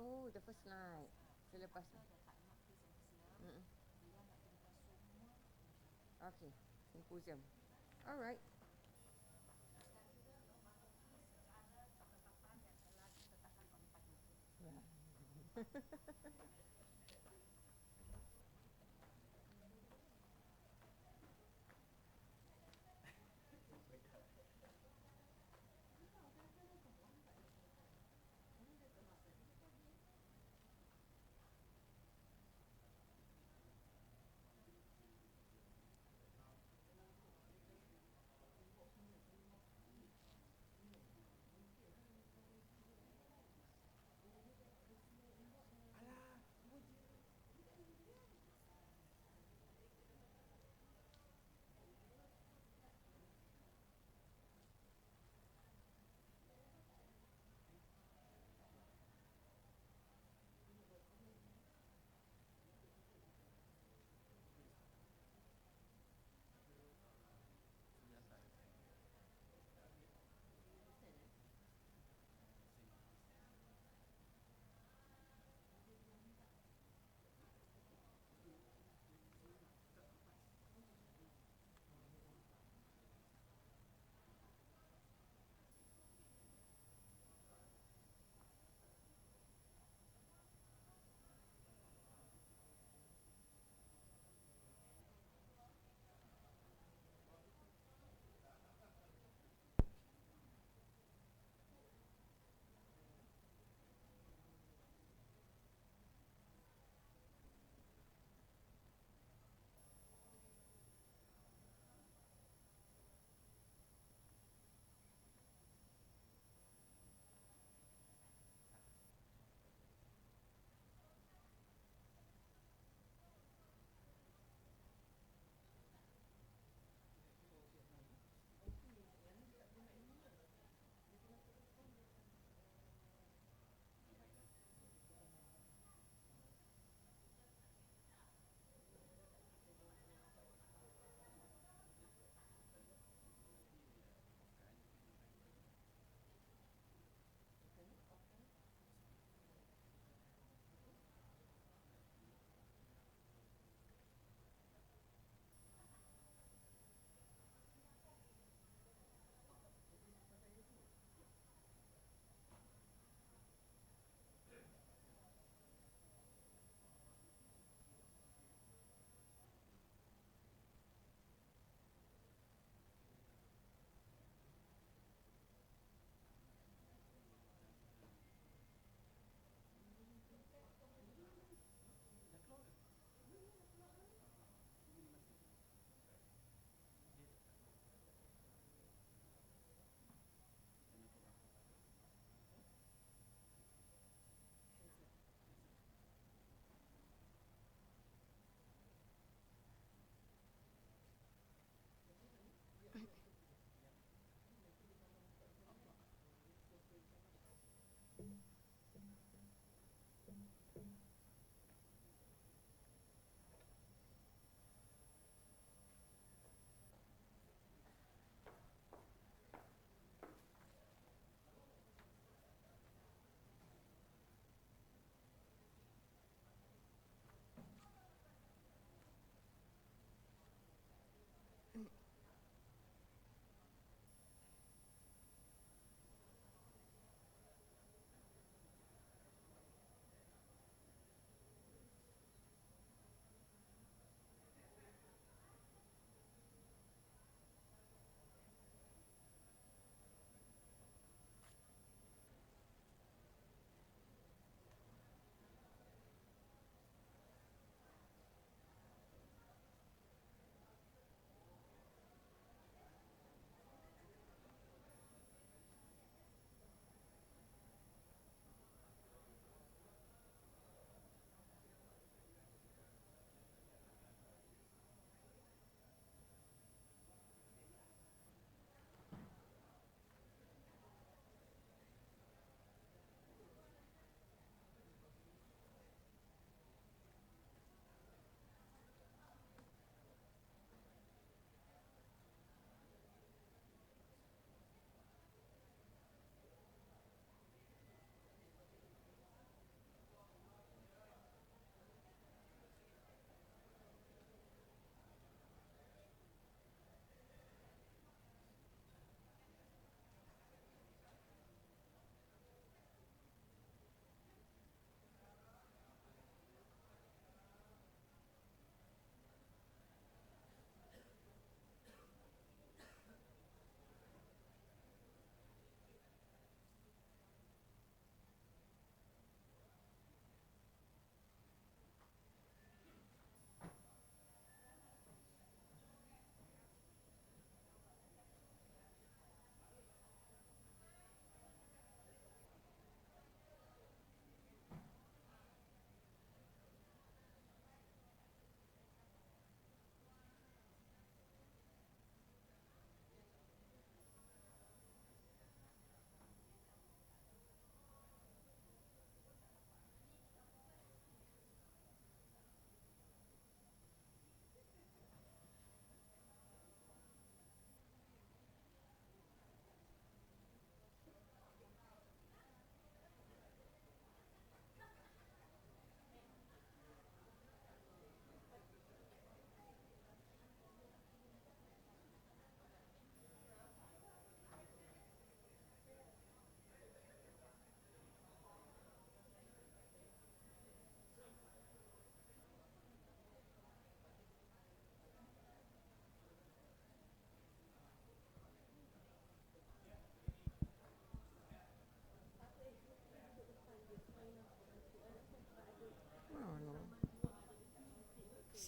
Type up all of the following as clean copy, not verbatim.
Oh, the first night. Selepas. Mm-mm. Okay, symposium. Alright. Alah,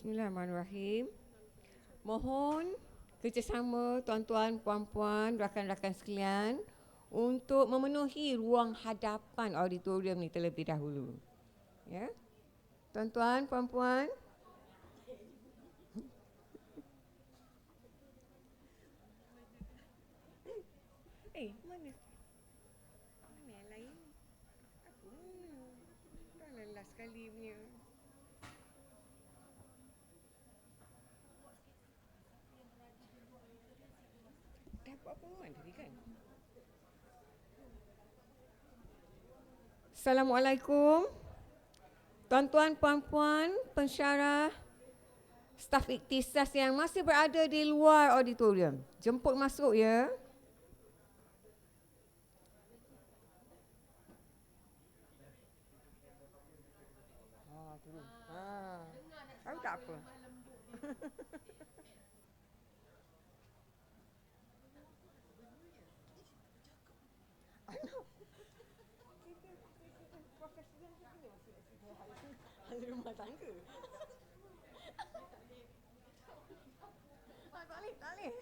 Bismillahirrahmanirrahim. Mohon kerjasama tuan-tuan, puan-puan, rakan-rakan sekalian untuk memenuhi ruang hadapan auditorium ni terlebih dahulu. Ya. Tuan-tuan, puan-puan. Mana? Mana yang lain? Apa? Taklah last sekali punya. Dah buat pengumuman tadi kan? Assalamualaikum. Tuan-tuan, puan-puan, pensyarah, staf ikhtisas yang masih berada di luar auditorium. Jemput masuk ya. Tahu tak apa? Ahli rumah tangga. Tak boleh, tak boleh.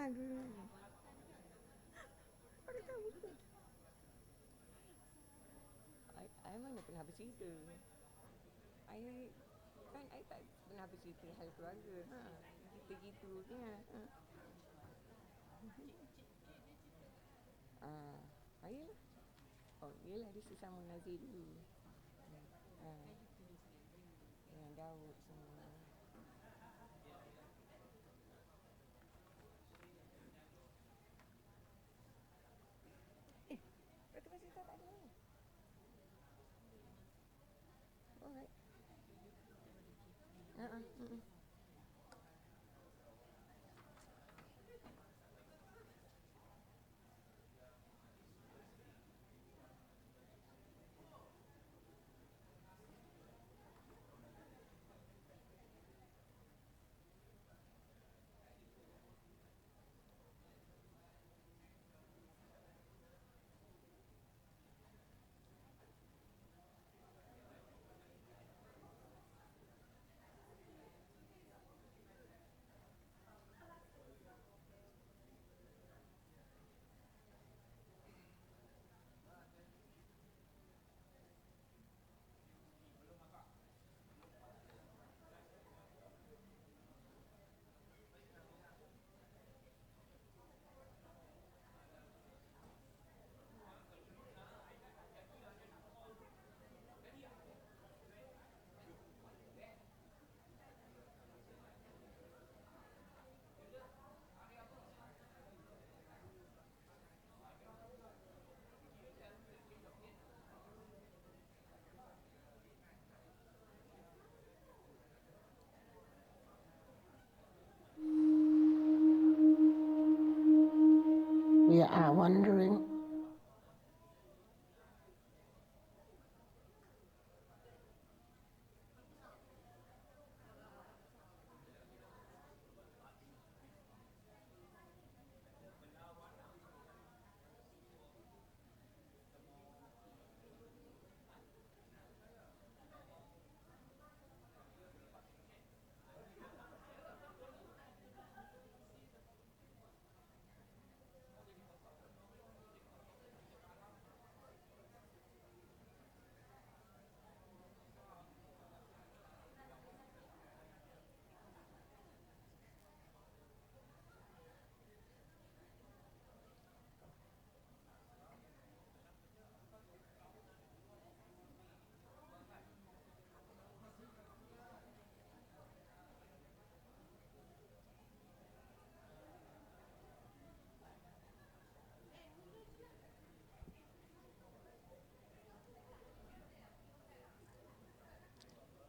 Dulu. Aku tahu. I mana pernah bercerita. I kan I tak pernah bercerita hal keluarga. Kita gitu kan. Ayolah. Oh, yelah dia sesama Nazir dulu. Dengan Daud semua. Pertemuan cerita tak ada. Alright. We are wondering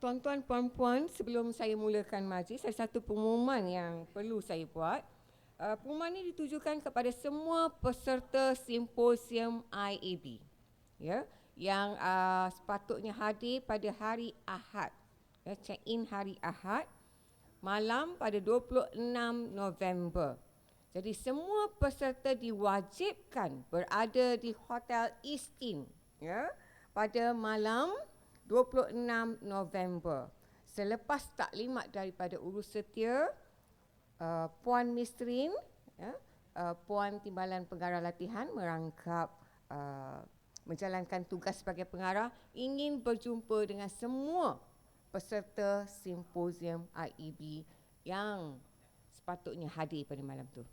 Tuan-tuan, puan-puan, sebelum saya mulakan majlis, ada satu pengumuman yang perlu saya buat. Pengumuman ini ditujukan kepada semua peserta simposium IAB, ya, yang sepatutnya hadir pada hari Ahad, ya, check-in hari Ahad malam pada 26 November. Jadi semua peserta diwajibkan berada di Hotel Eastin pada malam 26 November. Selepas taklimat daripada urus setia, Puan Mistrin, Puan Timbalan Pengarah Latihan merangkap menjalankan tugas sebagai pengarah, ingin berjumpa dengan semua peserta simposium IEB yang sepatutnya hadir pada malam tu.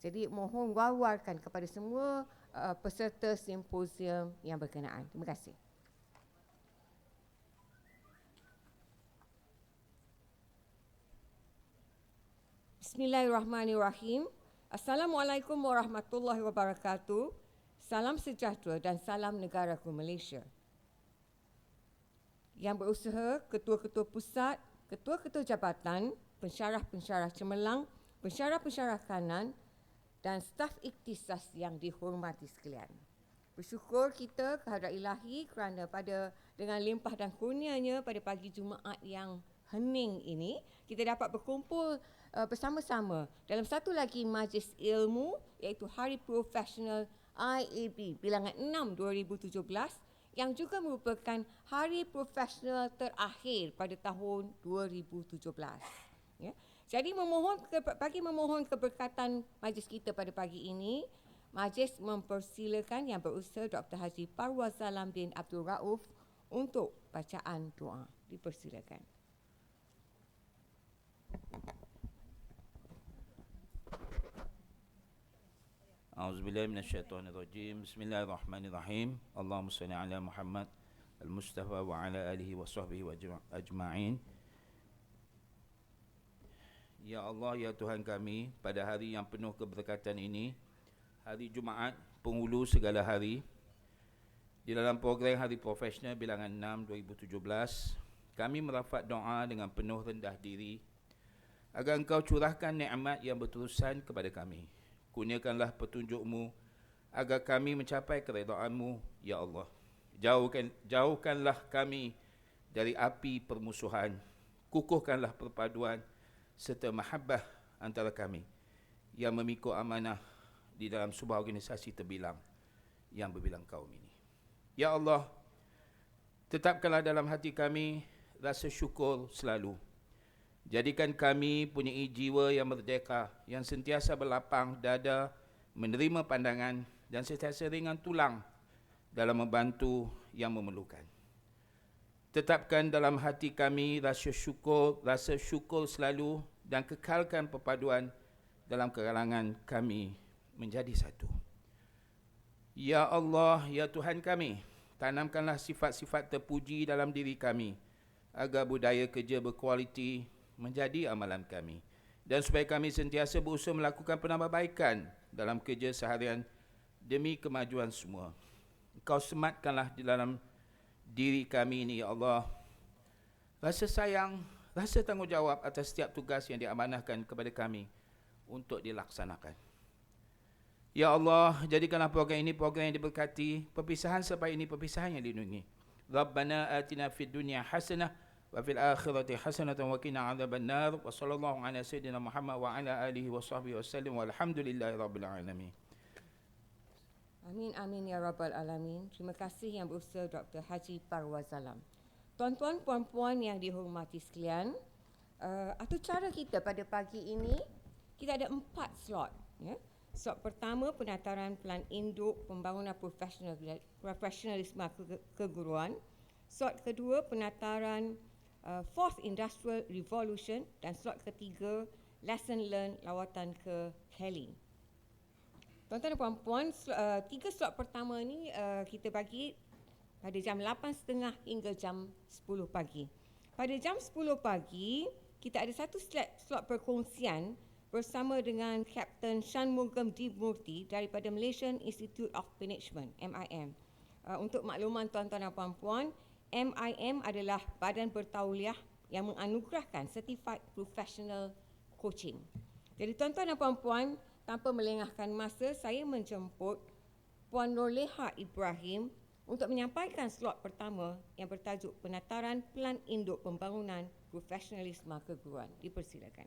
Jadi mohon war-warkan kepada semua peserta simposium yang berkenaan. Terima kasih. Bismillahirrahmanirrahim. Assalamualaikum warahmatullahi wabarakatuh. Salam sejahtera dan salam negaraku Malaysia. Yang berusaha, ketua-ketua pusat, ketua-ketua jabatan, pensyarah-pensyarah cemerlang, pensyarah-pensyarah kanan dan staf ikhtisas yang dihormati sekalian. Bersyukur kita kehadrat ilahi kerana dengan limpah dan kurnianya pada pagi Jumaat yang hening ini, kita dapat berkumpul bersama-sama dalam satu lagi majlis ilmu, iaitu Hari Profesional IAB bilangan 6 2017 yang juga merupakan hari profesional terakhir pada tahun 2017. Jadi memohon keberkatan majlis kita pada pagi ini, majlis mempersilakan Yang Berusaha Dr. Haji Parwazalam bin Abdul Rauf untuk bacaan doa. Dipersilakan. A'udzubillahi minasyaitonirrajim. Bismillahirrahmanirrahim. Allahumma salli ala Muhammad al-Mustafa wa ala alihi wa sahbihi wa ajma'in. Ya Allah, ya Tuhan kami, pada hari yang penuh keberkatan ini, hari Jumaat, penghulu segala hari, di dalam program Hari Profesional bilangan 6 2017, kami merafat doa dengan penuh rendah diri agar Engkau curahkan nikmat yang berterusan kepada kami. Kurniakanlah petunjuk-Mu agar kami mencapai keredaan-Mu, ya Allah. Jauhkanlah kami dari api permusuhan. Kukuhkanlah perpaduan serta mahabbah antara kami yang memikul amanah di dalam sebuah organisasi terbilang yang berbilang kaum ini. Ya Allah, tetapkanlah dalam hati kami rasa syukur selalu. Jadikan kami punyai jiwa yang merdeka, yang sentiasa berlapang dada, menerima pandangan dan sentiasa ringan tulang dalam membantu yang memerlukan. Tetapkan dalam hati kami rasa syukur selalu dan kekalkan perpaduan dalam kalangan kami menjadi satu. Ya Allah, ya Tuhan kami, tanamkanlah sifat-sifat terpuji dalam diri kami agar budaya kerja berkualiti menjadi amalan kami, dan supaya kami sentiasa berusaha melakukan penambahbaikan dalam kerja seharian demi kemajuan semua. Engkau sematkanlah di dalam diri kami ini, ya Allah, rasa sayang, rasa tanggungjawab atas setiap tugas yang diamanahkan kepada kami untuk dilaksanakan. Ya Allah, jadikanlah program ini program yang diberkati, perpisahan sampai ini perpisahan yang dilindungi. Rabbana atina fid dunya hasanah wa fil akhirati hasanatan wa qina adzabannar. Wa sallallahu ala sayyidina Muhammad wa ala alihi wa sahbihi wasallam walhamdulillahi rabbil alamin. Amin, amin ya rabbal alamin. Terima kasih Yang Berusaha Dr. Haji Parwazalam. Tuan-tuan, puan-puan yang dihormati sekalian, atur cara kita pada pagi ini, kita ada 4 slot. Slot pertama, penataran pelan induk pembangunan profesionalisme keguruan. Slot kedua, penataran Fourth Industrial Revolution. Dan slot ketiga, lesson learned lawatan ke Kelly. Tuan-tuan dan puan-puan, 3 slot pertama ni kita bagi pada jam 8.30 hingga jam 10 pagi. Pada jam 10 pagi, kita ada satu slot perkongsian bersama dengan Kapten Shanmugam D. Murthy daripada Malaysian Institute of Management, MIM. Untuk makluman tuan-tuan dan puan-puan, MIM adalah badan bertauliah yang menganugerahkan Certified Professional Coaching. Jadi tuan-tuan dan puan-puan, tanpa melengahkan masa, saya menjemput Puan Nurleha Ibrahim untuk menyampaikan slot pertama yang bertajuk Penataran Pelan Induk Pembangunan Profesionalisme Keguruan. Dipersilakan.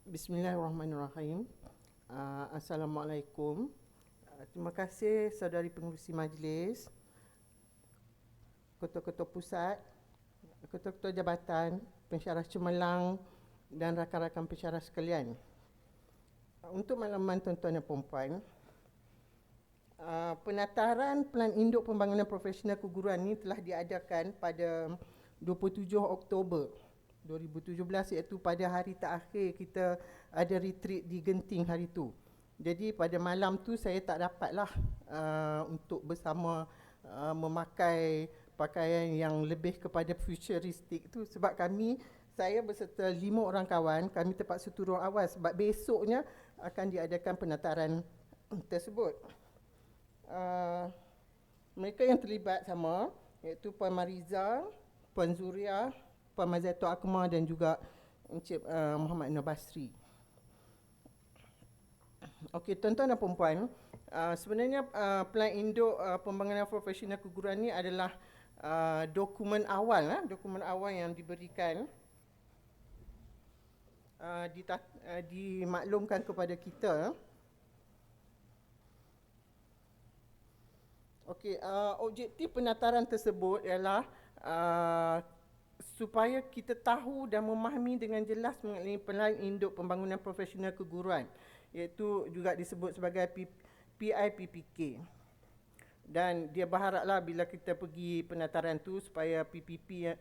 Bismillahirrahmanirrahim. Assalamualaikum. Terima kasih saudari pengerusi majlis, ketua-ketua pusat, ketua-ketua jabatan, pensyarah cemerlang dan rakan-rakan pensyarah sekalian. Untuk makluman tuan-tuan dan puan-puan, penataran Pelan Induk Pembangunan Profesional Keguruan ini telah diadakan pada 27 Oktober 2017, iaitu pada hari terakhir kita ada retreat di Genting hari tu. Jadi pada malam tu saya tak dapatlah untuk bersama memakai pakaian yang lebih kepada futuristik tu, sebab saya berserta 5 orang kawan, kami terpaksa turun awal sebab besoknya akan diadakan penataran tersebut. Mereka yang terlibat sama, iaitu Puan Mariza, Puan Zuria, Puan Mazatul Akmal dan juga Encik Muhammad Nur Basri. Okey, tuan-tuan dan puan-puan, sebenarnya Pelan Induk Pembangunan Profesional Keguruan ini adalah dokumen awal yang diberikan, dimaklumkan kepada kita. Okey, objektif penataran tersebut ialah supaya kita tahu dan memahami dengan jelas mengenai Pelan Induk Pembangunan Profesional Keguruan, iaitu juga disebut sebagai PIPPK. Dan dia berharaplah bila kita pergi penataran tu supaya PPP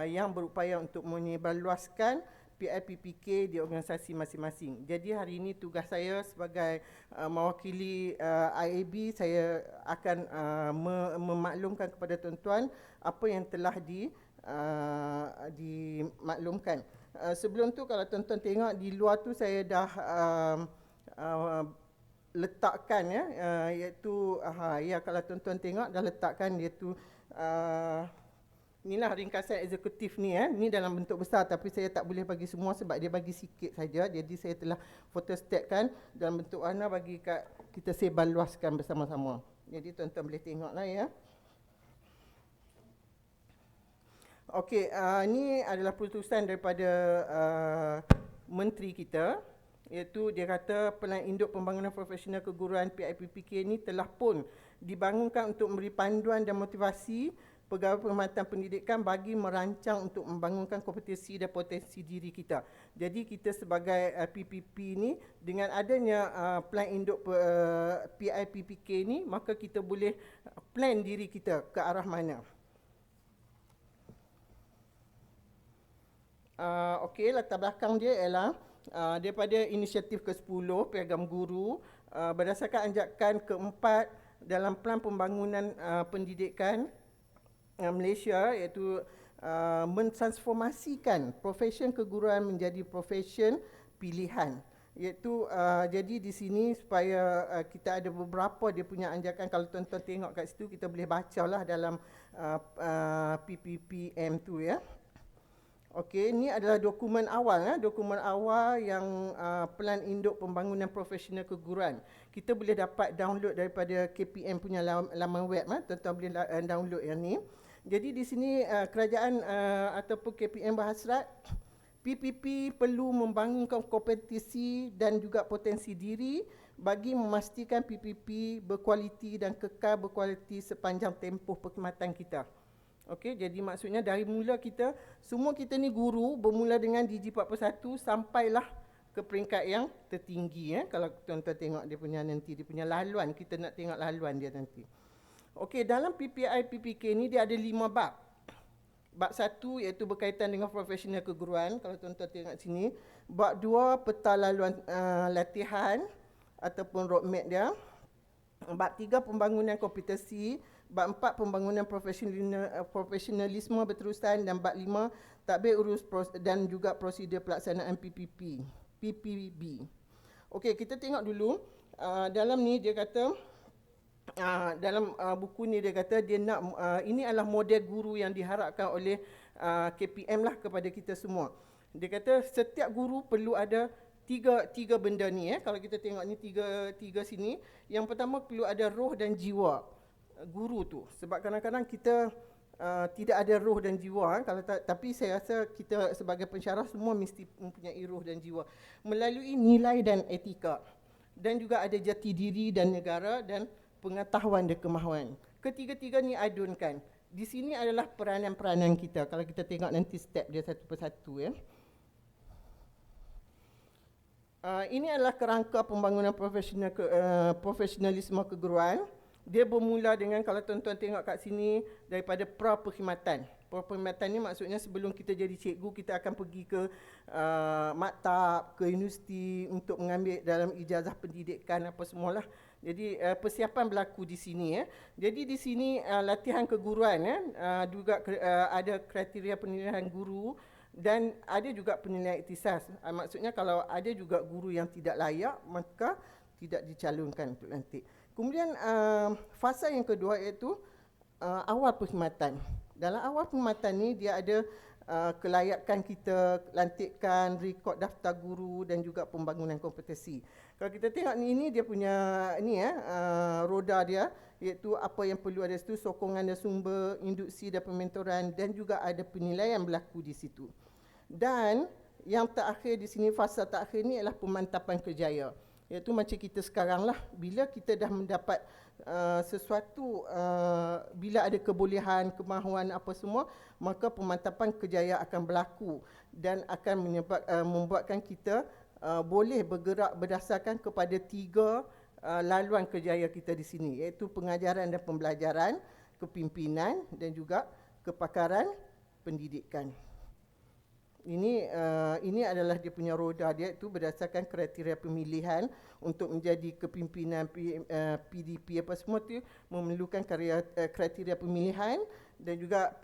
yang berupaya untuk menyebarluaskan PIPPK di organisasi masing-masing. Jadi hari ini tugas saya sebagai mewakili IAB, saya akan memaklumkan kepada tuan-tuan apa yang telah dimaklumkan. Sebelum tu kalau tuan-tuan tengok di luar tu saya dah letakkan iaitu kalau tuan-tuan tengok dah letakkan iaitu inilah ringkasan eksekutif ni ni dalam bentuk besar, tapi saya tak boleh bagi semua sebab dia bagi sikit saja. Jadi saya telah fotostatkan dalam bentuk warna bagi kita sebarluaskan bersama-sama. Jadi tuan-tuan boleh tengoklah ya. Okey, ini adalah putusan daripada menteri kita, iaitu dia kata Pelan Induk Pembangunan Profesional Keguruan PIPPK ini telah pun dibangunkan untuk memberi panduan dan motivasi pegawai perkhidmatan pendidikan bagi merancang untuk membangunkan kompetensi dan potensi diri kita. Jadi kita sebagai PPP ni, dengan adanya Pelan Induk PIPPK ni, maka kita boleh plan diri kita ke arah mana. Okey, latar belakang dia ialah daripada inisiatif ke-10 Piagam Guru berdasarkan anjakan ke-4 dalam Pelan Pembangunan Pendidikan Malaysia, iaitu mentransformasikan profession keguruan menjadi profession pilihan. Iaitu jadi di sini supaya kita ada beberapa dia punya anjakan. Kalau tuan-tuan tengok kat situ, kita boleh bacalah dalam PPPM tu ya. Okey, ini adalah dokumen awal yang Pelan Induk Pembangunan Profesional Keguruan. Kita boleh dapat download daripada KPM punya laman web, tuan-tuan boleh download yang ni. Jadi di sini kerajaan ataupun KPM berhasrat PPP perlu membangunkan kompetensi dan juga potensi diri bagi memastikan PPP berkualiti dan kekal berkualiti sepanjang tempoh perkhidmatan kita. Okey, jadi maksudnya dari mula semua kita ni guru, bermula dengan DG41 sampailah ke peringkat yang tertinggi. Kalau tuan-tuan tengok dia punya laluan, kita nak tengok laluan dia nanti. Okey, dalam PPK ni dia ada 5 bab. Bab 1 iaitu berkaitan dengan profesional keguruan, kalau tuan-tuan tengok sini. Bab 2 peta laluan latihan ataupun roadmap dia. Bab 3 pembangunan kompetensi. Bab 4 pembangunan profesionalisme berterusan, dan bab 5 tadbir urus dan juga prosedur pelaksanaan PPB. Okey, kita tengok dulu dalam ni dia kata dalam buku ni dia kata dia nak ini adalah model guru yang diharapkan oleh KPM lah kepada kita semua. Dia kata setiap guru perlu ada tiga benda ni kalau kita tengok ni tiga sini. Yang pertama perlu ada roh dan jiwa guru tu, sebab kadang-kadang kita tidak ada roh dan jiwa, kalau tapi saya rasa kita sebagai pensyarah semua mesti mempunyai roh dan jiwa melalui nilai dan etika, dan juga ada jati diri dan negara dan pengetahuan dan kemahuan. Ketiga-tiga ni adunkan. Di sini adalah peranan-peranan kita. Kalau kita tengok nanti step dia satu persatu ya. Ini adalah kerangka pembangunan profesionalisme keguruan. Dia bermula dengan, kalau tuan-tuan tengok kat sini, daripada pra-perkhidmatan. Pra-perkhidmatan ni maksudnya sebelum kita jadi cikgu, kita akan pergi ke maktab, ke universiti untuk mengambil dalam ijazah pendidikan apa semualah. Jadi persiapan berlaku di sini ya. Jadi di sini latihan keguruan ya, juga ada kriteria penilaian guru dan ada juga penilaian ikhtisas. Maksudnya kalau ada juga guru yang tidak layak, maka tidak dicalonkan untuk lantik. Kemudian fasa yang kedua iaitu awal perkhidmatan. Dalam awal perkhidmatan ni dia ada kelayakan kita, lantikan, rekod daftar guru dan juga pembangunan kompetensi. Kalau kita tengok ni dia punya ni roda dia, iaitu apa yang perlu ada situ, sokongan dan sumber, induksi dan pementoran, dan juga ada penilaian berlaku di situ. Dan yang terakhir di sini, fasa terakhir ni adalah pemantapan kerjaya. Iaitu macam kita sekarang lah, bila kita dah mendapat sesuatu, bila ada kebolehan, kemahuan apa semua, maka pemantapan kerjaya akan berlaku dan akan membuatkan kita boleh bergerak berdasarkan kepada 3 laluan kerjaya kita di sini, iaitu pengajaran dan pembelajaran, kepimpinan dan juga kepakaran pendidikan. Ini adalah dia punya roda dia, itu berdasarkan kriteria pemilihan untuk menjadi kepimpinan PDP apa semua tu memerlukan kriteria pemilihan dan juga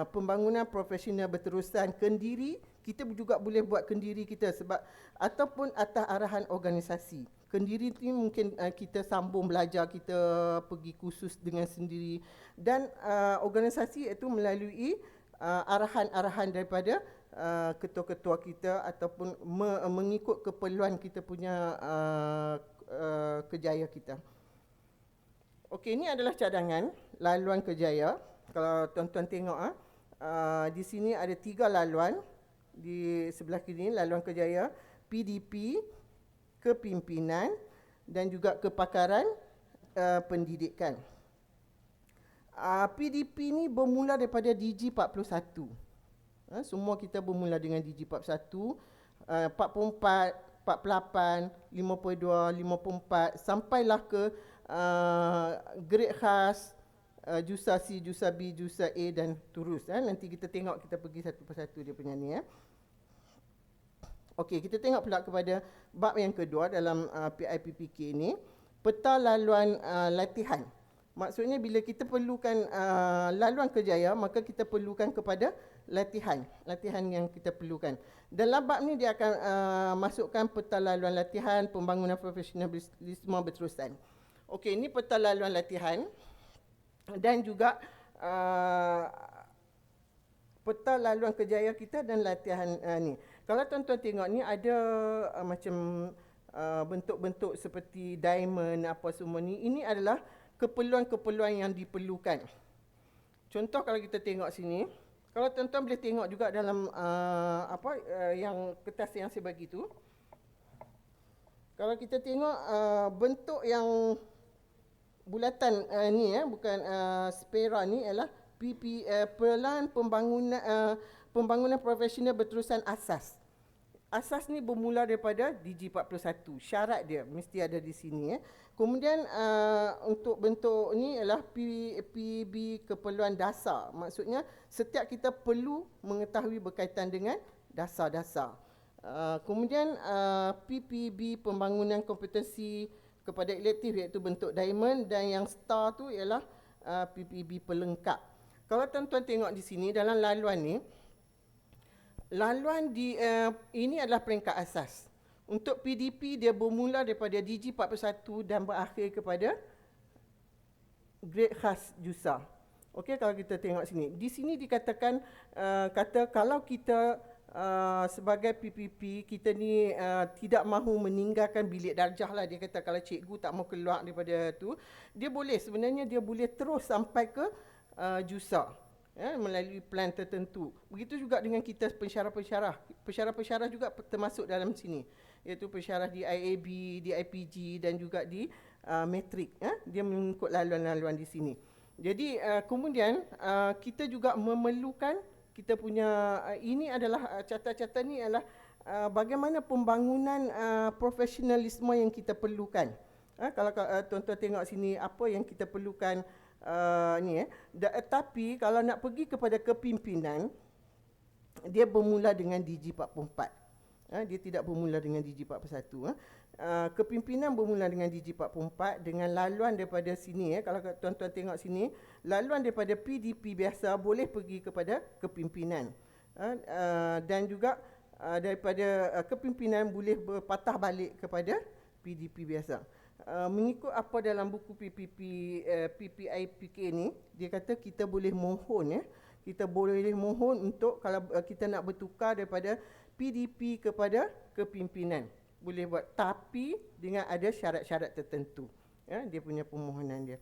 pembangunan profesional berterusan kendiri. Kita juga boleh buat kendiri kita sebab ataupun atas arahan organisasi. Kendiri ni mungkin kita sambung belajar, kita pergi kursus dengan sendiri, dan organisasi itu melalui arahan-arahan daripada ketua-ketua kita ataupun mengikut keperluan kita punya kerjaya kita. Okey, ini adalah cadangan laluan kerjaya. Kalau tuan-tuan tengok di sini ada 3 laluan. Di sebelah kiri laluan kerjaya, PDP, kepimpinan dan juga kepakaran pendidikan. PDP ni bermula daripada DG 41. Semua kita bermula dengan DG 41, 44, 48, 52, 54 sampailah ke grade khas, Jusa C, Jusa B, Jusa A dan terus. Nanti kita tengok, kita pergi satu persatu dia punya ni. Okey, kita tengok pula kepada bab yang kedua dalam PIPPK ni, peta laluan latihan. Maksudnya bila kita perlukan laluan kerjaya, maka kita perlukan kepada latihan yang kita perlukan. Dalam bab ni dia akan masukkan peta laluan latihan, pembangunan profesionalisme berterusan. Okey, ini peta laluan latihan dan juga peta laluan kerjaya kita dan latihan ni. Kalau tuan-tuan tengok ni ada macam bentuk-bentuk seperti diamond apa semua ni. Ini adalah keperluan-keperluan yang diperlukan. Contoh kalau kita tengok sini, kalau tuan-tuan boleh tengok juga dalam yang kertas yang saya bagi tu. Kalau kita tengok bentuk yang bulatan ni bukan spera ni ialah pelan pembangunan profesional berterusan asas. Asas ni bermula daripada DG 41. Syarat dia mesti ada di sini. Kemudian untuk bentuk ni ialah PB keperluan dasar. Maksudnya setiap kita perlu mengetahui berkaitan dengan dasar-dasar. Kemudian PPB pembangunan kompetensi kepada elektif, iaitu bentuk diamond, dan yang star tu ialah PPB pelengkap. Kalau tuan-tuan tengok di sini dalam laluan ni, laluan ini adalah peringkat asas. Untuk PDP dia bermula daripada DG 41 dan berakhir kepada grade khas Jusa. Okey, kalau kita tengok sini. Di sini dikatakan kata kalau kita sebagai PPP kita ni tidak mahu meninggalkan bilik darjah lah, dia kata kalau cikgu tak mau keluar daripada tu, dia boleh sebenarnya dia boleh terus sampai ke Jusa. melalui plan tertentu. Begitu juga dengan kita pensyarah-pensyarah. Pensyarah-pensyarah juga termasuk dalam sini, iaitu pensyarah di IAB, di IPG dan juga di matrik. Dia mengikut laluan-laluan di sini. Jadi kemudian kita juga memerlukan kita punya ini adalah catatan ni adalah bagaimana pembangunan profesionalisme yang kita perlukan. Kalau tuan-tuan tengok sini apa yang kita perlukan tapi kalau nak pergi kepada kepimpinan, dia bermula dengan DG 44. Dia tidak bermula dengan DG 41. Kepimpinan bermula dengan DG 44 dengan laluan daripada sini. Kalau tuan-tuan tengok sini, laluan daripada PDP biasa boleh pergi kepada kepimpinan. Dan juga daripada kepimpinan boleh berpatah balik kepada PDP biasa. Mengikut apa dalam buku PPIPK ni, dia kata kita boleh mohon kita boleh mohon untuk kalau kita nak bertukar daripada PDP kepada kepimpinan. Boleh buat, tapi dengan ada syarat-syarat tertentu. Dia punya permohonan dia.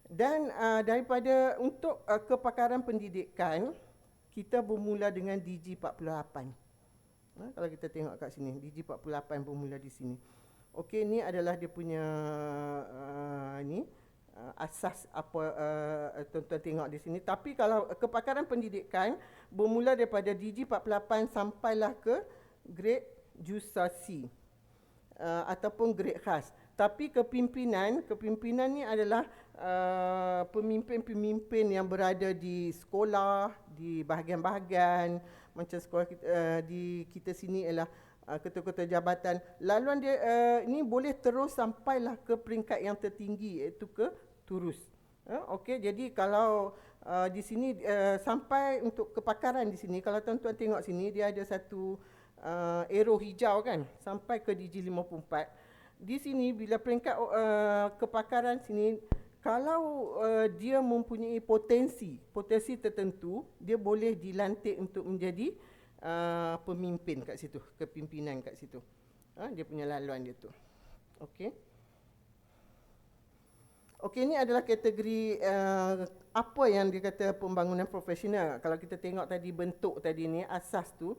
Dan daripada untuk kepakaran pendidikan, kita bermula dengan DG 48. Kalau kita tengok kat sini, DG 48 bermula di sini. Okey, ni adalah dia punya asas apa tuan-tuan tengok di sini. Tapi kalau kepakaran pendidikan bermula daripada DG 48 sampailah ke grade Jusasi ataupun grade khas. Tapi kepimpinan ni adalah pemimpin-pemimpin yang berada di sekolah, di bahagian-bahagian macam sekolah di kita sini ialah ketua-ketua jabatan. Laluan dia ni boleh terus sampailah ke peringkat yang tertinggi, iaitu ke turus. Okey, jadi kalau di sini sampai untuk kepakaran di sini, kalau tuan-tuan tengok sini dia ada satu arrow hijau kan, sampai ke DG 54. Di sini bila peringkat kepakaran sini, kalau dia mempunyai potensi tertentu, dia boleh dilantik untuk menjadi pemimpin kat situ, kepimpinan kat situ. Dia punya laluan dia tu. Okey. Okey, ini adalah kategori apa yang dia kata pembangunan profesional. Kalau kita tengok tadi bentuk tadi ni, asas tu,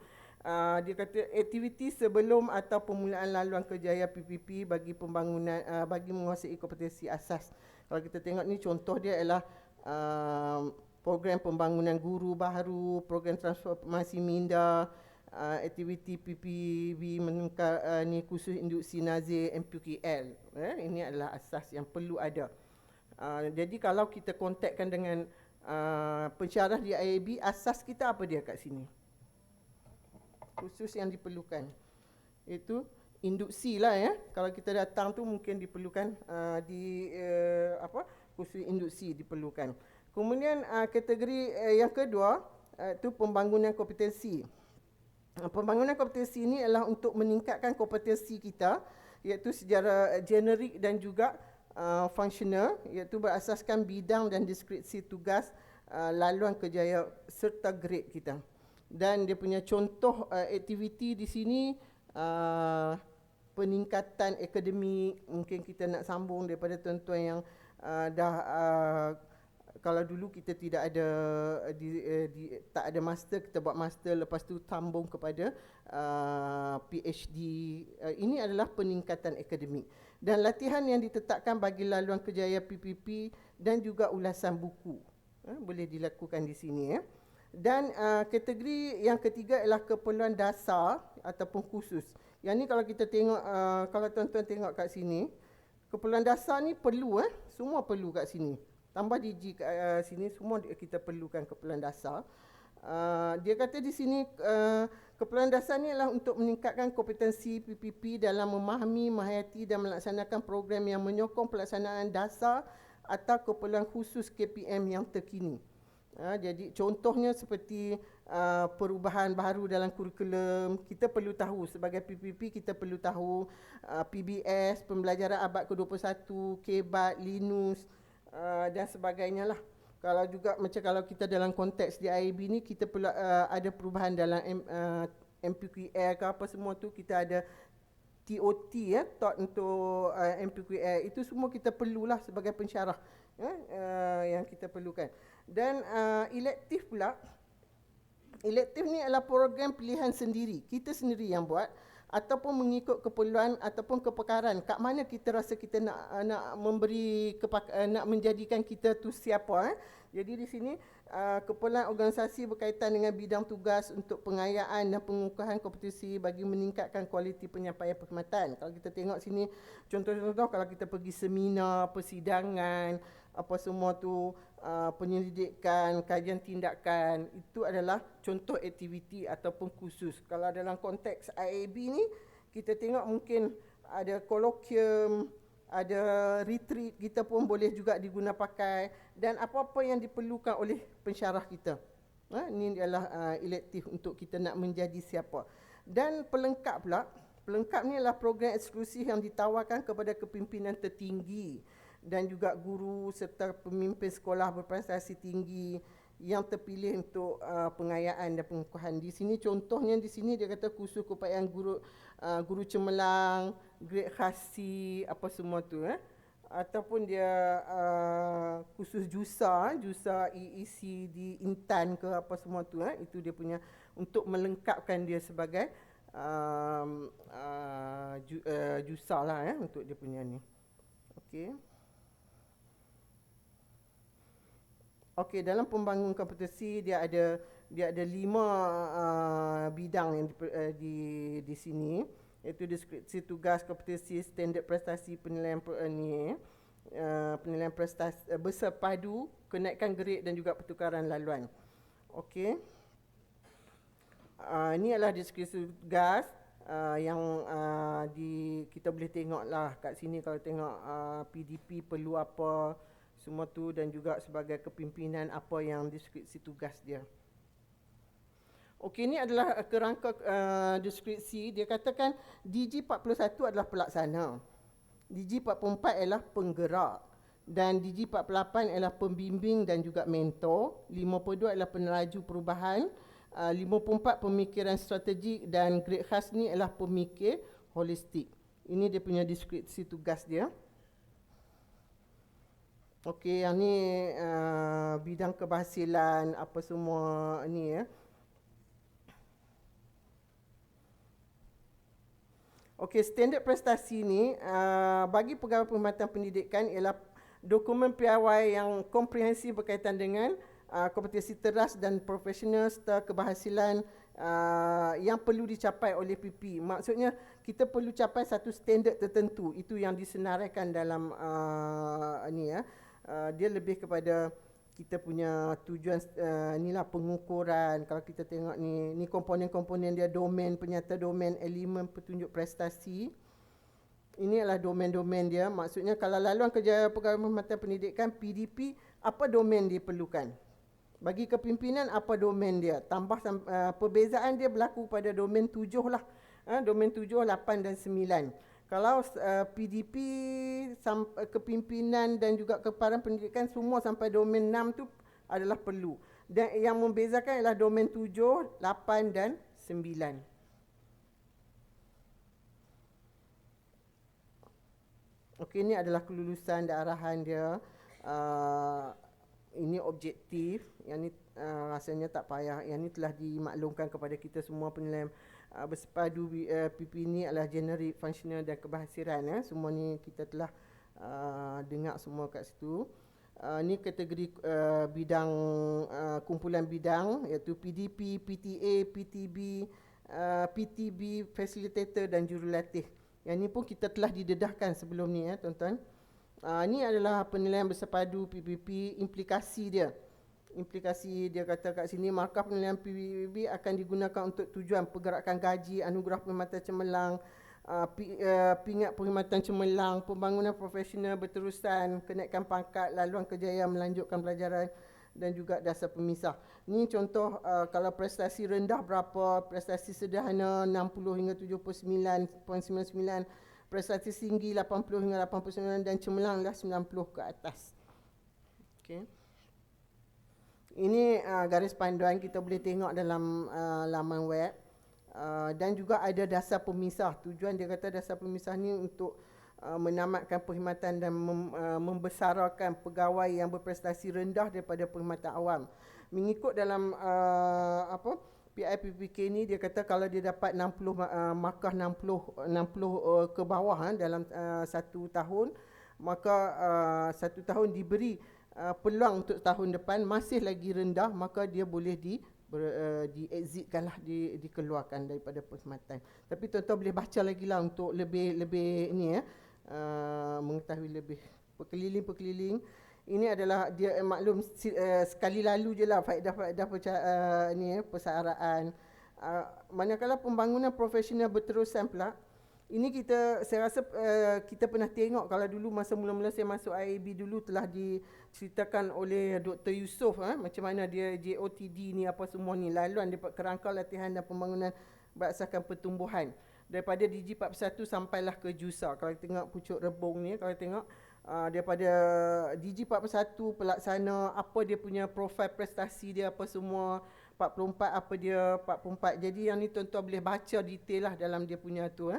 dia kata aktiviti sebelum atau permulaan laluan kerjaya PPP bagi pembangunan bagi menguasai kompetensi asas. Kalau kita tengok ni contoh dia ialah program pembangunan guru baru, program transformasi minda, aktiviti PPB menengkar ni khusus induksi nazir MPQL. Ini adalah asas yang perlu ada. Jadi kalau kita kontakkan dengan pensyarah di IAB, asas kita apa dia kat sini? Khusus yang diperlukan itu induksi lah ya. Kalau kita datang tu mungkin diperlukan khusus induksi diperlukan. Kemudian kategori yang kedua itu pembangunan kompetensi. Pembangunan kompetensi ini adalah untuk meningkatkan kompetensi kita, iaitu secara generik dan juga fungsional, iaitu berasaskan bidang dan deskripsi tugas, laluan kerjaya serta grade kita. Dan dia punya contoh aktiviti di sini peningkatan akademik. Mungkin kita nak sambung daripada tuan-tuan yang kalau dulu kita tidak ada tak ada master, kita buat master, lepas tu sambung kepada PhD. Ini adalah peningkatan akademik dan latihan yang ditetapkan bagi laluan kerjaya PPP dan juga ulasan buku boleh dilakukan di sini ya. Dan kategori yang ketiga ialah keperluan dasar ataupun khusus. Yang ni kalau kita tengok, kalau tuan-tuan tengok kat sini, keperluan dasar ni perlu semua perlu kat sini. Tambah DG sini semua kita perlukan keperluan dasar. Dia kata di sini keperluan dasar ni adalah untuk meningkatkan kompetensi PPP dalam memahami, menghayati dan melaksanakan program yang menyokong pelaksanaan dasar atau keperluan khusus KPM yang terkini. Jadi contohnya seperti perubahan baru dalam kurikulum, kita perlu tahu sebagai PPP, kita perlu tahu PBS, pembelajaran abad ke-21, KBAT, Linus dan sebagainya lah. Kalau juga macam kalau kita dalam konteks di IAB ni, kita perlu ada perubahan dalam MPQL ke apa semua tu, kita ada TOT tot untuk MPQL. Itu semua kita perlulah sebagai pensyarah. yang kita perlukan. Dan elektif pula, elektif ni adalah program pilihan sendiri. Kita sendiri yang buat ataupun mengikut keperluan ataupun kepakaran. Kat mana kita rasa kita nak memberi nak menjadikan kita tu siapa. Jadi di sini keperluan organisasi berkaitan dengan bidang tugas untuk pengayaan dan pengukuhan kompetisi bagi meningkatkan kualiti penyampaian perkhidmatan. Kalau kita tengok sini contoh-contoh, kalau kita pergi seminar, persidangan, apa semua tu, penyelidikan, kajian tindakan, itu adalah contoh aktiviti ataupun kursus. Kalau dalam konteks IAB ni, kita tengok mungkin ada kolokium, ada retreat, kita pun boleh juga diguna pakai, dan apa-apa yang diperlukan oleh pensyarah kita. Ini adalah elektif untuk kita nak menjadi siapa. Dan pelengkap pula, pelengkap ni adalah program eksklusif yang ditawarkan kepada kepimpinan tertinggi dan juga guru serta pemimpin sekolah berprestasi tinggi yang terpilih untuk pengayaan dan pengukuhan. Di sini contohnya, di sini dia kata kursus keupayaan guru cemerlang, grade khasi, apa semua tu, ataupun dia kursus JUSA EEC di Intan ke apa semua tu, itu dia punya untuk melengkapkan dia sebagai JUSA lah, untuk dia punya ni. Okey. Okey, dalam pembangunan kompetisi dia ada 5 bidang yang di sini, iaitu deskripsi tugas kompetisi, standard prestasi, penilaian penilaian prestasi bersepadu, kenaikan grade dan juga pertukaran laluan. Okey. Ini adalah deskripsi tugas yang kita boleh tengoklah kat sini. Kalau tengok PDP perlu apa semua tu, dan juga sebagai kepimpinan apa yang deskripsi tugas dia. Okey, ini adalah kerangka deskripsi. Dia katakan DG 41 adalah pelaksana, DG 44 adalah penggerak, dan DG 48 adalah pembimbing dan juga mentor, 52 adalah peneraju perubahan, 54 pemikiran strategik, dan grade khas ni adalah pemikir holistik. Ini dia punya deskripsi tugas dia. Okey, yang ni bidang keberhasilan apa semua ni ya. Okey, standard prestasi ni bagi pegawai perkhidmatan pendidikan ialah dokumen piawai yang komprehensif berkaitan dengan kompetisi teras dan profesional serta keberhasilan yang perlu dicapai oleh PP. Maksudnya kita perlu capai satu standard tertentu. Itu yang disenaraikan dalam ni ya. Dia lebih kepada kita punya tujuan inilah pengukuran. Kalau kita tengok ni komponen-komponen dia, domain, penyata domain, elemen petunjuk prestasi. Ini adalah domain-domain dia. Maksudnya kalau laluan kerjaya pegawai perkhidmatan pendidikan PDP, apa domain dia perlukan? Bagi kepimpinan, apa domain dia? Tambah perbezaan dia berlaku pada domain 7 lah. Domain 7, 8 dan 9. Kalau PDP, kepimpinan dan juga keparan pendidikan semua sampai domain 6 tu adalah perlu. Dan yang membezakan adalah domain 7, 8 dan 9. Okey, ini adalah kelulusan dan arahan dia. Ini objektif. Yang ni rasanya tak payah. Yang ni telah dimaklumkan kepada kita semua. Penilaian bersepadu PP ni adalah generik, functional dan keberhasilan. Semua ni kita telah dengar semua kat situ. Ni kategori bidang, kumpulan bidang, iaitu PDP, PTA, PTB, PTB, facilitator dan jurulatih. Yang ni pun kita telah didedahkan sebelum ni tuan-tuan. Ni adalah penilaian bersepadu PPP, implikasi dia. Implikasi dia kata kat sini, markah penilaian PPP akan digunakan untuk tujuan pergerakan gaji, anugerah perkhidmatan cemerlang, pingat perkhidmatan cemerlang, pembangunan profesional berterusan, kenaikan pangkat, laluan kejayaan melanjutkan pelajaran dan juga dasar pemisah. Ni contoh kalau prestasi rendah berapa, prestasi sederhana 60 hingga 79.99, prestasi tinggi 80 hingga 89 dan cemerlang adalah 90 ke atas. Okey. Ini garis panduan kita boleh tengok dalam laman web. Dan juga ada dasar pemisah. Tujuan dia kata dasar pemisah ni untuk menamatkan perkhidmatan dan membesarkan pegawai yang berprestasi rendah daripada perkhidmatan awam. Mengikut dalam PIPPK ni, dia kata kalau dia dapat 60 markah 60 ke bawah dalam 1 tahun, maka 1 tahun diberi peluang untuk tahun depan masih lagi rendah, maka dia boleh di-exitkan lah, dikeluarkan daripada perkhidmatan. Tapi tuan-tuan boleh baca lagi lah untuk lebih ni mengetahui lebih berkeliling-berkeliling. Ini adalah dia maklum sekali lalu je lah faedah-faedah persaraan. Manakala pembangunan profesional berterusan pula, ini saya rasa kita pernah tengok kalau dulu masa mula-mula saya masuk IAB dulu telah diceritakan oleh Dr. Yusof macam mana dia JOTD ni apa semua ni, laluan dia kerangka latihan dan pembangunan berasaskan pertumbuhan. Daripada DG 41 sampailah ke JUSA. Kalau tengok pucuk rebung ni, kalau tengok daripada DG 41 pelaksana, apa dia punya profil prestasi dia apa semua, 44 apa dia, 44. Jadi yang ni tuan-tuan boleh baca detail lah dalam dia punya tu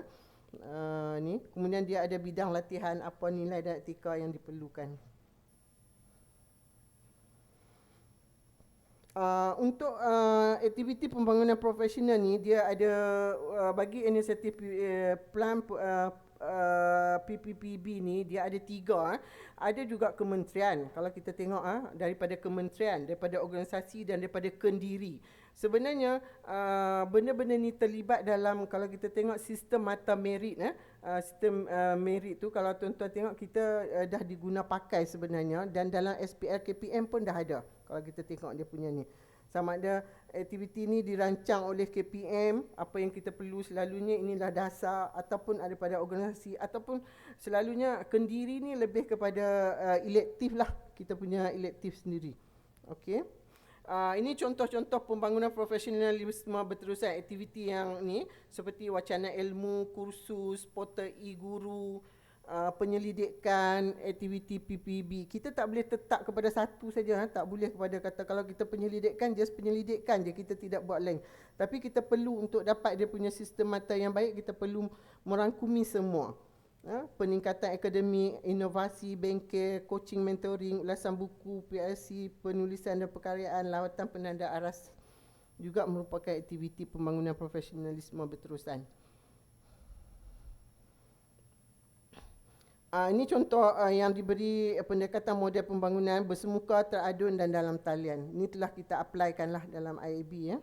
ni. Kemudian dia ada bidang latihan, apa nilai dan etika yang diperlukan. Untuk aktiviti pembangunan profesional ni, dia ada bagi inisiatif plan PPPB ni, dia ada 3. Ada juga kementerian. Kalau kita tengok daripada kementerian, daripada organisasi dan daripada kendiri. Sebenarnya benda-benda ni terlibat dalam, kalau kita tengok sistem mata merit sistem merit tu, kalau tuan-tuan tengok kita dah diguna pakai sebenarnya, dan dalam SPL KPM pun dah ada. Kalau kita tengok dia punya ni, sama ada aktiviti ni dirancang oleh KPM, apa yang kita perlu selalunya inilah dasar, ataupun daripada organisasi, ataupun selalunya kendiri ni lebih kepada elektif lah, kita punya elektif sendiri. Okey. Ini contoh-contoh pembangunan profesionalisme berterusan, aktiviti yang ni seperti wacana ilmu, kursus, portal e-guru, penyelidikan, aktiviti PPB. Kita tak boleh tetap kepada satu saja, tak boleh kepada kata kalau kita penyelidikan, just penyelidikan je, kita tidak buat lain. Tapi kita perlu untuk dapat dia punya sistem mata yang baik, kita perlu merangkumi semua. Peningkatan akademik, inovasi, bengkel, coaching, mentoring, ulasan buku, PLC, penulisan dan perkaryaan, lawatan penanda aras juga merupakan aktiviti pembangunan profesionalisme berterusan. Ini contoh yang diberi pendekatan model pembangunan bersemuka, teradun dan dalam talian. Ini telah kita applykan lah dalam IAB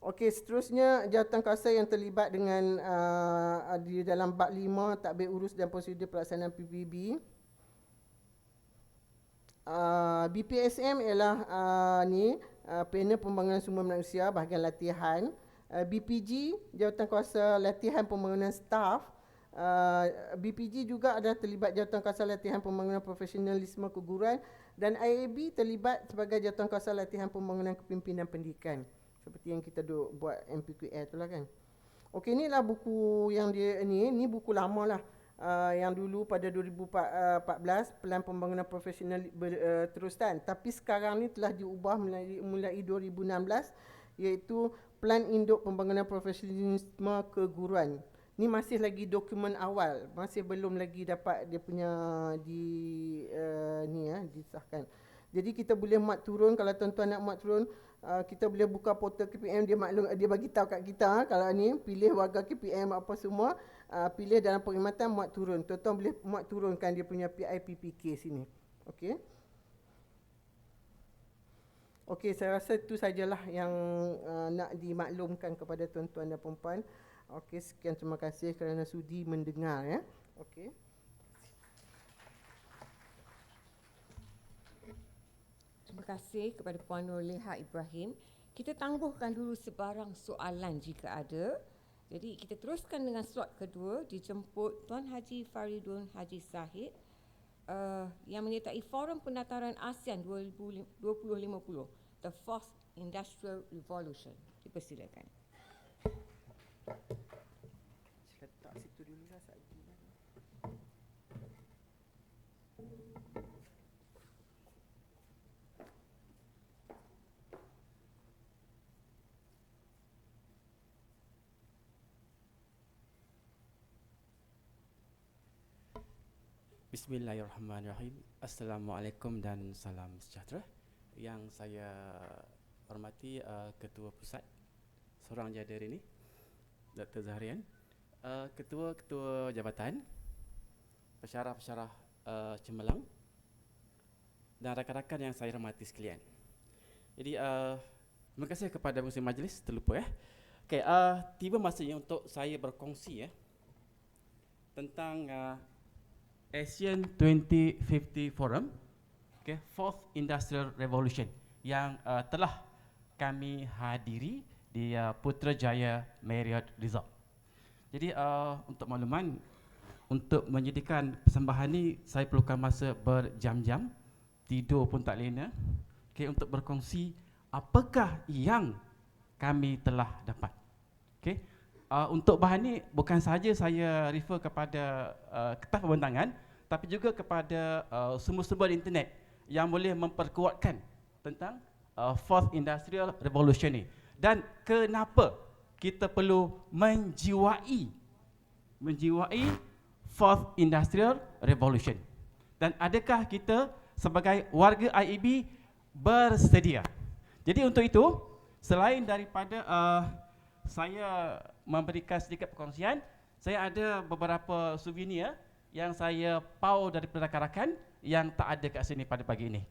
Okey, seterusnya jawatankuasa yang terlibat dengan di dalam bab 5 tadbir urus dan prosedur pelaksanaan PPB. BPSM ialah panel pembangunan sumber manusia bahagian latihan. BPG jawatankuasa latihan pembangunan staf. BPG juga ada terlibat jawatankuasa latihan pembangunan profesionalisme keguruan, dan IAB terlibat sebagai jawatankuasa latihan pembangunan kepimpinan pendidikan. Seperti yang kita buat MPQR tu lah kan. Okey, inilah buku yang dia ni buku lama lah. Yang dulu pada 2014 Pelan Pembangunan Profesional Berterusan. Tapi sekarang ni telah diubah mulai 2016, iaitu Plan Induk Pembangunan Profesionalisme Keguruan. Ni masih lagi dokumen awal, masih belum lagi dapat dia punya disahkan. Jadi kita boleh muat turun, kalau tuan-tuan nak muat turun, kita boleh buka portal KPM, dia bagi tahu kat kita kalau ni pilih warga KPM apa semua, pilih dalam perkhidmatan muat turun. Tuan-tuan boleh muat turunkan dia punya PIPPK sini. Okey. Okey, saya rasa itu sajalah yang nak dimaklumkan kepada tuan-tuan dan puan-puan. Okey, sekian, terima kasih kerana sudi mendengar Okey. Terima kasih kepada Puan Nurleha Ibrahim. Kita tangguhkan dulu sebarang soalan jika ada. Jadi kita teruskan dengan slot kedua, dijemput Tuan Haji Faridun Haji Zahid yang menyertai Forum Pendaftaran ASEAN 2050, The Fourth Industrial Revolution. Dipersilakan. Letak situ dulu lah saja. Bismillahirrahmanirrahim. Assalamualaikum dan salam sejahtera. Yang saya hormati Ketua Pusat seorang je hari ini, Dr. Zahrian, Ketua-Ketua Jabatan, Pensyarah-pensyarah cemerlang dan rakan-rakan yang saya hormati sekalian. Jadi terima kasih kepada pengurusi majlis, terlupa ya. Okey, tiba masanya untuk saya berkongsi tentang Asian 2050 Forum, okay, Fourth Industrial Revolution yang telah kami hadiri di Putrajaya Marriott Resort. Jadi untuk makluman, untuk menyediakan persembahan ni saya perlukan masa berjam-jam, tidur pun tak lena, okay, untuk berkongsi apakah yang kami telah dapat. Okay. Untuk bahan ni bukan sahaja saya refer kepada Kertas Pembentangan, tapi juga kepada sumber-sumber internet yang boleh memperkuatkan tentang Fourth Industrial Revolution ni. Dan kenapa kita perlu menjiwai Fourth Industrial Revolution. Dan adakah kita sebagai warga IAB bersedia? Jadi untuk itu, selain daripada saya memberikan sedikit perkongsian, saya ada beberapa souvenir yang saya pau daripada rakan-rakan yang tak ada kat sini pada pagi ini.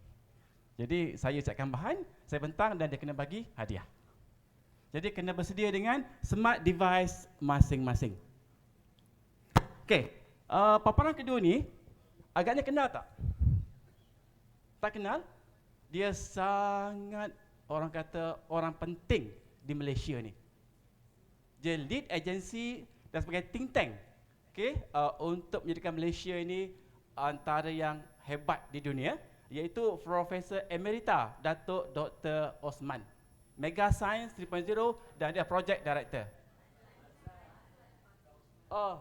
Jadi saya siapkan bahan, saya bentang dan dia kena bagi hadiah. Jadi kena bersedia dengan smart device masing-masing. Okey, paparan kedua ni agaknya kenal tak? Tak kenal? Dia sangat, orang kata, orang penting di Malaysia ni. Dia lead agency dan sebagai think tank, okay, untuk menjadikan Malaysia ini antara yang hebat di dunia, iaitu Profesor Emerita Datuk Dr. Osman, Mega Science 3.0 dan dia Project Director. Oh,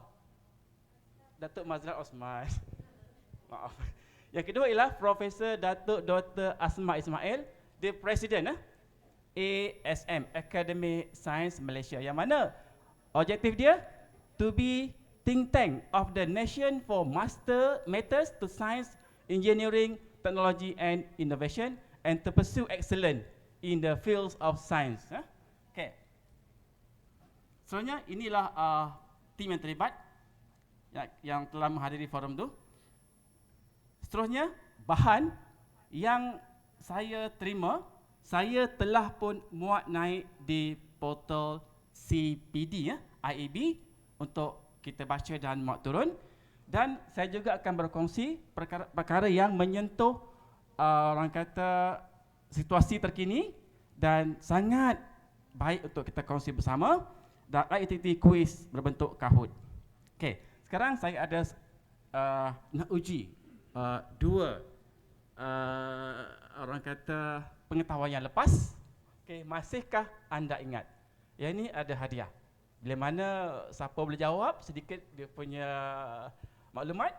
Datuk Mazlan Osman. Maaf. Yang kedua ialah Profesor Datuk Dr. Asma Ismail, dia Presiden ASM, Academy Science Malaysia, yang mana objektif dia to be think tank of the nation for matters to science, engineering, technology and innovation, and to pursue excellence in the fields of science. Okay. Sebenarnya inilah tim yang terlibat yang telah menghadiri forum tu. Seterusnya, bahan yang saya terima, saya telah pun muat naik di portal CPD IAB untuk kita baca dan muat turun, dan saya juga akan berkongsi perkara yang menyentuh orang kata situasi terkini dan sangat baik untuk kita kongsi bersama, dan aktiviti kuis berbentuk Kahoot. Okey, sekarang saya ada nak uji dua orang kata pengetahuan yang lepas. Okay, masihkah anda ingat? Yang ini ada hadiah. Bila mana siapa boleh jawab sedikit dia punya maklumat,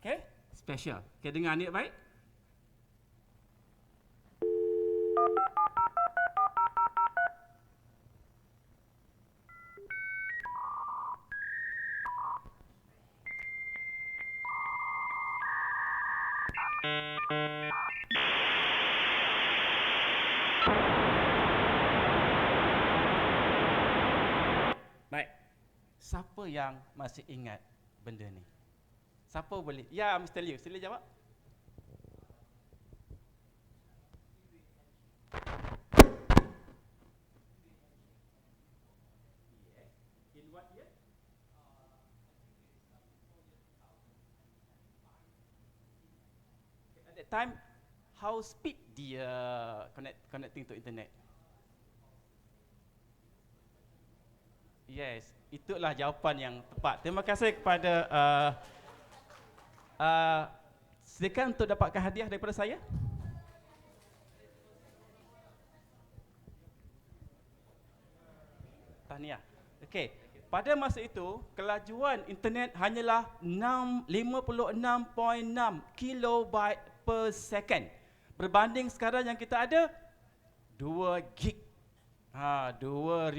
okay, special. Okay, dengar ni baik. Baik. Siapa yang masih ingat benda ni? Siapa boleh? Ya, Mr. Liu, sila jawab. In what year? At that time, how speed the connecting to internet? Yes, itulah jawapan yang tepat. Terima kasih kepada silakan untuk dapatkan hadiah daripada saya. Tahniah. Okey, pada masa itu kelajuan internet hanyalah 56.6 kilobyte per second. Berbanding sekarang yang kita ada 2 gig. 2000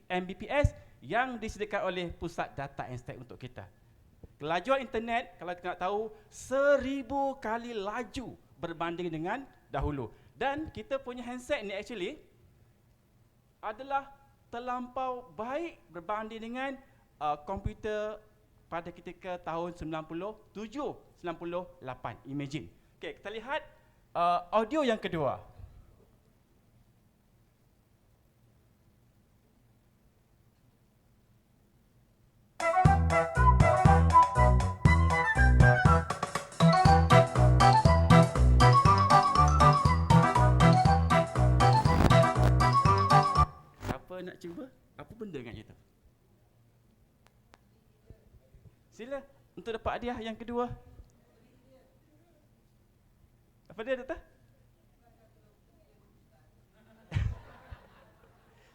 Mbps yang disediakan oleh Pusat Data and Stats untuk kita. Kelajuan internet, kalau kita nak tahu, 1000 kali laju berbanding dengan dahulu. Dan kita punya handset ni actually adalah terlampau baik berbanding dengan komputer pada ketika tahun 97, 98. Imagine. Okay, kita lihat audio yang kedua. Siapa nak cuba? Apa benda dengan itu? Sila untuk dapat hadiah yang kedua. Apa dia, Doktor?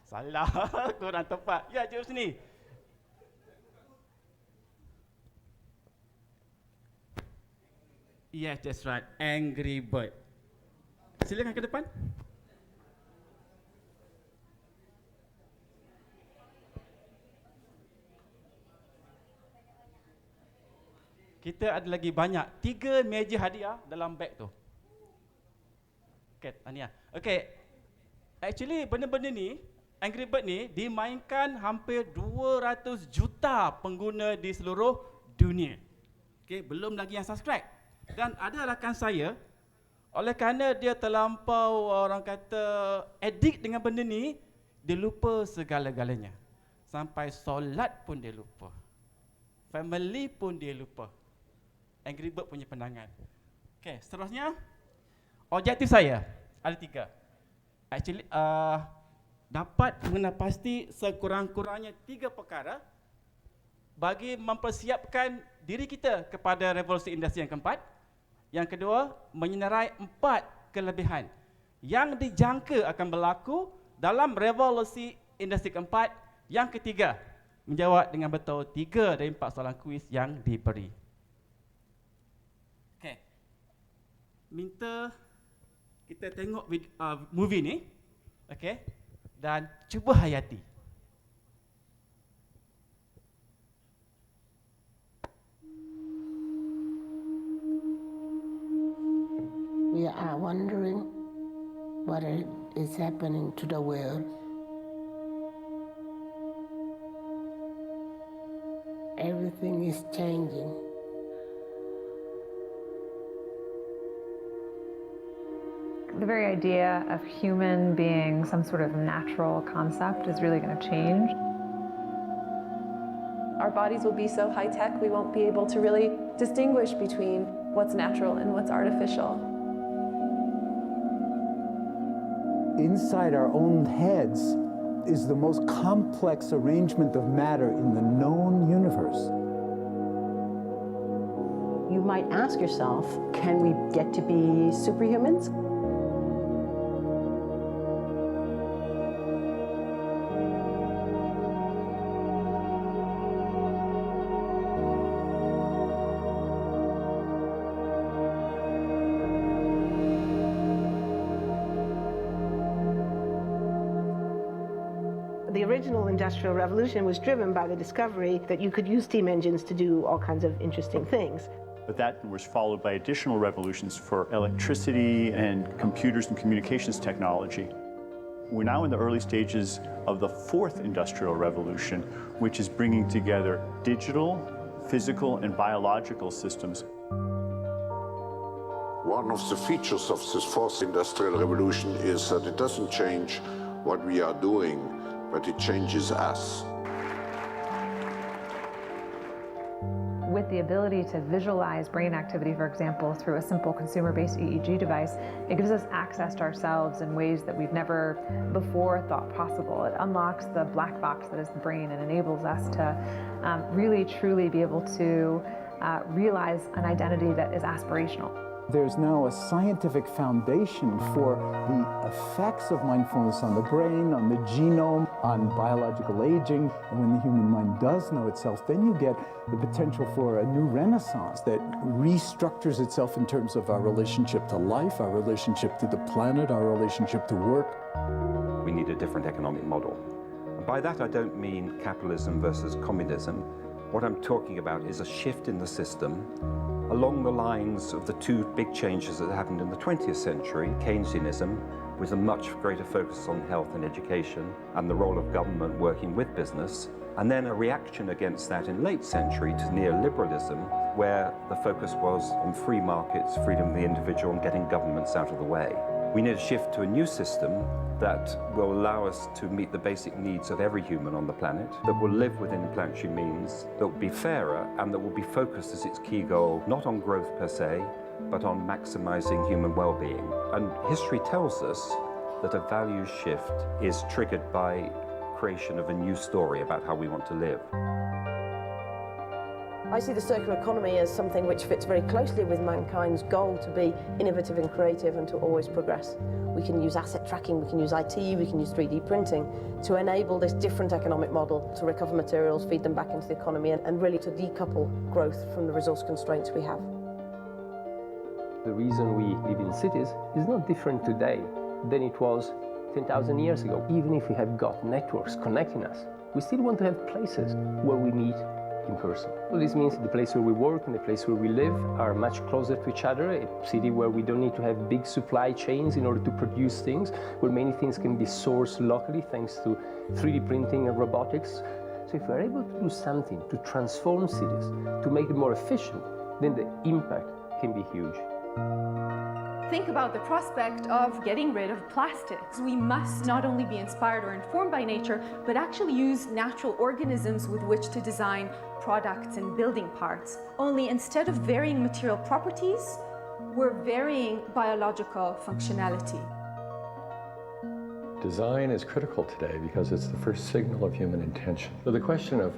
Salah, kurang tepat. Ya, jom sini. Yes, that's right. Angry Bird. Silakan ke depan. Kita ada lagi banyak. 3 meja hadiah dalam beg tu. Okay, Tania. Okay. Actually, benda-benda ni, Angry Bird ni, dimainkan hampir 200 juta pengguna di seluruh dunia. Okay, belum lagi yang subscribe. Dan ada rakan saya, oleh kerana dia terlampau, orang kata, addict dengan benda ni, dia lupa segala-galanya. Sampai solat pun dia lupa. Family pun dia lupa. Angry Bird punya pandangan. Okay, seterusnya, objektif saya ada 3. Actually, dapat mengenal pasti sekurang-kurangnya 3 perkara bagi mempersiapkan diri kita kepada revolusi industri yang keempat. Yang kedua, menyenarai 4 kelebihan yang dijangka akan berlaku dalam revolusi industri keempat. Yang ketiga, menjawab dengan betul 3 dari 4 soalan kuis yang diberi. Okay. Minta kita tengok movie ni. Okay. Dan cuba hayati. We are wondering what is happening to the world. Everything is changing. The very idea of human being some sort of natural concept is really going to change. Our bodies will be so high-tech, we won't be able to really distinguish between what's natural and what's artificial. Inside our own heads is the most complex arrangement of matter in the known universe. You might ask yourself, can we get to be superhumans? The original Industrial Revolution was driven by the discovery that you could use steam engines to do all kinds of interesting things. But that was followed by additional revolutions for electricity and computers and communications technology. We're now in the early stages of the 4th Industrial Revolution, which is bringing together digital, physical, and biological systems. One of the features of this 4th Industrial Revolution is that it doesn't change what we are doing, but it changes us. With the ability to visualize brain activity, for example, through a simple consumer-based EEG device, it gives us access to ourselves in ways that we've never before thought possible. It unlocks the black box that is the brain and enables us to really, truly be able to realize an identity that is aspirational. There's now a scientific foundation for the effects of mindfulness on the brain, on the genome, on biological aging. And when the human mind does know itself, then you get the potential for a new renaissance that restructures itself in terms of our relationship to life, our relationship to the planet, our relationship to work. We need a different economic model. And by that I don't mean capitalism versus communism. What I'm talking about is a shift in the system along the lines of the two big changes that happened in the 20th century, Keynesianism, with a much greater focus on health and education and the role of government working with business, and then a reaction against that in late century to neoliberalism, where the focus was on free markets, freedom of the individual, and getting governments out of the way. We need a shift to a new system that will allow us to meet the basic needs of every human on the planet, that will live within planetary means, that will be fairer, and that will be focused as its key goal, not on growth per se, but on maximizing human well-being. And history tells us that a values shift is triggered by creation of a new story about how we want to live. I see the circular economy as something which fits very closely with mankind's goal to be innovative and creative and to always progress. We can use asset tracking, we can use IT, we can use 3D printing to enable this different economic model to recover materials, feed them back into the economy, and really to decouple growth from the resource constraints we have. The reason we live in cities is not different today than it was 10,000 years ago. Even if we have got networks connecting us, we still want to have places where we meet in person. So this means the place where we work and the place where we live are much closer to each other, a city where we don't need to have big supply chains in order to produce things, where many things can be sourced locally thanks to 3D printing and robotics. So if we're able to do something to transform cities, to make them more efficient, then the impact can be huge. Think about the prospect of getting rid of plastics. We must not only be inspired or informed by nature, but actually use natural organisms with which to design products and building parts. Only instead of varying material properties, we're varying biological functionality. Design is critical today because it's the first signal of human intention. So the question of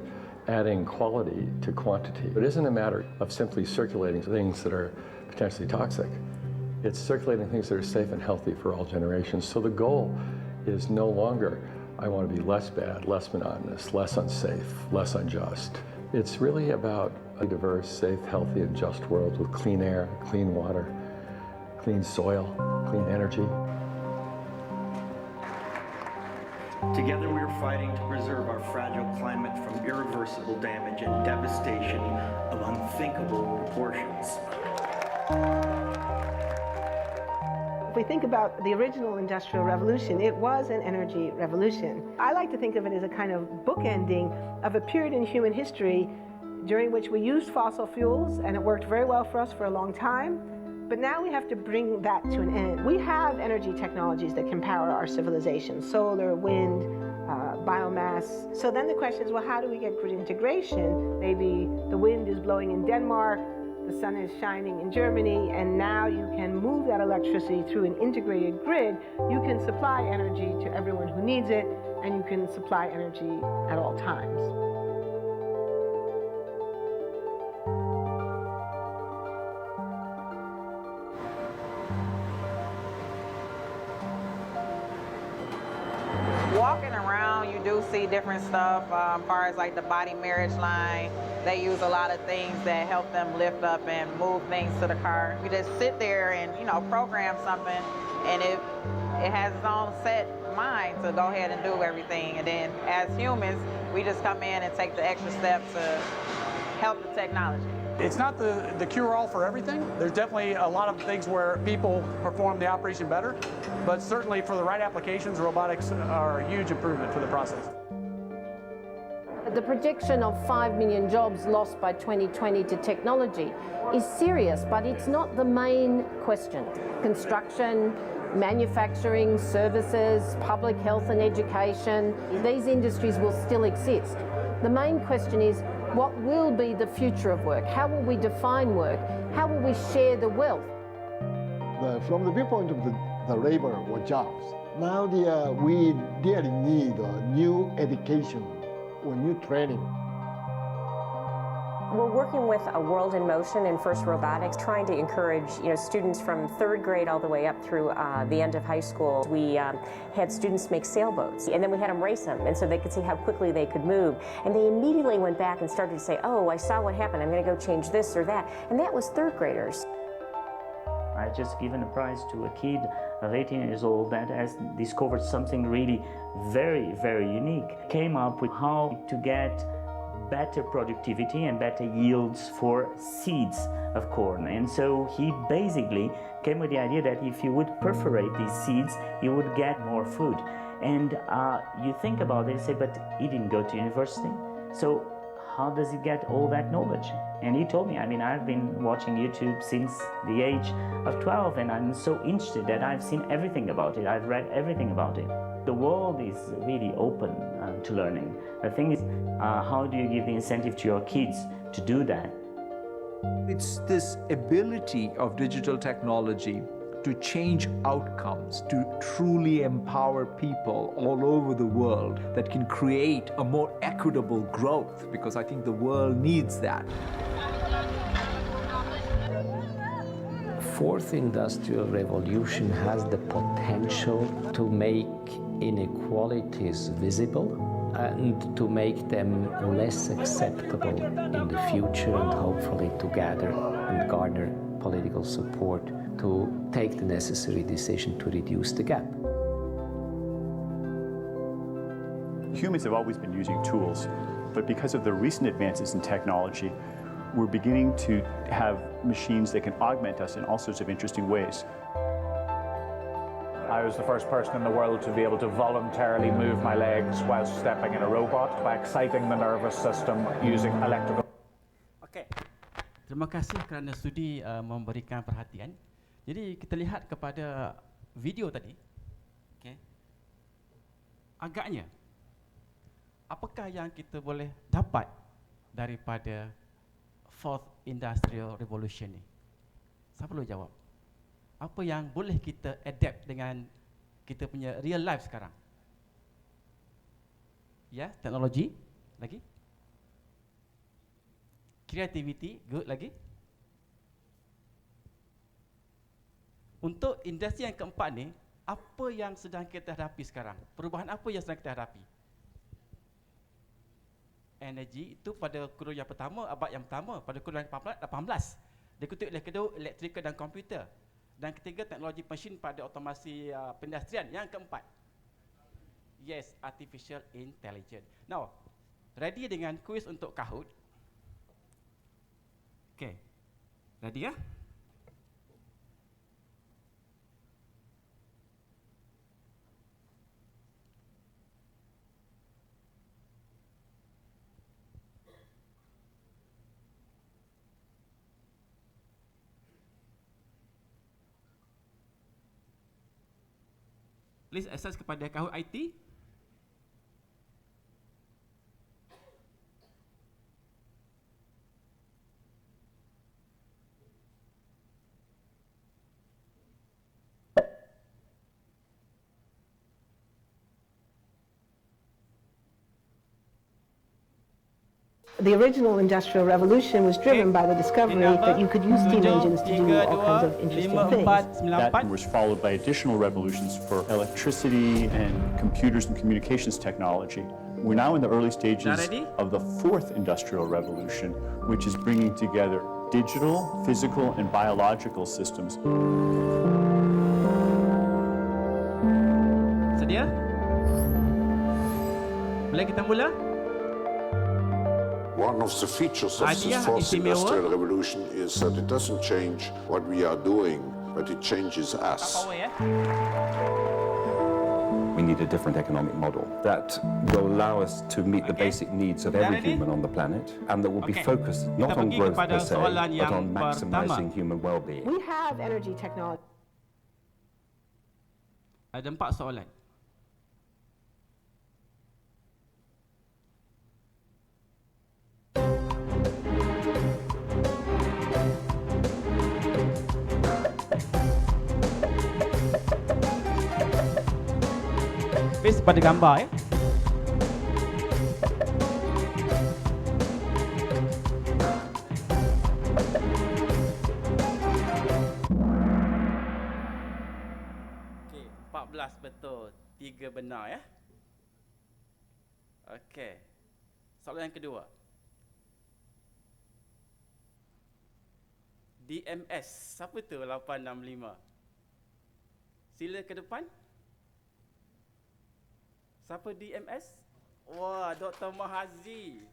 adding quality to quantity, it isn't a matter of simply circulating things that are potentially toxic. It's circulating things that are safe and healthy for all generations. So the goal is no longer, I want to be less bad, less monotonous, less unsafe, less unjust. It's really about a diverse, safe, healthy, and just world with clean air, clean water, clean soil, clean energy. Together we are fighting to preserve our fragile climate from irreversible damage and devastation of unthinkable proportions. If we think about the original Industrial Revolution, it was an energy revolution. I like to think of it as a kind of bookending of a period in human history during which we used fossil fuels, and it worked very well for us for a long time, but now we have to bring that to an end. We have energy technologies that can power our civilization: solar, wind, biomass. So then the question is, well, how do we get grid integration? Maybe the wind is blowing in Denmark, the sun is shining in Germany, and now you can move that electricity through an integrated grid. You can supply energy to everyone who needs it, and you can supply energy at all times. Walking around, you do see different stuff, as far as like the body marriage line. They use a lot of things that help them lift up and move things to the car. You just sit there and, you know, program something, and it has its own set mind to go ahead and do everything. And then as humans, we just come in and take the extra step to help the technology. It's not the cure-all for everything. There's definitely a lot of things where people perform the operation better, but certainly for the right applications, robotics are a huge improvement for the process. The prediction of 5 million jobs lost by 2020 to technology is serious, but it's not the main question. Construction, manufacturing, services, public health and education, these industries will still exist. The main question is, what will be the future of work? How will we define work? How will we share the wealth? From the viewpoint of the labor or jobs, now we really need new education or new training. We're working with a World in Motion in FIRST Robotics, trying to encourage students from 3rd grade all the way up through the end of high school. We had students make sailboats, and then we had them race them, and so they could see how quickly they could move. And they immediately went back and started to say, oh, I saw what happened, I'm going to go change this or that. And that was 3rd graders. I just given a prize to a kid of 18 years old that has discovered something really very, very unique. Came up with how to get better productivity and better yields for seeds of corn. And so he basically came with the idea that if you would perforate these seeds, you would get more food. And you think about it and say, but he didn't go to university. So how does he get all that knowledge? And he told me, I mean, I've been watching YouTube since the age of 12, and I'm so interested that I've seen everything about it. I've read everything about it. The world is really open to learning. The thing is, how do you give the incentive to your kids to do that? It's this ability of digital technology to change outcomes, to truly empower people all over the world that can create a more equitable growth, because I think the world needs that. Fourth industrial revolution has the potential to make inequalities visible and to make them less acceptable in the future, and hopefully to gather and garner political support to take the necessary decision to reduce the gap. Humans have always been using tools, but because of the recent advances in technology, we're beginning to have machines that can augment us in all sorts of interesting ways. I was the first person in the world to be able to voluntarily move my legs while stepping in a robot by exciting the nervous system using electrical. Okay. Terima kasih kerana sudi memberikan perhatian. Jadi kita lihat kepada video tadi. Okay. Agaknya apakah yang kita boleh dapat daripada Fourth Industrial Revolution ni? Siapa boleh jawab? Apa yang boleh kita adapt dengan kita punya real life sekarang? Ya, teknologi lagi. Creativity, good lagi. Untuk industri yang keempat ni, apa yang sedang kita hadapi sekarang? Perubahan apa yang sedang kita hadapi? Energi itu pada kurun yang pertama, abad yang pertama, pada kurun yang 18, diikuti oleh kedua elektrikal dan komputer. Dan ketiga teknologi mesin pada otomasi perindustrian. Yang keempat, yes, artificial intelligence. Now, ready dengan kuis untuk Kahoot? Okay, ready ya? Please access kepada Kahoot IT. The original Industrial Revolution was driven by the discovery that you could use steam engines to do all kinds of interesting things. That was followed by additional revolutions for electricity and computers and communications technology. We're now in the early stages of the fourth industrial revolution, which is bringing together digital, physical, and biological systems. Sedia? Boleh kita mula? One of the features of this fourth industrial revolution is that it doesn't change what we are doing, but it changes us. We need a different economic model that will allow us to meet the basic needs of every human on the planet, and that will be focused not on growth per se, but on maximizing human well-being. We have energy technology. Ada 4 soalan. Base pada gambar ya. Okey, 14 betul, 3 benar ya. Okey. Soalan yang kedua. DMS, siapa tu 865? Sila ke depan. Siapa DMS? Wah, Dr. Mahazi.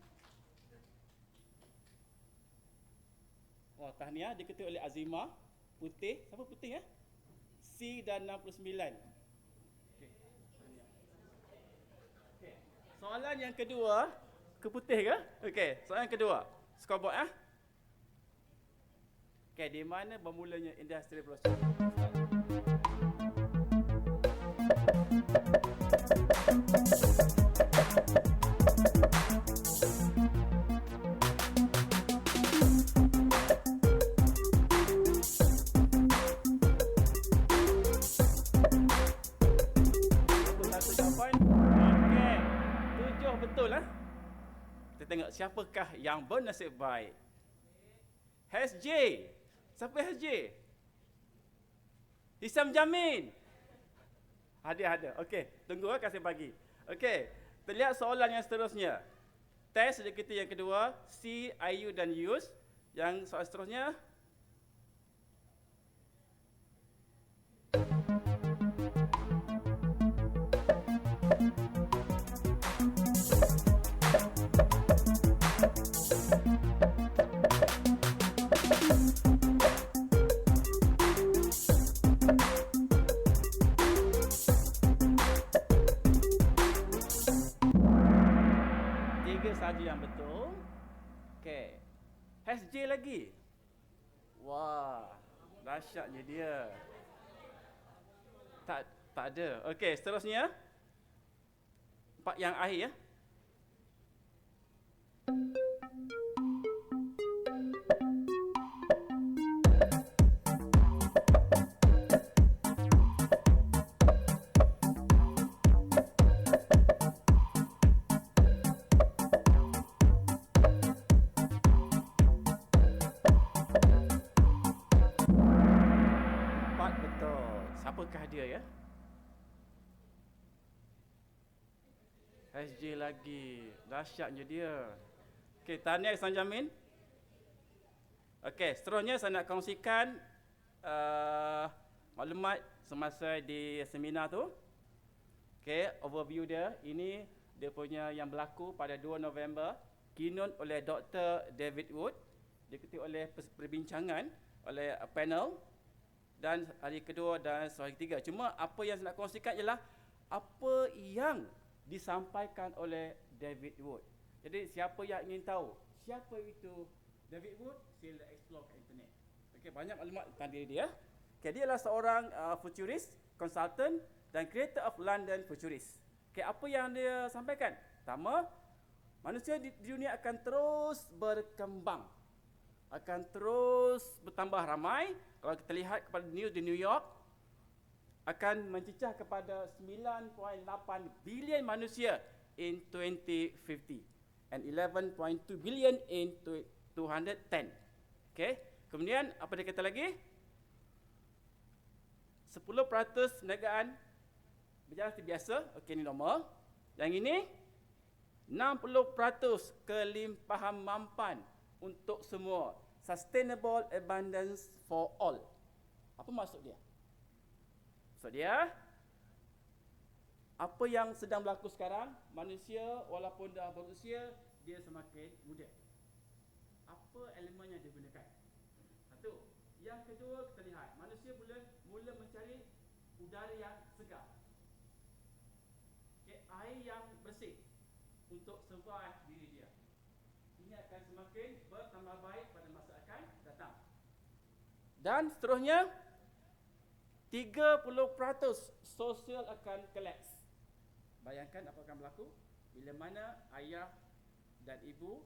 Oh, tahniah diketuai oleh Azima. Putih. Siapa putih ya? C dan 69. Okey. Tahniah. Okey. Soalan yang kedua, ke putih ke? Okey, soalan yang kedua. Scoreboard ah. Okey, di mana bermulanya industri revolusi? Betul lah. Kita tengok siapakah yang bernasib baik. HJ. Siapa HJ? Hisam Jamin. Ada. Okey, tunggu kasih bagi. Okey, terlihat soalan yang seterusnya. Test kita yang kedua, C, IU dan Yus. Yang soalan seterusnya. Saja yang betul. Okey. HJ lagi. Wah, dahsyatnya dia. Tak ada. Okey, seterusnya. Empat yang akhir ya. Siapakah dia ya? SJ lagi. Dahsyatnya dia. Okey, tahniah Ihsan Jamin. Okey, seterusnya saya nak kongsikan maklumat semasa di seminar tu. Okey, overview dia. Ini dia punya yang berlaku pada 2 November. Keynote oleh Dr. David Wood. Diikuti oleh perbincangan oleh panel. Dan hari kedua dan hari ketiga. Cuma apa yang saya nak kongsikan ialah apa yang disampaikan oleh David Wood. Jadi siapa yang ingin tahu siapa itu David Wood, sila explore ke internet. Okey, banyak maklumat tentang diri dia. Okey, dia adalah seorang futurist, consultant dan creator of London Futurist. Okey, apa yang dia sampaikan? Pertama, manusia di dunia akan terus berkembang. Akan terus bertambah ramai. Kalau kita lihat kepada news di New York, akan mencecah kepada 9.8 bilion manusia in 2050 and 11.2 billion in 210. Okay. Kemudian apa dia kata lagi? 10% perniagaan berjalan seperti biasa. Okey, ini normal. Yang ini 60% kelimpahan mampan untuk semua. Sustainable abundance for all. Apa maksud dia? Maksud dia, apa yang sedang berlaku sekarang, manusia walaupun dah berusia, dia semakin muda. Apa elemen yang digunakan? Satu. Yang kedua, kita lihat, manusia mula mencari udara yang segar. Okay, air yang bersih untuk survive diri dia. Ini akan semakin bertambah baik pada masa akan datang. Dan seterusnya, 30% sosial akan collapse. Bayangkan apa akan berlaku bila mana ayah dan ibu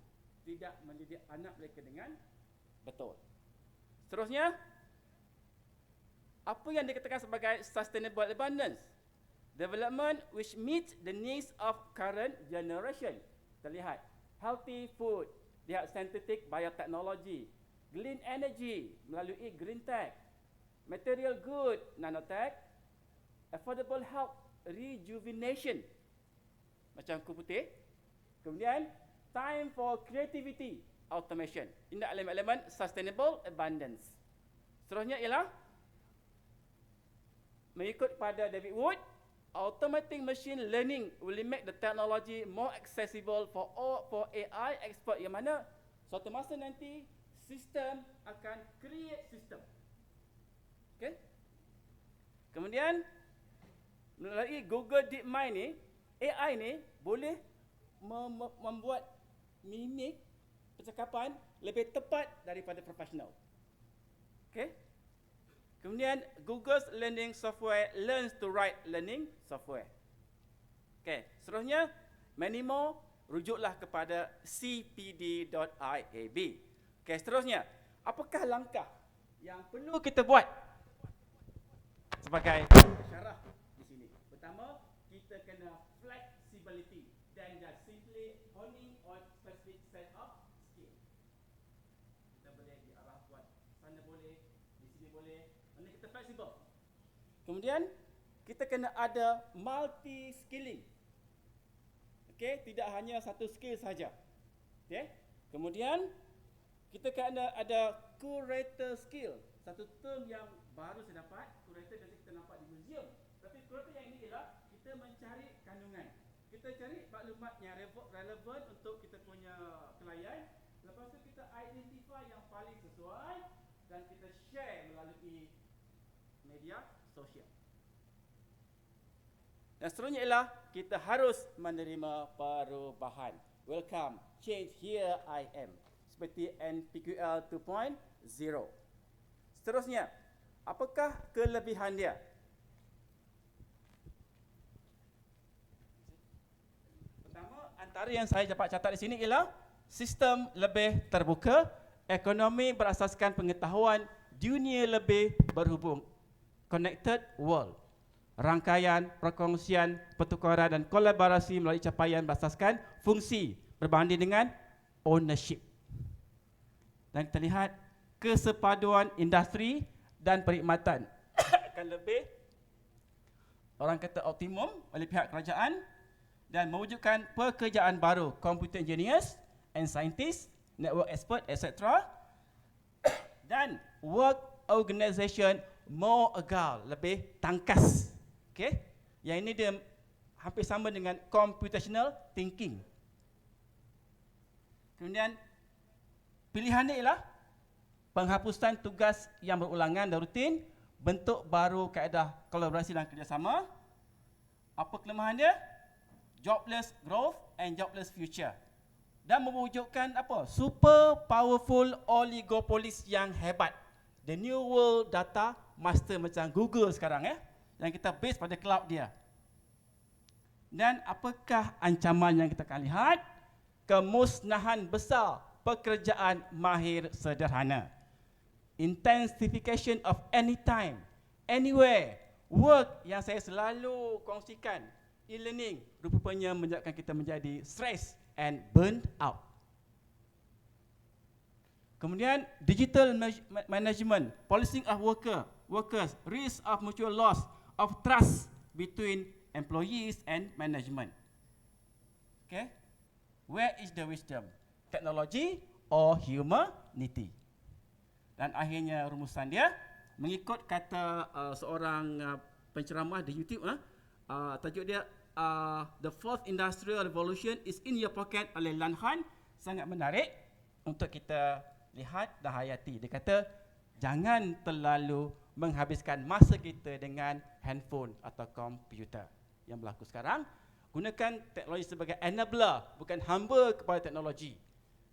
tidak mendidik anak mereka dengan betul. Seterusnya, apa yang dikatakan sebagai sustainable abundance? Development which meets the needs of current generation. Terlihat healthy food, lihat synthetic biotechnology, clean energy melalui green tech, material good, nanotech, affordable health, rejuvenation macam kupu putih. Kemudian time for creativity, automation. Ini elemen-elemen sustainable abundance. Seterusnya ialah mengikut pada David Wood, automatic machine learning will make the technology more accessible for AI expert, yang mana suatu masa nanti sistem akan create sistem. Okay? Kemudian melalui Google DeepMind ni, AI ni boleh membuat mimik percakapan lebih tepat daripada profesional. Okay? Kemudian Google's learning software learns to write learning software. Okay, seterusnya many more rujuklah kepada cpd.iab. Okay, seterusnya apakah langkah yang perlu kita buat sebagai syarah di sini? Pertama, kita kena flexibility dan just simply honing on specific set of skill. Kita boleh diarah buat sana boleh, di sini boleh, mana kita flexible. Kemudian kita kena ada multi skilling. Okey, tidak hanya satu skill saja. Okey. Kemudian kita kena ada curator skill. Satu term yang baru saya dapat, curator biasa kita nampak di museum. Tapi curator yang ini ialah kita mencari kandungan. Kita cari maklumat yang relevan untuk kita punya klien. Lepas tu kita identify yang paling sesuai dan kita share melalui media sosial. Dan seterusnya ialah kita harus menerima perubahan. Welcome, change, here I am. Seperti NPQL 2.0. Seterusnya, apakah kelebihan dia? Pertama, antara yang saya dapat catat di sini ialah sistem lebih terbuka, ekonomi berasaskan pengetahuan, dunia lebih berhubung. Connected world. Rangkaian, perkongsian, pertukaran dan kolaborasi melalui capaian berasaskan fungsi berbanding dengan ownership. Dan kita lihat kesepaduan industri dan perkhidmatan akan lebih, orang kata optimum oleh pihak kerajaan dan mewujudkan pekerjaan baru, computer engineers and scientists, network expert, etc. Dan work organisation more agile, lebih tangkas. Okay? Yang ini dia hampir sama dengan computational thinking. Kemudian pilihan dia ialah penghapusan tugas yang berulangan dan rutin, bentuk baru kaedah kolaborasi dan kerjasama. Apa kelemahan dia? Jobless growth and jobless future. Dan mewujudkan apa? Super powerful oligopolis yang hebat. The new world data master macam Google sekarang yang kita base pada cloud dia. Dan apakah ancaman yang kita akan lihat? Kemusnahan besar pekerjaan mahir sederhana. Intensification of anytime, anywhere, work yang saya selalu kongsikan, e-learning rupanya menyebabkan kita menjadi stress and burnt out. Kemudian digital management, policing of workers, risk of mutual loss of trust between employees and management. Okay, where is the wisdom? Technology or humanity? Dan akhirnya rumusan dia mengikut kata seorang penceramah di YouTube, tajuk dia The Fourth Industrial Revolution is in your pocket oleh Lan Han. Sangat menarik untuk kita lihat dan hayati. Dia kata jangan terlalu menghabiskan masa kita dengan handphone atau komputer yang berlaku sekarang. Gunakan teknologi sebagai enabler, bukan hamba kepada teknologi.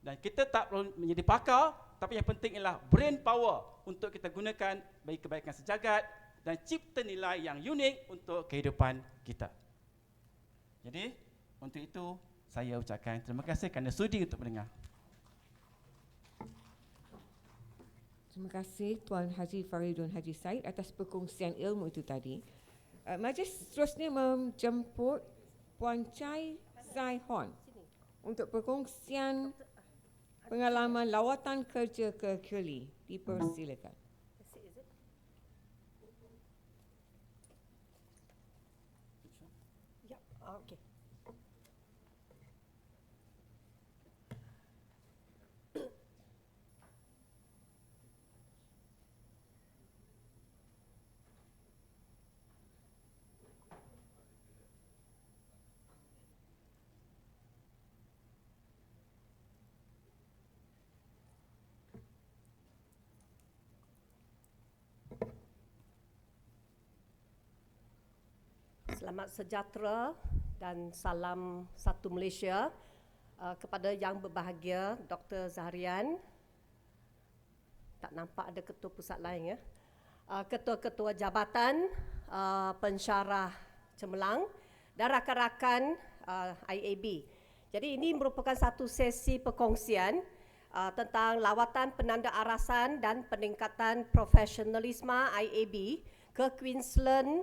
Dan kita tak perlu menjadi pakar, tapi yang penting ialah brain power untuk kita gunakan bagi kebaikan sejagat dan cipta nilai yang unik untuk kehidupan kita. Jadi, untuk itu saya ucapkan terima kasih kerana sudi untuk mendengar. Terima kasih Tuan Haji Faridun Haji Said atas perkongsian ilmu itu tadi. Majlis seterusnya menjemput Puan Chai Sai Hon untuk perkongsian pengalaman lawatan kerja ke Kili. Dipersilakan. Okay. Selamat sejahtera dan salam satu Malaysia kepada yang berbahagia Dr. Zahrian. Tak nampak ada ketua pusat lain ya. Ketua-ketua jabatan, pensyarah cemerlang dan rakan-rakan IAB. Jadi ini merupakan satu sesi perkongsian tentang lawatan penanda arasan dan peningkatan profesionalisme IAB ke Queensland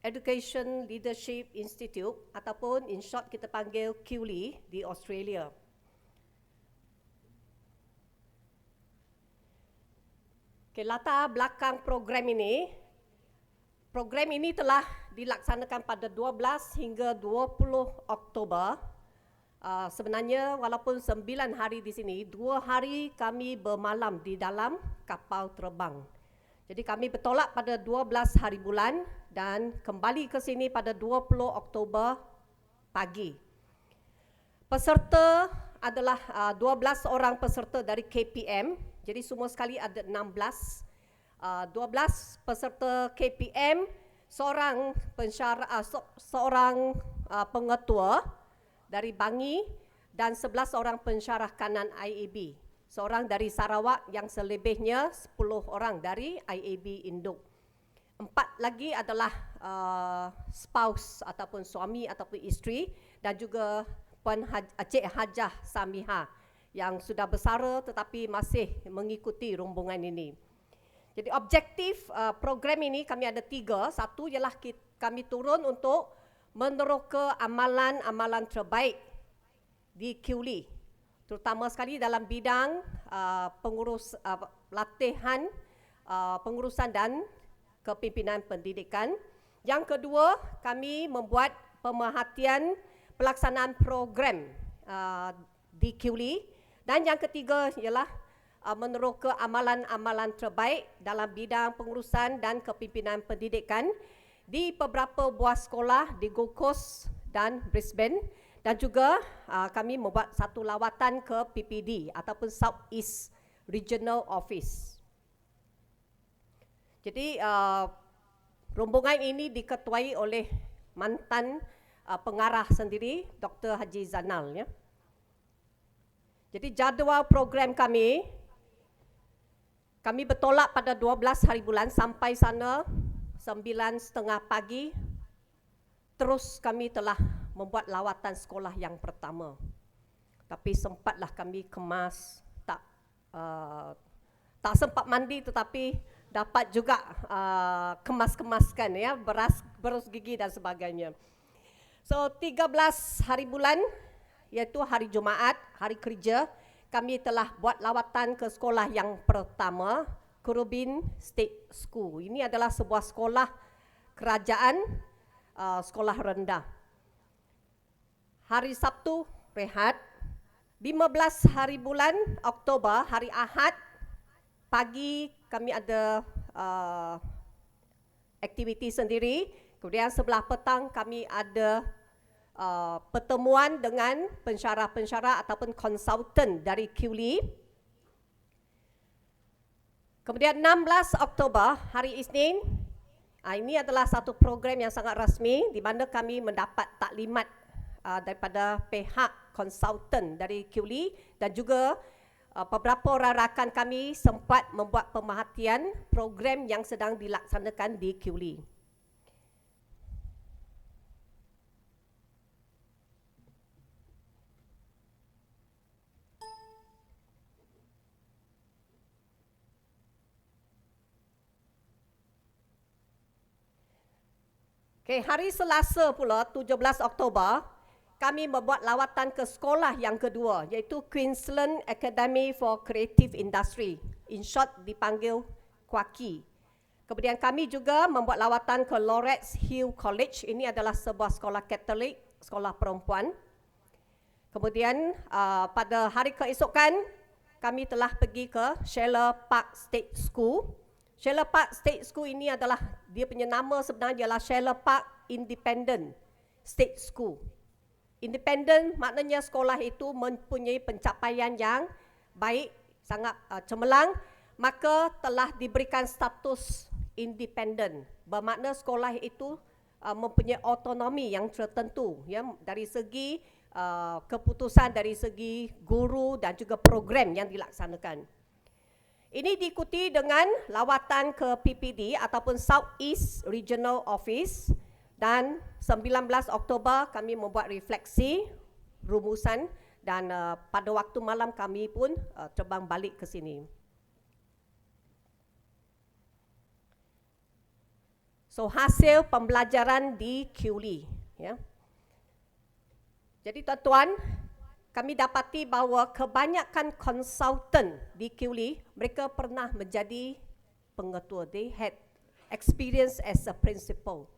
Education Leadership Institute ataupun in short kita panggil QLE di Australia. Okay, latar belakang program ini telah dilaksanakan pada 12 hingga 20 Oktober. Sebenarnya walaupun 9 hari di sini, 2 hari kami bermalam di dalam kapal terbang. Jadi kami bertolak pada 12 hari bulan dan kembali ke sini pada 20 Oktober pagi. Peserta adalah 12 orang peserta dari KPM. Jadi semua sekali ada 16. 12 peserta KPM, seorang pensyarah, seorang pengetua dari Bangi dan 11 orang pensyarah kanan IAB. Seorang dari Sarawak yang selebihnya 10 orang dari IAB Induk. 4 lagi adalah spouse ataupun suami ataupun isteri dan juga Puan Encik Hajah Samiha yang sudah bersara tetapi masih mengikuti rombongan ini. Jadi objektif program ini kami ada 3. Satu ialah kami turun untuk meneroka amalan-amalan terbaik di QLE, terutama sekali dalam bidang latihan, pengurusan dan kepimpinan pendidikan. Yang kedua, kami membuat pemerhatian pelaksanaan program di QLE. Dan yang ketiga ialah meneroka amalan-amalan terbaik dalam bidang pengurusan dan kepimpinan pendidikan di beberapa buah sekolah di Gold Coast dan Brisbane. Dan juga kami membuat satu lawatan ke PPD ataupun South East Regional Office. Jadi rombongan ini diketuai oleh mantan pengarah sendiri, Dr. Haji Zanal. Ya. Jadi jadual program kami bertolak pada 12 hari bulan sampai sana 9:30 pagi. Terus kami telah membuat lawatan sekolah yang pertama. Tapi sempatlah kami kemas, tak sempat mandi tetapi dapat juga kemas-kemaskan ya, berus gigi dan sebagainya. So 13 hari bulan iaitu hari Jumaat, hari kerja, kami telah buat lawatan ke sekolah yang pertama, Kurubin State School. Ini adalah sebuah sekolah kerajaan, sekolah rendah. Hari Sabtu rehat. 15 hari bulan Oktober, hari Ahad pagi kami ada aktiviti sendiri. Kemudian sebelah petang kami ada pertemuan dengan pensyarah-pensyarah ataupun konsultan dari QLE. Kemudian 16 Oktober, hari Isnin, ini adalah satu program yang sangat rasmi di mana kami mendapat taklimat daripada pihak konsultan dari QLE dan juga beberapa orang rakan kami sempat membuat pemerhatian program yang sedang dilaksanakan di QLE. Okay, hari Selasa pula 17 Oktober kami membuat lawatan ke sekolah yang kedua iaitu Queensland Academy for Creative Industry, in short dipanggil QACI. Kemudian kami juga membuat lawatan ke Loretz Hill College. Ini adalah sebuah sekolah Katolik, sekolah perempuan. Kemudian pada hari keesokan kami telah pergi ke Sheller Park State School. Sheller Park State School ini adalah, dia punya nama sebenarnya adalah Sheller Park Independent State School. Independent maknanya sekolah itu mempunyai pencapaian yang baik, sangat cemerlang, maka telah diberikan status independent. Bermakna sekolah itu mempunyai autonomi yang tertentu, ya, dari segi keputusan, dari segi guru dan juga program yang dilaksanakan. Ini diikuti dengan lawatan ke PPD ataupun Southeast Regional Office, dan 19 Oktober kami membuat refleksi rumusan, dan pada waktu malam kami pun terbang balik ke sini. So hasil pembelajaran di QLI, ya. Jadi tuan-tuan, kami dapati bahawa kebanyakan konsultan di QLI, mereka pernah menjadi pengetua. They had experience as a principal.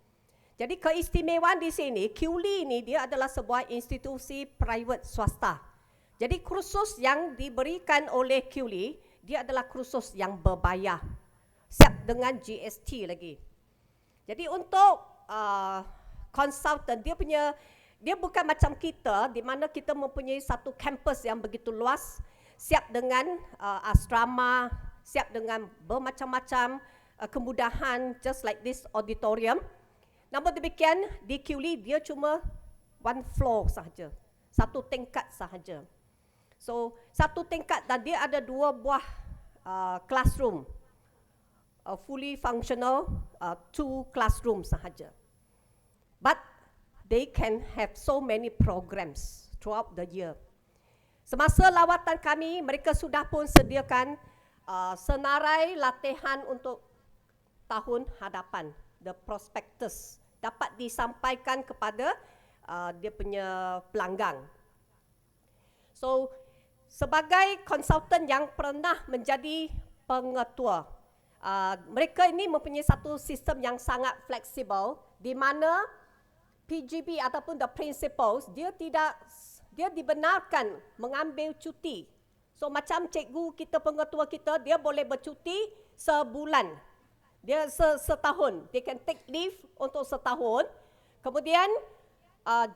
Jadi keistimewaan di sini, QLI ini dia adalah sebuah institusi private swasta. Jadi kursus yang diberikan oleh QLI, dia adalah kursus yang berbayar, siap dengan GST lagi. Jadi untuk konsultan, dia bukan macam kita di mana kita mempunyai satu kampus yang begitu luas, siap dengan asrama, siap dengan bermacam-macam kemudahan, just like this auditorium. Namun demikian di QLI dia cuma one floor sahaja, satu tingkat sahaja. So satu tingkat dan dia ada 2 buah classroom, fully functional 2 classrooms sahaja. But they can have so many programs throughout the year. Semasa lawatan kami, mereka sudah pun sediakan senarai latihan untuk tahun hadapan, the prospectus, dapat disampaikan kepada dia punya pelanggan. So sebagai konsultan yang pernah menjadi pengetua, mereka ini mempunyai satu sistem yang sangat fleksibel, di mana PGB ataupun the principals, dia dibenarkan mengambil cuti. So macam cikgu kita, pengetua kita, dia boleh bercuti sebulan, dia setahun, they can take leave untuk setahun, kemudian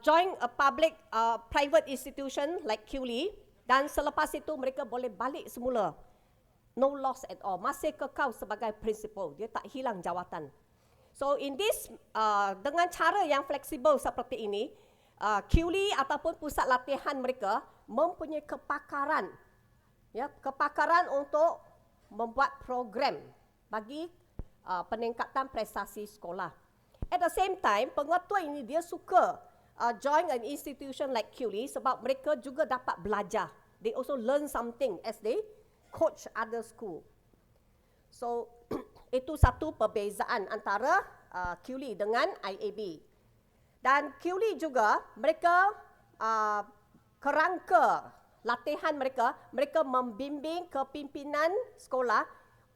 join a public private institution like QLI, dan selepas itu mereka boleh balik semula. No loss at all, masih kekal sebagai principal, dia tak hilang jawatan. So in this, dengan cara yang fleksibel seperti ini, QLI ataupun pusat latihan mereka mempunyai kepakaran, ya, kepakaran untuk membuat program bagi peningkatan prestasi sekolah. At the same time, pengetua ini dia suka join an institution like QLI sebab mereka juga dapat belajar. They also learn something as they coach other school. So itu satu perbezaan antara QLI dengan IAB. Dan QLI juga mereka kerangka latihan mereka membimbing kepimpinan sekolah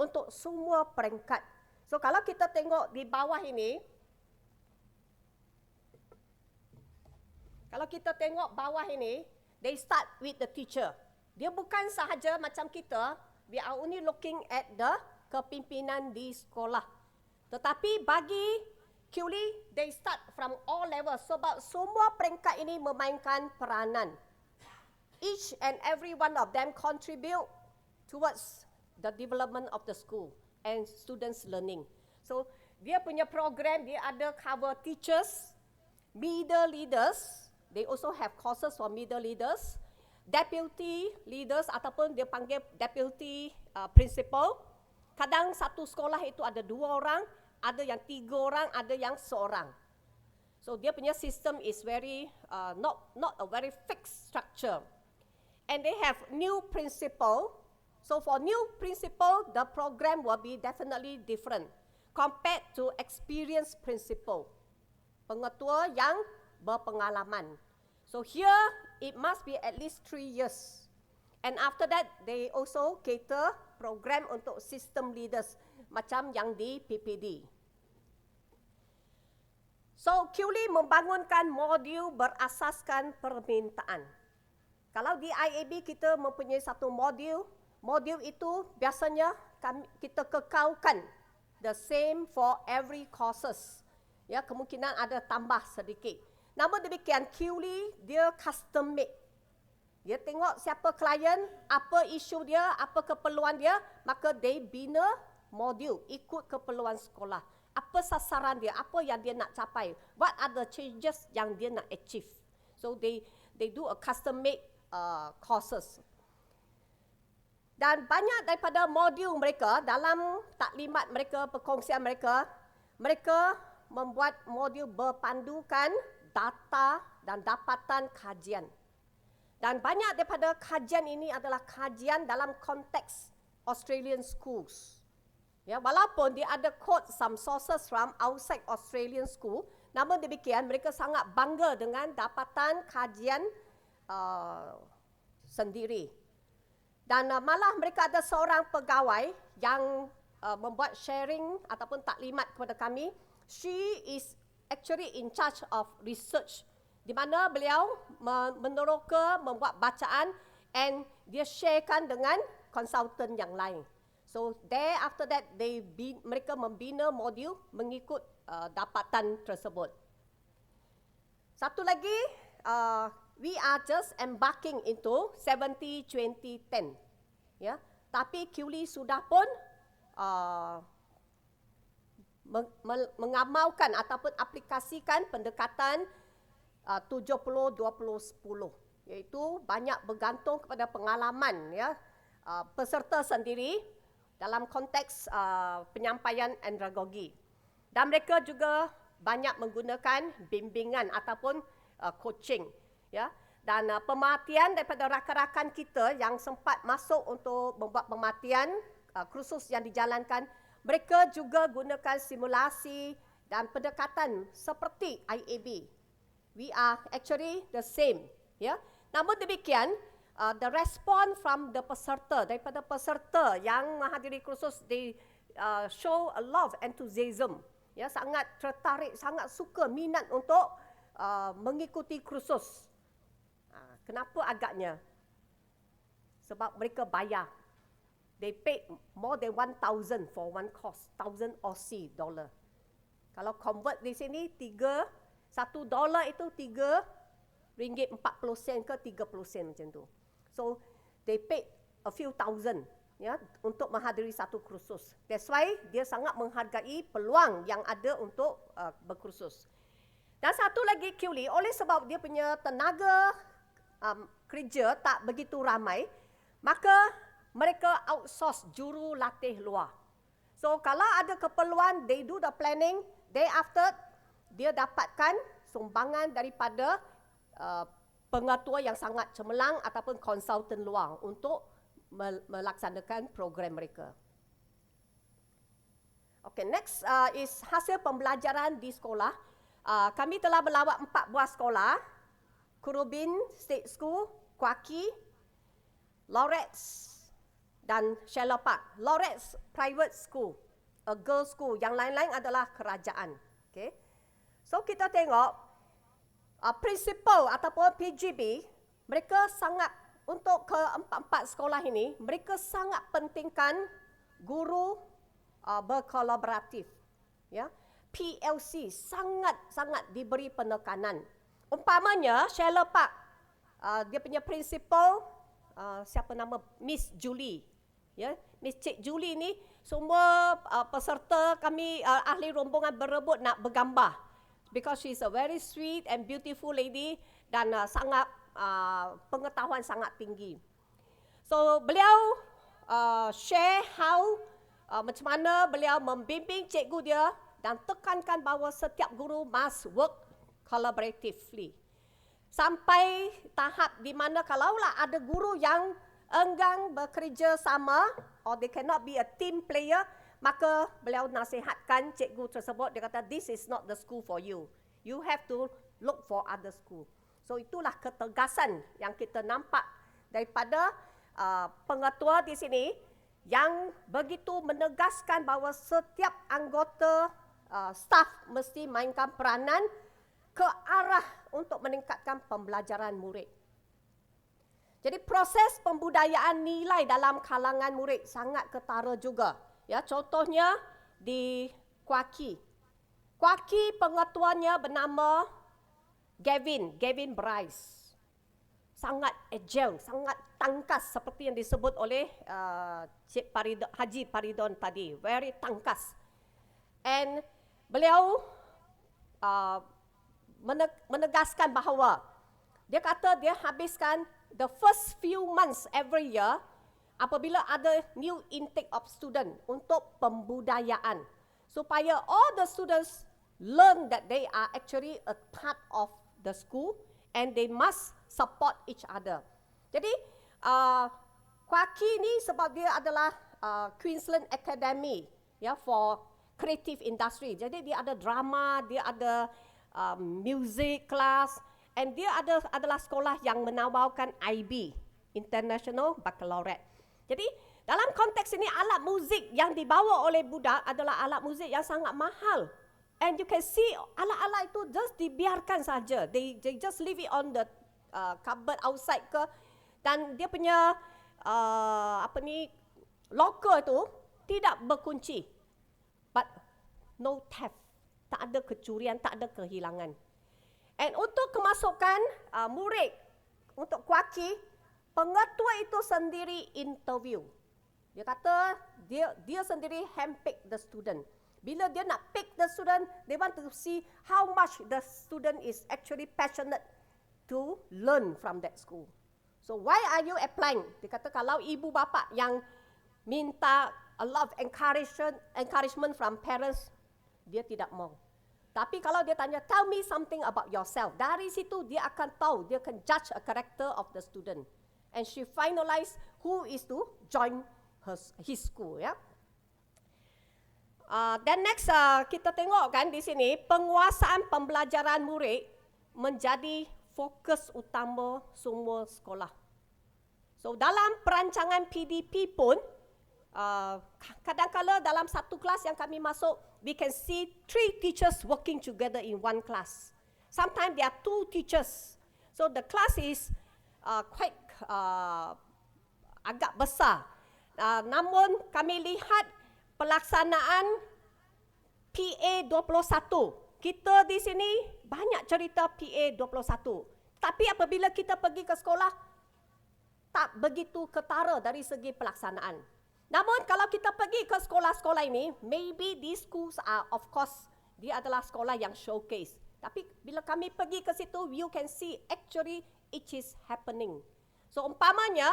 untuk semua peringkat. So kalau kita tengok di bawah ini, they start with the teacher. Dia bukan sahaja macam kita, we are only looking at the kepimpinan di sekolah. Tetapi bagi QLI, they start from all levels sebab semua peringkat ini memainkan peranan. Each and every one of them contribute towards the development of the school and students' learning. So dia punya program, dia ada cover teachers, middle leaders, they also have courses for middle leaders, deputy leaders ataupun dia panggil deputy principal. Kadang satu sekolah itu ada 2 orang, ada yang 3 orang, ada yang seorang. So dia punya system is very not a very fixed structure. And they have new principal. So for new principal, the program will be definitely different compared to experienced principal, pengetua yang berpengalaman. So here it must be at least 3 years. And after that, they also cater program untuk system leaders macam yang di PPD. So QLI membangunkan modul berasaskan permintaan. Kalau di IAB kita mempunyai satu modul itu biasanya kita kekalkan the same for every courses. Ya, kemungkinan ada tambah sedikit. Namun demikian QLI dia custom made. Dia tengok siapa klien, apa isu dia, apa keperluan dia, maka they bina modul ikut keperluan sekolah. apa sasaran dia, apa yang dia nak capai, what are the changes yang dia nak achieve. So they do a custom made courses. Dan banyak daripada modul mereka dalam taklimat mereka, perkongsian mereka, mereka membuat modul berpandukan data dan dapatan kajian. Dan banyak daripada kajian ini adalah kajian dalam konteks Australian schools. Ya, walaupun dia ada quote some sources from outside Australian school, namun demikian mereka sangat bangga dengan dapatan kajian sendiri. Dan malah mereka ada seorang pegawai yang membuat sharing ataupun taklimat kepada kami. She is actually in charge of research, di mana beliau meneroka, membuat bacaan and dia sharekan dengan konsultan yang lain. So there after that mereka membina modul mengikut dapatan tersebut. Satu lagi, we are just embarking into 70-20-10. Ya, tapi QLI sudah pun mengamalkan ataupun aplikasikan pendekatan 70-20-10, iaitu banyak bergantung kepada pengalaman ya peserta sendiri dalam konteks penyampaian andragogi. Dan mereka juga banyak menggunakan bimbingan ataupun coaching ya. Dan pemerhatian daripada rakan-rakan kita yang sempat masuk untuk membuat pemerhatian kursus yang dijalankan, mereka juga gunakan simulasi dan pendekatan seperti IAB. We are actually the same ya. Namun demikian, the response from the peserta, daripada peserta yang menghadiri kursus, they show a lot of enthusiasm. Ya, sangat tertarik, sangat suka, minat untuk mengikuti kursus. Kenapa agaknya? Sebab mereka bayar. They paid more than 1,000 for one course, 1,000 Aussie dollar. Kalau convert di sini, $1 itu 3 ringgit 40 sen ke 30 sen macam tu. So they paid a few thousand ya untuk menghadiri satu kursus. That's why dia sangat menghargai peluang yang ada untuk berkursus. Dan satu lagi QLI, oleh sebab dia punya tenaga kerja tak begitu ramai, maka mereka outsource juru latih luar. So kalau ada keperluan, they do the planning, day after dia dapatkan sumbangan daripada pengatua yang sangat cemerlang ataupun konsultan luar untuk melaksanakan program mereka. Okay, next is hasil pembelajaran di sekolah. Kami telah melawat 4 buah sekolah, Kurubin State School, Kwaki, Loretz dan Shallow Park. Loretz Private School, a girls school. Yang lain-lain adalah kerajaan. Okay. So kita tengok principal ataupun PGB, mereka sangat, untuk ke-4 sekolah ini, mereka sangat pentingkan guru berkolaboratif. Ya. PLC sangat diberi penekanan. Umpamanya Shallow Park, dia punya principal siapa nama Miss Julie. Ya, Miss Cik Julie ni semua peserta kami ahli rombongan berebut nak bergambar. Because she's a very sweet and beautiful lady dan sangat pengetahuan sangat tinggi. So beliau share how macam mana beliau membimbing cikgu dia dan tekankan bahawa setiap guru must work collaboratively. Sampai tahap di mana kalaulah ada guru yang enggan bekerja sama or they cannot be a team player, maka beliau nasihatkan cikgu tersebut, dia kata this is not the school for you. You have to look for other school. So itulah ketegasan yang kita nampak daripada pengetua di sini yang begitu menegaskan bahawa setiap anggota staf mesti mainkan peranan ke arah untuk meningkatkan pembelajaran murid. Jadi proses pembudayaan nilai dalam kalangan murid sangat ketara juga. Ya, contohnya di Kwaki. Kwaki pengetuanya bernama Gavin Bryce. Sangat agile, sangat tangkas seperti yang disebut oleh Cik Haji Paridon tadi. Very tangkas. And beliau menegaskan bahawa dia kata dia habiskan the first few months every year apabila ada new intake of student untuk pembudayaan supaya all the students learn that they are actually a part of the school and they must support each other. Jadi Kwaki ni sebab dia adalah Queensland Academy for creative industry. Jadi dia ada drama, dia ada music class, and dia adalah sekolah yang menawarkan IB, International Baccalaureate. Jadi dalam konteks ini alat muzik yang dibawa oleh budak adalah alat muzik yang sangat mahal. And you can see alat-alat itu just dibiarkan saja. They just leave it on the cupboard outside ke, dan dia punya locker itu tidak berkunci. But no theft. Tak ada kecurian, tak ada kehilangan. And untuk kemasukan murid untuk Kwaki, pengetua itu sendiri interview. Dia kata dia sendiri handpick the student. Bila dia nak pick the student, they want to see how much the student is actually passionate to learn from that school. So why are you applying? Dia kata kalau ibu bapa yang minta a lot of encouragement from parents, dia tidak mau. Tapi kalau dia tanya, tell me something about yourself, dari situ dia akan tahu, dia akan judge a character of the student. And she finalize who is to join his school. Ya. Dan next kita tengok kan di sini, penguasaan pembelajaran murid menjadi fokus utama semua sekolah. So dalam perancangan PDP pun, kadang-kadang dalam satu kelas yang kami masuk, we can see 3 teachers working together in one class. Sometimes there are 2 teachers. So the class is quite agak besar. Namun kami lihat pelaksanaan PA 21. Kita di sini banyak cerita PA 21. Tapi apabila kita pergi ke sekolah, tak begitu ketara dari segi pelaksanaan. Namun kalau kita pergi ke sekolah-sekolah ini, maybe these schools are, of course, dia adalah sekolah yang showcase. Tapi bila kami pergi ke situ, you can see actually it is happening. So umpamanya,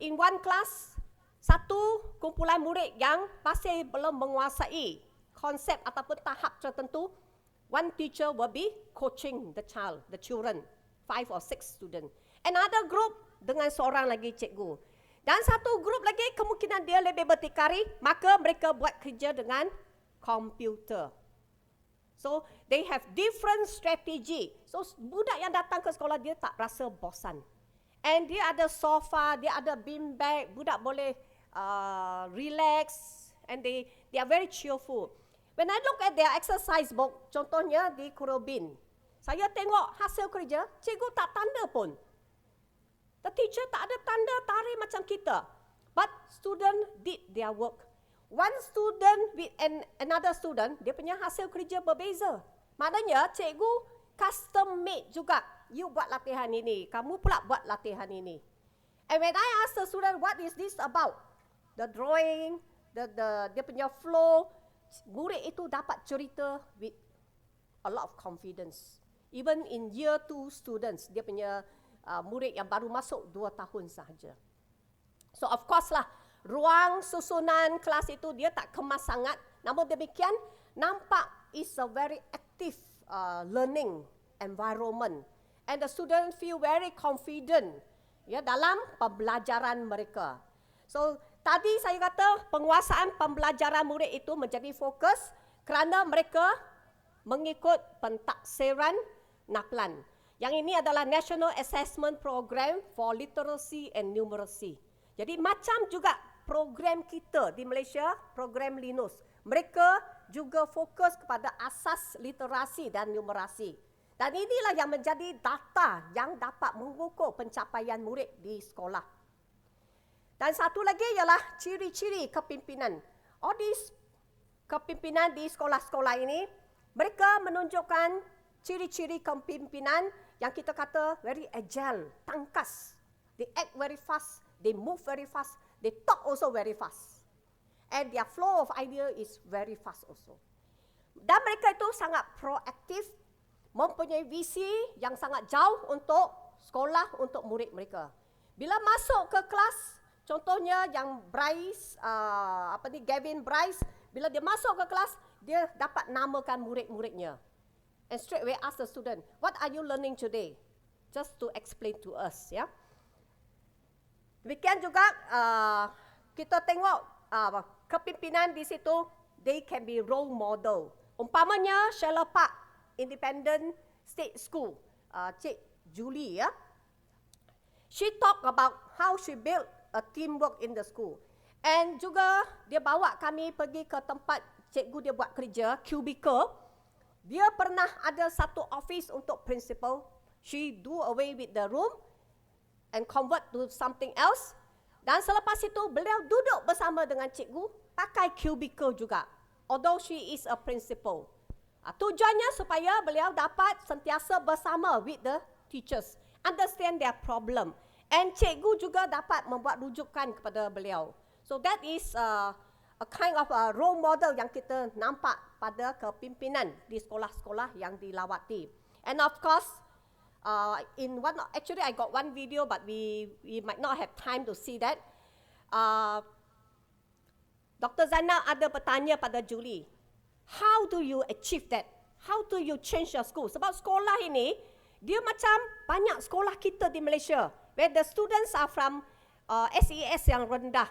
in one class, satu kumpulan murid yang masih belum menguasai konsep ataupun tahap tertentu, one teacher will be coaching the children, 5 or 6 students. Another group dengan seorang lagi cikgu. Dan satu grup lagi kemungkinan dia lebih berdikari, maka mereka buat kerja dengan komputer. So they have different strategy. So budak yang datang ke sekolah dia tak rasa bosan. And dia ada sofa, dia ada beanbag, budak boleh relax, and they are very cheerful. When I look at their exercise book, contohnya di Kurobin, saya tengok hasil kerja, cikgu tak tanda pun. The teacher tak ada tanda tarik macam kita. But student did their work. One student with another student, dia punya hasil kerja berbeza. Maknanya cikgu custom made juga. You buat latihan ini, kamu pula buat latihan ini. And when I ask the student, what is this about? The drawing, dia punya flow, murid itu dapat cerita with a lot of confidence. Even in year 2 students, dia punya murid yang baru masuk 2 tahun sahaja. So of course lah, ruang susunan kelas itu dia tak kemas sangat. Namun demikian, nampak is a very active learning environment. And the student feel very confident dalam pembelajaran mereka. So tadi saya kata penguasaan pembelajaran murid itu menjadi fokus kerana mereka mengikut pentaksiran NAPLAN. Yang ini adalah National Assessment Program for Literacy and Numeracy. Jadi macam juga program kita di Malaysia, program LINUS. Mereka juga fokus kepada asas literasi dan numerasi. Dan inilah yang menjadi data yang dapat mengukur pencapaian murid di sekolah. Dan satu lagi ialah ciri-ciri kepimpinan. All these kepimpinan di sekolah-sekolah ini, mereka menunjukkan ciri-ciri kepimpinan yang kita kata very agile, tangkas. They act very fast, they move very fast, they talk also very fast. And their flow of idea is very fast also. Dan mereka itu sangat proaktif, mempunyai visi yang sangat jauh untuk sekolah, untuk murid mereka. Bila masuk ke kelas, contohnya yang Bryce, Gavin Bryce, bila dia masuk ke kelas, dia dapat namakan murid-muridnya. And straight away ask the student, what are you learning today? Just to explain to us, ya. Demikian juga kita tengok kepimpinan di situ, they can be role model. Umpamanya Sheila Park Independent State School, Cik Julie, ya. She talk about how she built a teamwork in the school. And juga dia bawa kami pergi ke tempat cikgu dia buat kerja, cubicle. Dia pernah ada satu office untuk principal. She do away with the room and convert to something else. Dan selepas itu beliau duduk bersama dengan cikgu pakai cubicle juga. Although she is a principal. Tujuannya supaya beliau dapat sentiasa bersama with the teachers. Understand their problem. And cikgu juga dapat membuat rujukan kepada beliau. So that is a kind of a role model yang kita nampak pada kepimpinan di sekolah-sekolah yang dilawati. And of course, actually I got one video, but we might not have time to see that. Dr. Zainal ada bertanya pada Julie, how do you achieve that? How do you change your school? Sebab sekolah ini, dia macam banyak sekolah kita di Malaysia, where the students are from SES yang rendah,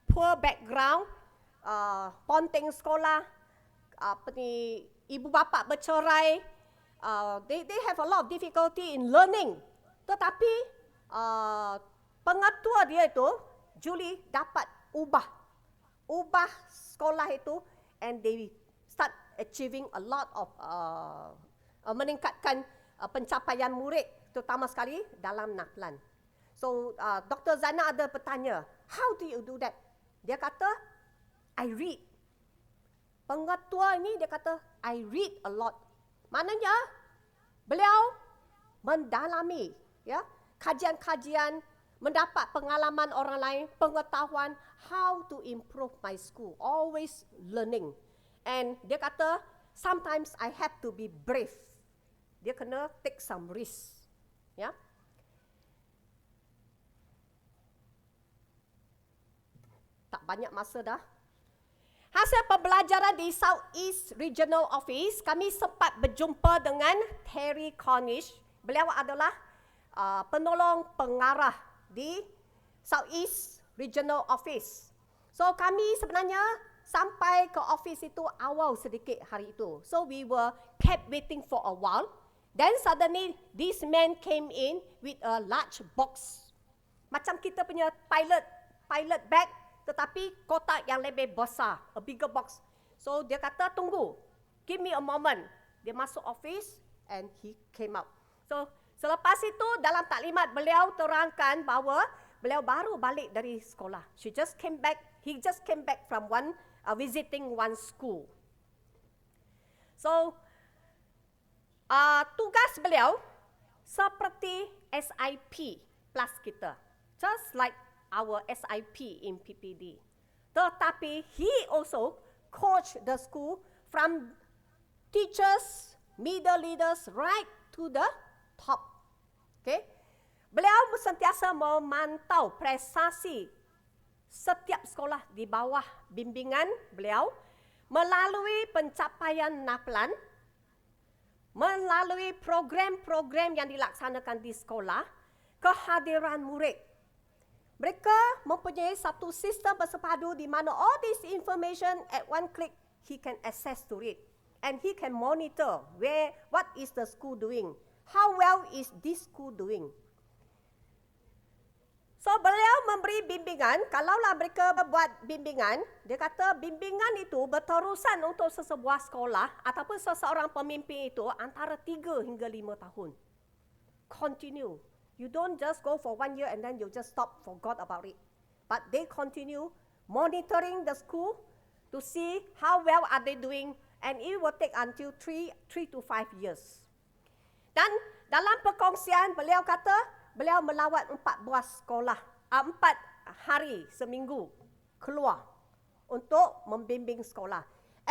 poor background, ponteng sekolah, ibu bapa bercerai, they have a lot of difficulty in learning. Tetapi pengatua dia itu, Julie, dapat ubah sekolah itu, and they start achieving a lot of meningkatkan pencapaian murid, terutama sekali dalam NAPLAN. So Dr. Zana ada bertanya, how do you do that? Dia kata, I read. Pengatua ini dia kata, I read a lot. Maknanya beliau mendalami, ya, kajian-kajian, mendapat pengalaman orang lain, pengetahuan how to improve my school, always learning. And dia kata, sometimes I have to be brave. Dia kena take some risk, ya. Tak banyak masa dah. Hasil pembelajaran di Southeast Regional Office, kami sempat berjumpa dengan Terry Cornish. Beliau adalah penolong pengarah di Southeast Regional Office. So kami sebenarnya sampai ke office itu awal sedikit hari itu. So we were kept waiting for a while. Then suddenly this man came in with a large box. Macam kita punya pilot bag, tetapi kotak yang lebih besar, a bigger box. So dia kata, tunggu, give me a moment. Dia masuk office and he came out. So selepas itu dalam taklimat beliau terangkan bahawa beliau baru balik dari sekolah. He just came back from visiting one school. So tugas beliau seperti SIP plus kita, just like our SIP in PPD. Tetapi he also coach the school from teachers, middle leaders, right to the top. Okay? Beliau sentiasa memantau prestasi setiap sekolah di bawah bimbingan beliau melalui pencapaian NAPLAN, melalui program-program yang dilaksanakan di sekolah, kehadiran murid. Mereka mempunyai satu sistem bersepadu di mana all this information at one click he can access to it, and he can monitor what is the school doing, how well is this school doing. So beliau memberi bimbingan, kalaulah mereka buat bimbingan, dia kata bimbingan itu berterusan untuk sesebuah sekolah ataupun seseorang pemimpin itu antara 3 hingga 5 tahun. Continue. You don't just go for 1 year and then you just stop, forgot about it. But they continue monitoring the school to see how well are they doing, and it will take until 3 to 5 years. Dan dalam perkongsian beliau kata, beliau melawat 4 buah sekolah, 4 hari seminggu keluar untuk membimbing sekolah.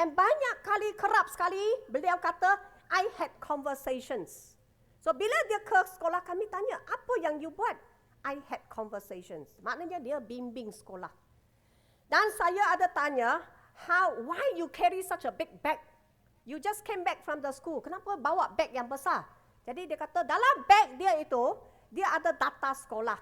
And banyak kali, kerap sekali, beliau kata, I had conversations. So, bila dia ke sekolah, kami tanya, apa yang you buat? I had conversations. Maknanya dia bimbing sekolah. Dan saya ada tanya, why you carry such a big bag? You just came back from the school. Kenapa bawa bag yang besar? Jadi dia kata, dalam bag dia itu, dia ada data sekolah.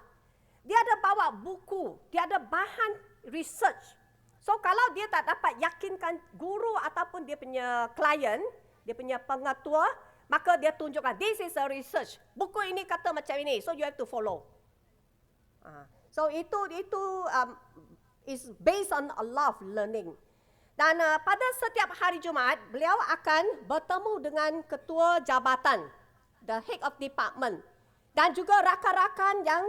Dia ada bawa buku, dia ada bahan research. So kalau dia tak dapat yakinkan guru ataupun dia punya klien, dia punya pengetua, maka dia tunjukkan, this is a research. Buku ini kata macam ini, so you have to follow. So itu is based on a lot of learning. Dan pada setiap hari Jumaat, beliau akan bertemu dengan ketua jabatan, the head of department, dan juga rakan-rakan yang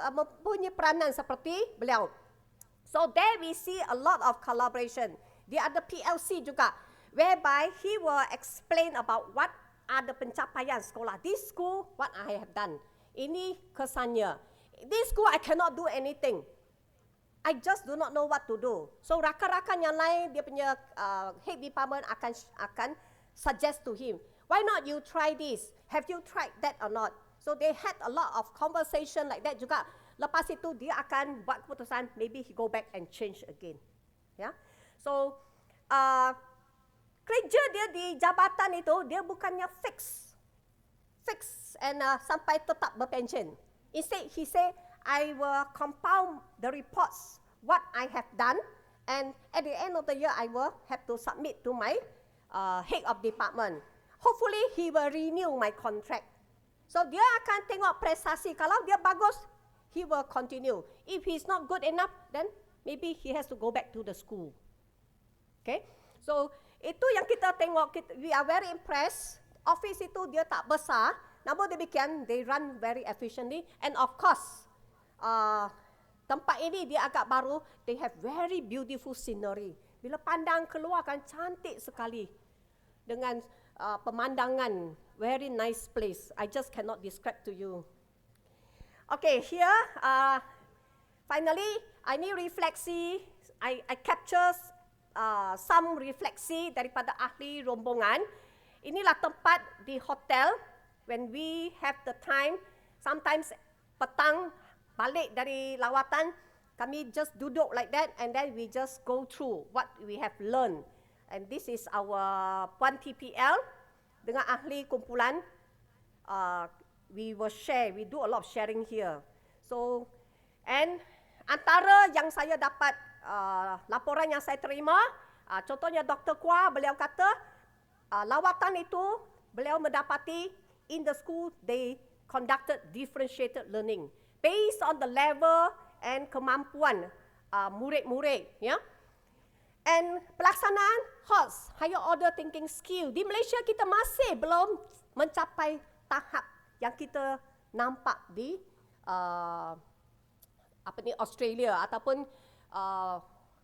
mempunyai peranan seperti beliau. So there we see a lot of collaboration. Dia ada PLC juga, whereby he will explain about what are the pencapaian sekolah. This school, what I have done. Ini kesannya. This school I cannot do anything. I just do not know what to do. So rakan-rakan yang lain, dia punya head department akan suggest to him, why not you try this? Have you tried that or not? So they had a lot of conversation like that juga. Lepas itu dia akan buat keputusan, maybe he go back and change again. Ya, so kerja dia di jabatan itu dia bukannya fix and sampai tetap berpension. Instead he say, I will compile the reports what I have done, and at the end of the year I will have to submit to my head of department. Hopefully he will renew my contract. So dia akan tengok prestasi. Kalau dia bagus, he will continue. If he's not good enough, then maybe he has to go back to the school. Okay? So itu yang kita tengok. We are very impressed. Office itu dia tak besar, namun demikian they run very efficiently. And of course, tempat ini dia agak baru. They have very beautiful scenery. Bila pandang keluar kan cantik sekali dengan pemandangan. Very nice place. I just cannot describe to you. Okay, here, finally, I need refleksi. I capture some refleksi daripada ahli rombongan. Inilah tempat di hotel when we have the time. Sometimes petang balik dari lawatan, kami just duduk like that and then we just go through what we have learned. And this is our Puan TPL dengan ahli kumpulan. We will share, we do a lot of sharing here. So, and antara yang saya dapat, laporan yang saya terima, contohnya Dr. Kua, beliau kata, lawatan itu, beliau mendapati, in the school, they conducted differentiated learning, based on the level and kemampuan murid-murid, ya. And pelaksanaan HOTS, Higher Order Thinking Skill, di Malaysia kita masih belum mencapai tahap yang kita nampak di Australia ataupun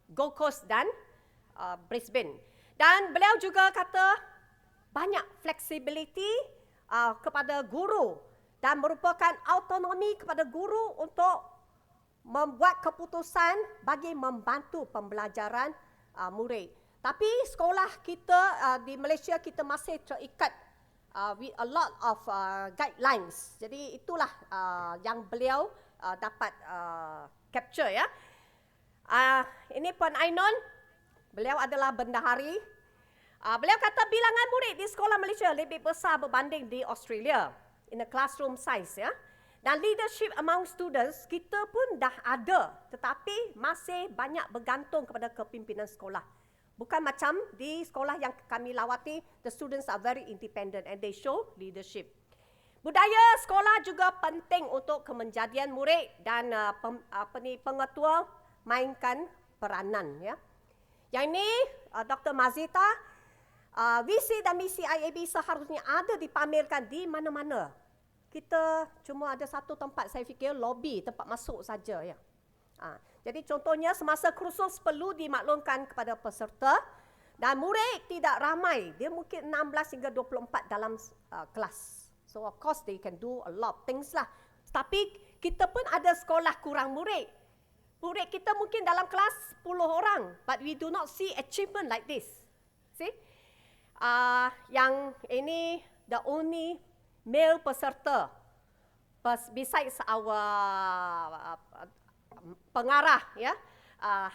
Gold Coast dan Brisbane. Dan beliau juga kata banyak flexibility kepada guru dan merupakan autonomi kepada guru untuk membuat keputusan bagi membantu pembelajaran murid. Tapi sekolah kita di Malaysia kita masih terikat with a lot of guidelines. Jadi itulah yang beliau dapat capture, ya. Ini Puan Ainon, beliau adalah bendahari. Beliau kata bilangan murid di sekolah Malaysia lebih besar berbanding di Australia in the classroom size, ya. Dan leadership among students kita pun dah ada, tetapi masih banyak bergantung kepada kepimpinan sekolah. Bukan macam di sekolah yang kami lawati, the students are very independent and they show leadership. Budaya sekolah juga penting untuk kemenjadian murid dan pengetua mainkan peranan, ya. Yang ini Dr. Mazita, visi dan misi IAB seharusnya ada dipamerkan di mana-mana. Kita cuma ada satu tempat, saya fikir lobby, tempat masuk saja, ya. Jadi contohnya semasa kursus perlu dimaklumkan kepada peserta dan murid tidak ramai, dia mungkin 16 hingga 24 dalam kelas. So of course they can do a lot of things lah. Tapi kita pun ada sekolah kurang murid. Murid kita mungkin dalam kelas 10 orang, but we do not see achievement like this. See? Yang ini the only male peserta besides our pengarah, ya,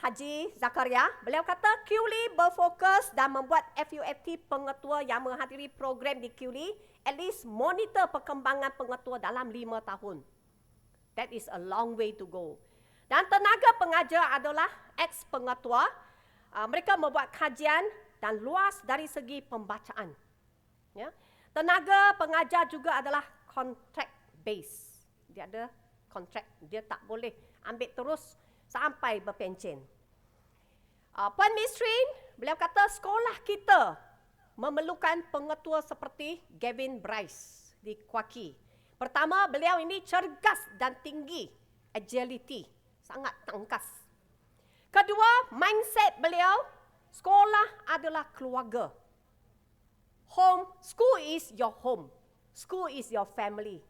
Haji Zakaria. Beliau kata QLI berfokus dan membuat FUFT pengetua yang menghadiri program di QLI at least monitor perkembangan pengetua dalam 5 tahun. That is a long way to go. Dan tenaga pengajar adalah ex-pengetua. Mereka membuat kajian dan luas dari segi pembacaan. Ya. Tenaga pengajar juga adalah contract base. Dia ada kontrak, dia tak boleh ambil terus sampai berpencen. Puan Misrin, beliau kata sekolah kita memerlukan pengetua seperti Gavin Bryce di Kuaki. Pertama, beliau ini cergas dan tinggi, agility, sangat tangkas. Kedua, mindset beliau, sekolah adalah keluarga. Home, school is your home. School is your family.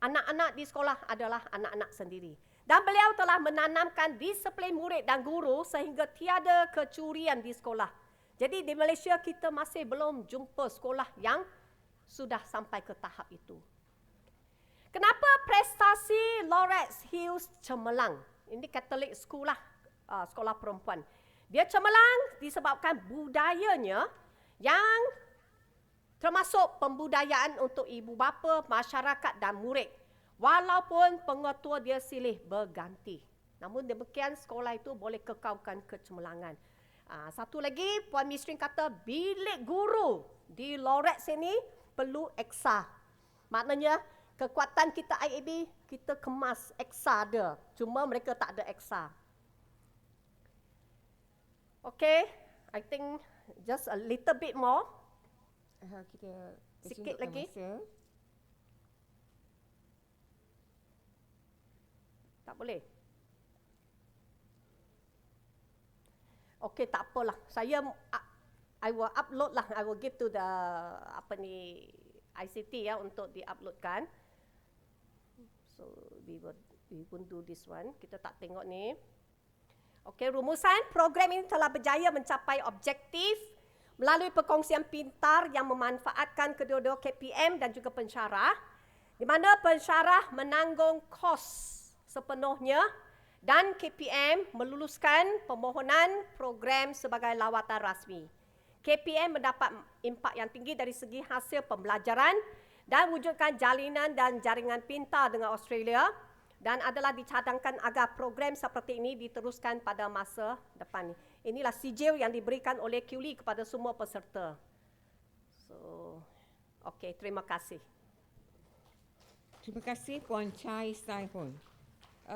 Anak-anak di sekolah adalah anak-anak sendiri. Dan beliau telah menanamkan disiplin murid dan guru sehingga tiada kecurian di sekolah. Jadi di Malaysia kita masih belum jumpa sekolah yang sudah sampai ke tahap itu. Kenapa prestasi Lawrence Hills cemerlang? Ini Catholic school lah, sekolah perempuan. Dia cemerlang disebabkan budayanya yang termasuk pembudayaan untuk ibu bapa, masyarakat dan murid. Walaupun pengetua dia silih berganti. Namun demikian sekolah itu boleh kekalkan kecemerlangan. Satu lagi, Puan Misrin kata bilik guru di Lorex ini perlu eksa. Maknanya kekuatan kita IAB, kita kemas eksa ada. Cuma mereka tak ada eksa. Okay, I think just a little bit more. Kita sikit lagi. Masa. Tak boleh. Okey, tak apalah. I will upload lah. I will give to the ICT ya untuk di-uploadkan. So we won't do this one. Kita tak tengok ni. Okey, rumusan program ini telah berjaya mencapai objektif melalui perkongsian pintar yang memanfaatkan kedua-dua KPM dan juga pensyarah, di mana pensyarah menanggung kos sepenuhnya dan KPM meluluskan permohonan program sebagai lawatan rasmi. KPM mendapat impak yang tinggi dari segi hasil pembelajaran dan wujudkan jalinan dan jaringan pintar dengan Australia dan adalah dicadangkan agar program seperti ini diteruskan pada masa depan. Inilah sijil yang diberikan oleh QLI kepada semua peserta. So, okey, terima kasih. Terima kasih Puan Chai Sai-Hon.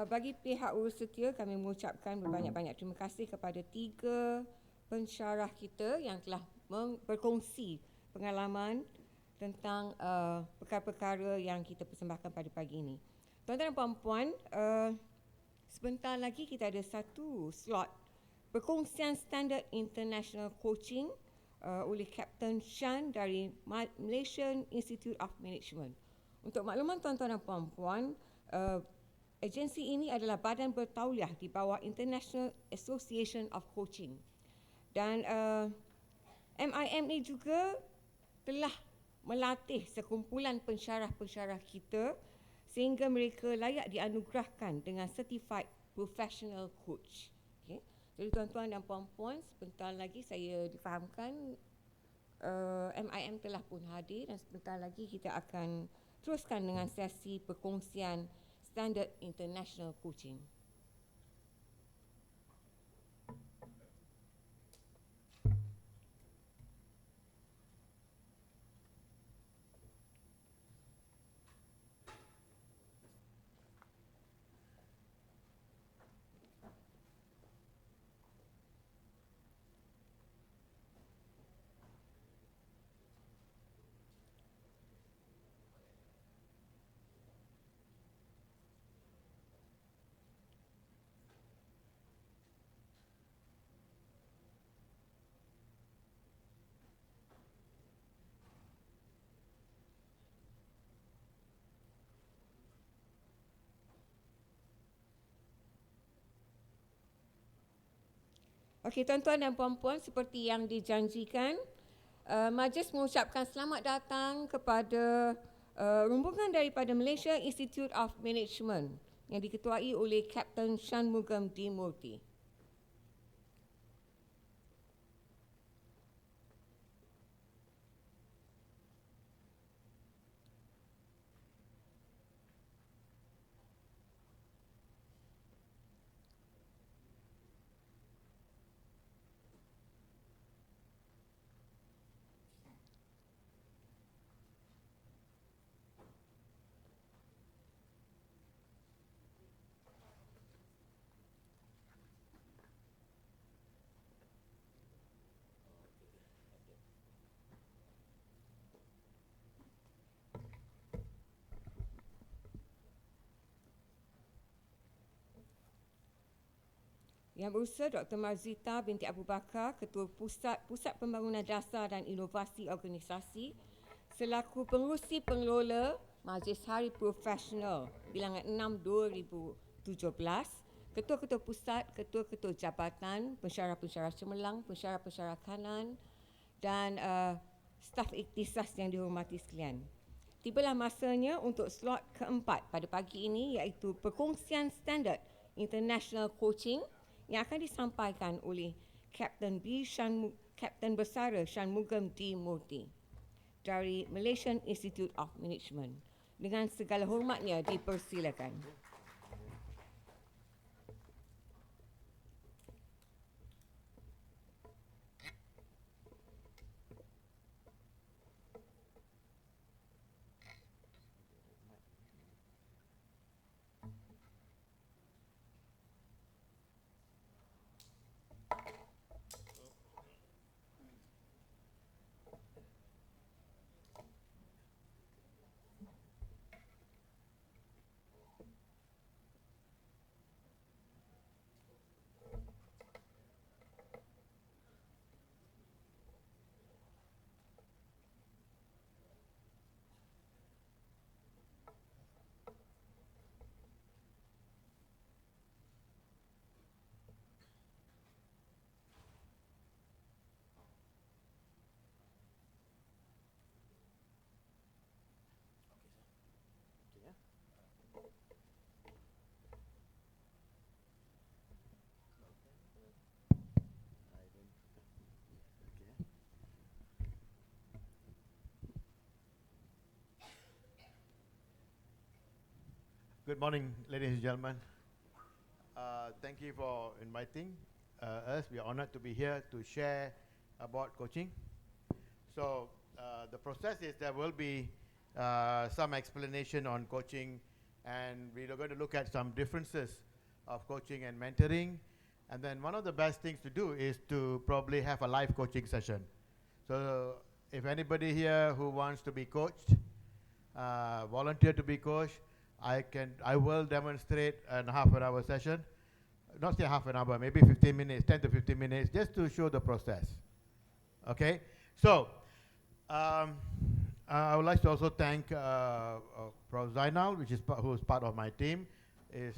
Bagi pihak urus setia, kami mengucapkan berbanyak-banyak terima kasih kepada 3 pensyarah kita yang telah berkongsi pengalaman tentang perkara-perkara yang kita persembahkan pada pagi ini. Tuan-tuan dan puan-puan, sebentar lagi kita ada satu slot perkongsian standard international coaching oleh Kapten Shan dari Malaysian Institute of Management. Untuk makluman tuan-tuan dan puan-puan, agensi ini adalah badan bertauliah di bawah International Association of Coaching. Dan MIM ini juga telah melatih sekumpulan pensyarah-pensyarah kita sehingga mereka layak dianugerahkan dengan Certified Professional Coach. Okay. Jadi tuan-tuan dan puan-puan, sebentar lagi saya difahamkan MIM telah pun hadir dan sebentar lagi kita akan teruskan dengan sesi perkongsian Standard International Coaching. Okey, tuan-tuan dan puan-puan, seperti yang dijanjikan, Majlis mengucapkan selamat datang kepada rombongan daripada Malaysia Institute of Management yang diketuai oleh Kapten Shanmugam D. Murthy. Yang berusaha Dr. Marzita binti Abu Bakar, Ketua Pusat Pembangunan Dasar dan Inovasi Organisasi, selaku pengerusi pengelola Majlis Hari Profesional bilangan 6 2017, Ketua-Ketua Pusat, Ketua-Ketua Jabatan, Pensyarah-pensyarah cemerlang, pensyarah-pensyarah kanan dan staf ikhtisas yang dihormati sekalian. Tibalah masanya untuk slot keempat pada pagi ini, iaitu perkongsian standard international coaching yang akan disampaikan oleh Kapten Bersara Shanmugam D. Murthy dari Malaysian Institute of Management. Dengan segala hormatnya dipersilakan. Good morning, ladies and gentlemen. Thank you for inviting us. We are honored to be here to share about coaching. So the process is there will be some explanation on coaching, and we are going to look at some differences of coaching and mentoring. And then one of the best things to do is to probably have a live coaching session. So if anybody here who wants to be coached, volunteer to be coached, I will demonstrate a half-an-hour session. Not say half an hour, maybe 15 minutes, 10 to 15 minutes, just to show the process. Okay? So, I would like to also thank Prof. Zainal, who is part of my team, is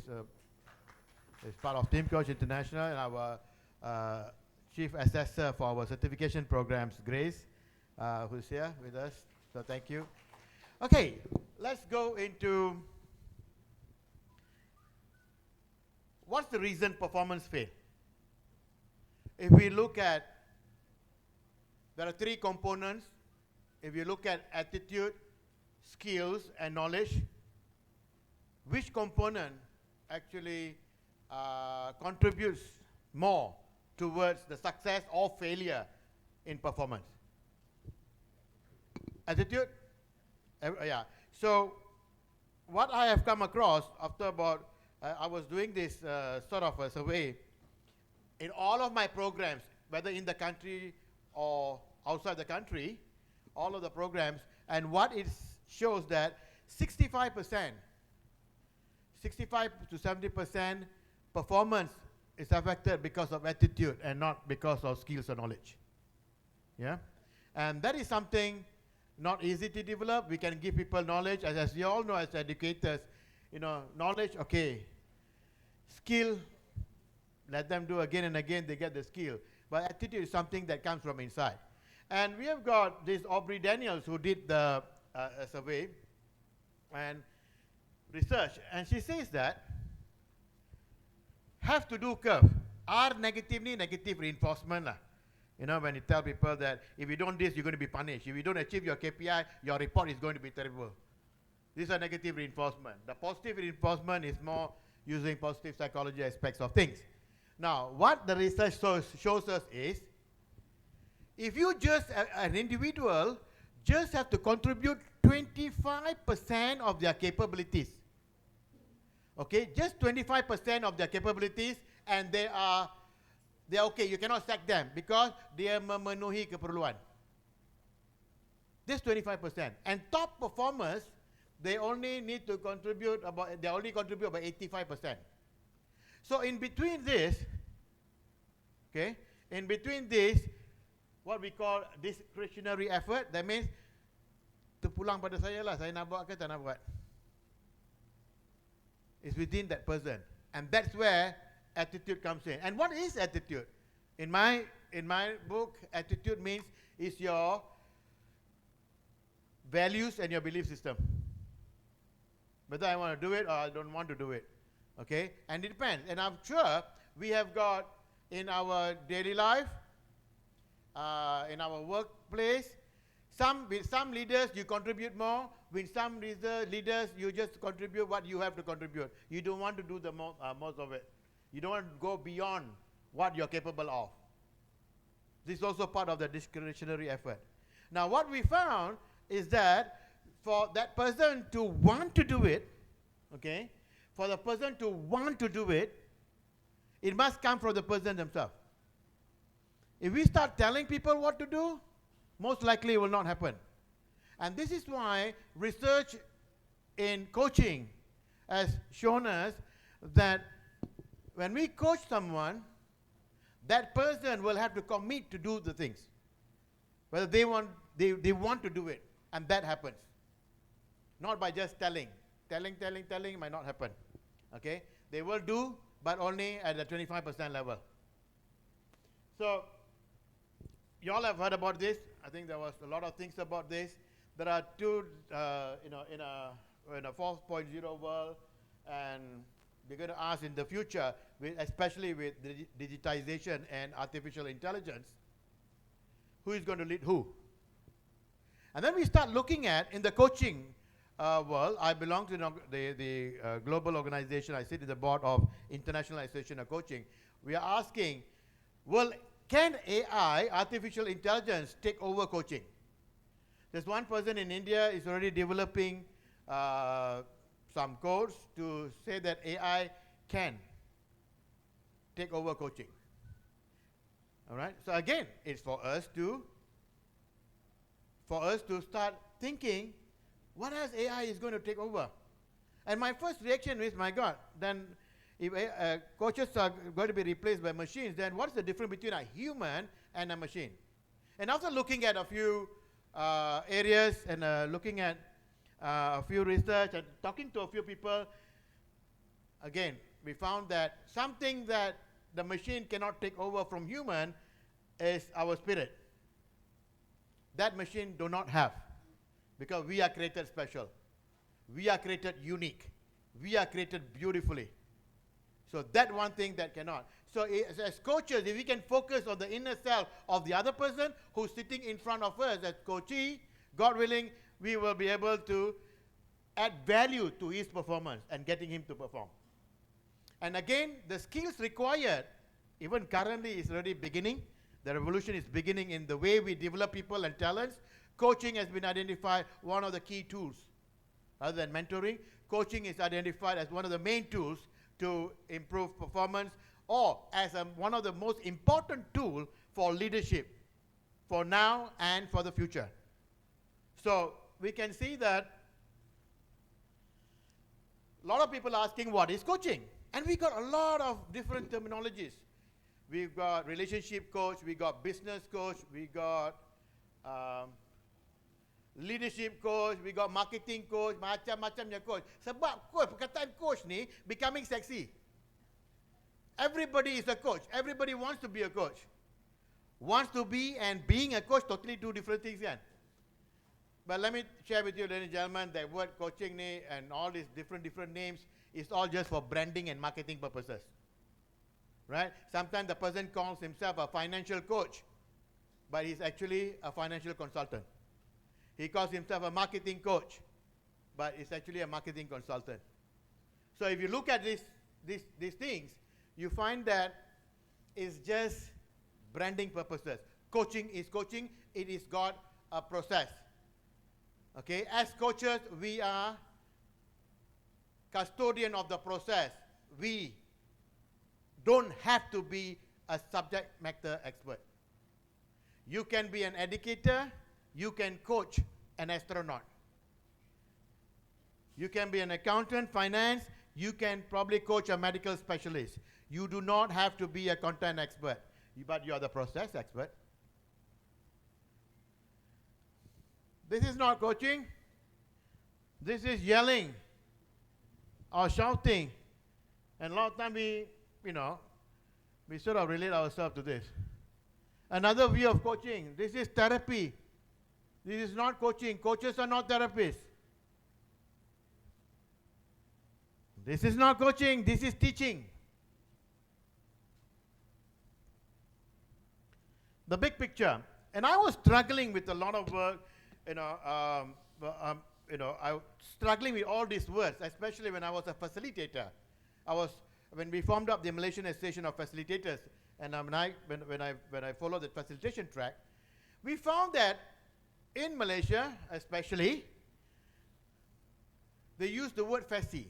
part of Team Coach International, and our Chief Assessor for our certification programs, Grace, who's here with us. So thank you. Okay, let's go into what's the reason performance fail. If we look at, there are three components. If you look at attitude, skills, and knowledge, which component actually contributes more towards the success or failure in performance? Attitude? Yeah. So what I have come across after about, I was doing this sort of a survey in all of my programs, whether in the country or outside the country, all of the programs, and what it shows that 65% to 70% performance is affected because of attitude and not because of skills or knowledge. Yeah? And that is something not easy to develop. We can give people knowledge, as you all know as educators, you know, knowledge, okay. Skill, let them do again and again, they get the skill. But attitude is something that comes from inside. And we have got this Aubrey Daniels who did the survey and research, and she says that have to do curve. R negatively negative reinforcement lah. You know, when you tell people that if you don't this, you're going to be punished. If you don't achieve your KPI, your report is going to be terrible. These are negative reinforcement. The positive reinforcement is more using positive psychology aspects of things. Now, what the research shows us is, if you just, an individual, just have to contribute 25% of their capabilities. Okay, just 25% of their capabilities, and they are okay. You cannot sack them because they are memenuhi keperluan. This 25%. And top performers, they only need to contribute about, they only contribute about 85%. So in between this, okay, in between this, what we call discretionary effort, that means terpulang pada saya lah, saya nak buat ke tak nak buat. It's within that person. And that's where attitude comes in. And what is attitude? In my book, attitude means is your values and your belief system. Whether I want to do it or I don't want to do it. Okay? And it depends. And I'm sure we have got in our daily life, in our workplace, with some leaders you contribute more, with some leaders you just contribute what you have to contribute. You don't want to do the most of it. You don't want to go beyond what you're capable of. This is also part of the discretionary effort. Now what we found is that for that person to want to do it, okay, for the person to want to do it, it must come from the person themselves. If we start telling people what to do, most likely it will not happen. And this is why research in coaching has shown us that when we coach someone, that person will have to commit to do the things. Whether they want to do it, and that happens. Not by just telling might not happen. Okay? They will do, but only at the 25% level. So, you all have heard about this. I think there was a lot of things about this. There are two, in a 4.0 world, and we're going to ask in the future, especially with digitization and artificial intelligence, who is going to lead who? And then we start looking at, in the coaching world, I belong to the global organization. I sit in the board of International Association of Coaching. We are asking, well, can AI, artificial intelligence, take over coaching? There's one person in India is already developing some codes to say that AI can take over coaching. All right. So again, it's for us to start thinking, what else AI is going to take over? And my first reaction is, my God, then if coaches are going to be replaced by machines, then what's the difference between a human and a machine? And after looking at a few areas and looking at a few research and talking to a few people, again, we found that something that the machine cannot take over from human is our spirit. That machine do not have, because we are created special. We are created unique. We are created beautifully. So that one thing that cannot. So as coaches, if we can focus on the inner self of the other person who's sitting in front of us as coachee, God willing, we will be able to add value to his performance and getting him to perform. And again, the skills required, even currently, is already beginning. The revolution is beginning in the way we develop people and talents. Coaching has been identified one of the key tools. Other than mentoring, coaching is identified as one of the main tools to improve performance, or as one of the most important tools for leadership, for now and for the future. So we can see that a lot of people are asking, what is coaching? And we got a lot of different terminologies. We've got relationship coach, we got business coach, we got leadership coach, we got marketing coach, macam-macamnya coach. Sebab coach, perkataan coach ni becoming sexy. Everybody is a coach. Everybody wants to be a coach. Wants to be and being a coach, totally two different things. Yeah. But let me share with you, ladies and gentlemen, that word coaching and all these different names is all just for branding and marketing purposes. Right? Sometimes the person calls himself a financial coach, but he's actually a financial consultant. He calls himself a marketing coach, but it's actually a marketing consultant. So if you look at these things, you find that it's just branding purposes. Coaching is coaching. It is got a process. Okay, as coaches, we are custodian of the process. We don't have to be a subject matter expert. You can be an educator. You can coach an astronaut. You can be an accountant, finance. You can probably coach a medical specialist. You do not have to be a content expert, but you are the process expert. This is not coaching. This is yelling or shouting. And a lot of times we sort of relate ourselves to this. Another view of coaching, this is therapy. This is not coaching. Coaches are not therapists. This is not coaching. This is teaching. The big picture. And I was struggling with a lot of work, I was struggling with all these words, especially when I was a facilitator. When we formed up the Malaysian Association of Facilitators, and when I followed the facilitation track, we found that in Malaysia, especially, they use the word faci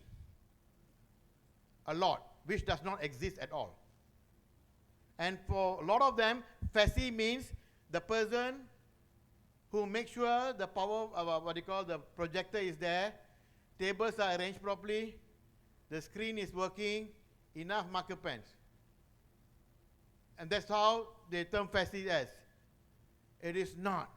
a lot, which does not exist at all. And for a lot of them, faci means the person who makes sure the power, the projector is there, tables are arranged properly, the screen is working, enough marker pens. And that's how the term faci is. It is not.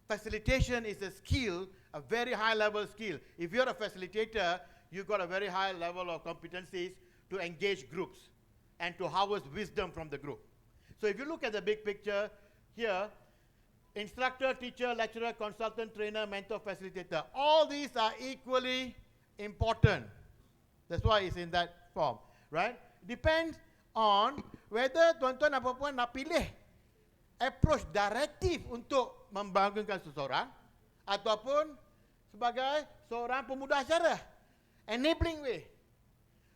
Facilitation is a skill, a very high level skill. If you're a facilitator, you've got a very high level of competencies to engage groups and to harvest wisdom from the group. So if you look at the big picture here, instructor, teacher, lecturer, consultant, trainer, mentor, facilitator, all these are equally important. That's why it's in that form, right? Depends on whether tuan-tuan dan puan-puan nak pilih approach directive untuk membangunkan seseorang ataupun sebagai seorang pemudah acara, enabling way.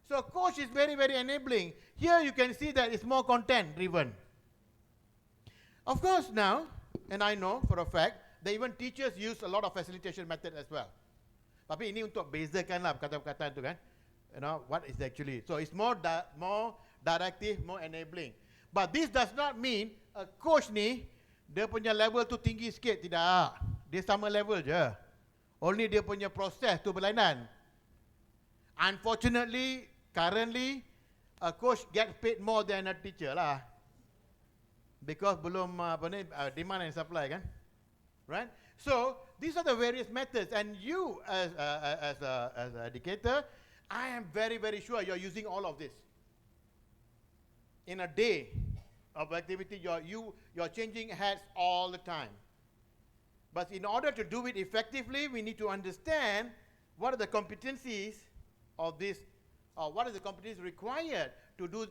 So coach is very, very enabling. Here you can see that it's more content driven. Of course now, and I know for a fact, that even teachers use a lot of facilitation method as well. Tapi ini untuk bezakan lah perkataan-perkataan tu kan. What is actually. So it's more directive, more enabling. But this does not mean a coach ni, dia punya level tu tinggi sikit. Tidak. Dia sama level je. Only dia punya proses tu berlainan. Unfortunately, currently, a coach gets paid more than a teacher lah. Because belum demand and supply kan. Right? So, these are the various methods. And you as an educator, I am very, very sure you're using all of this. In a day of activity, you're changing hats all the time. But in order to do it effectively, we need to understand what are the competencies of this, or what are the competencies required to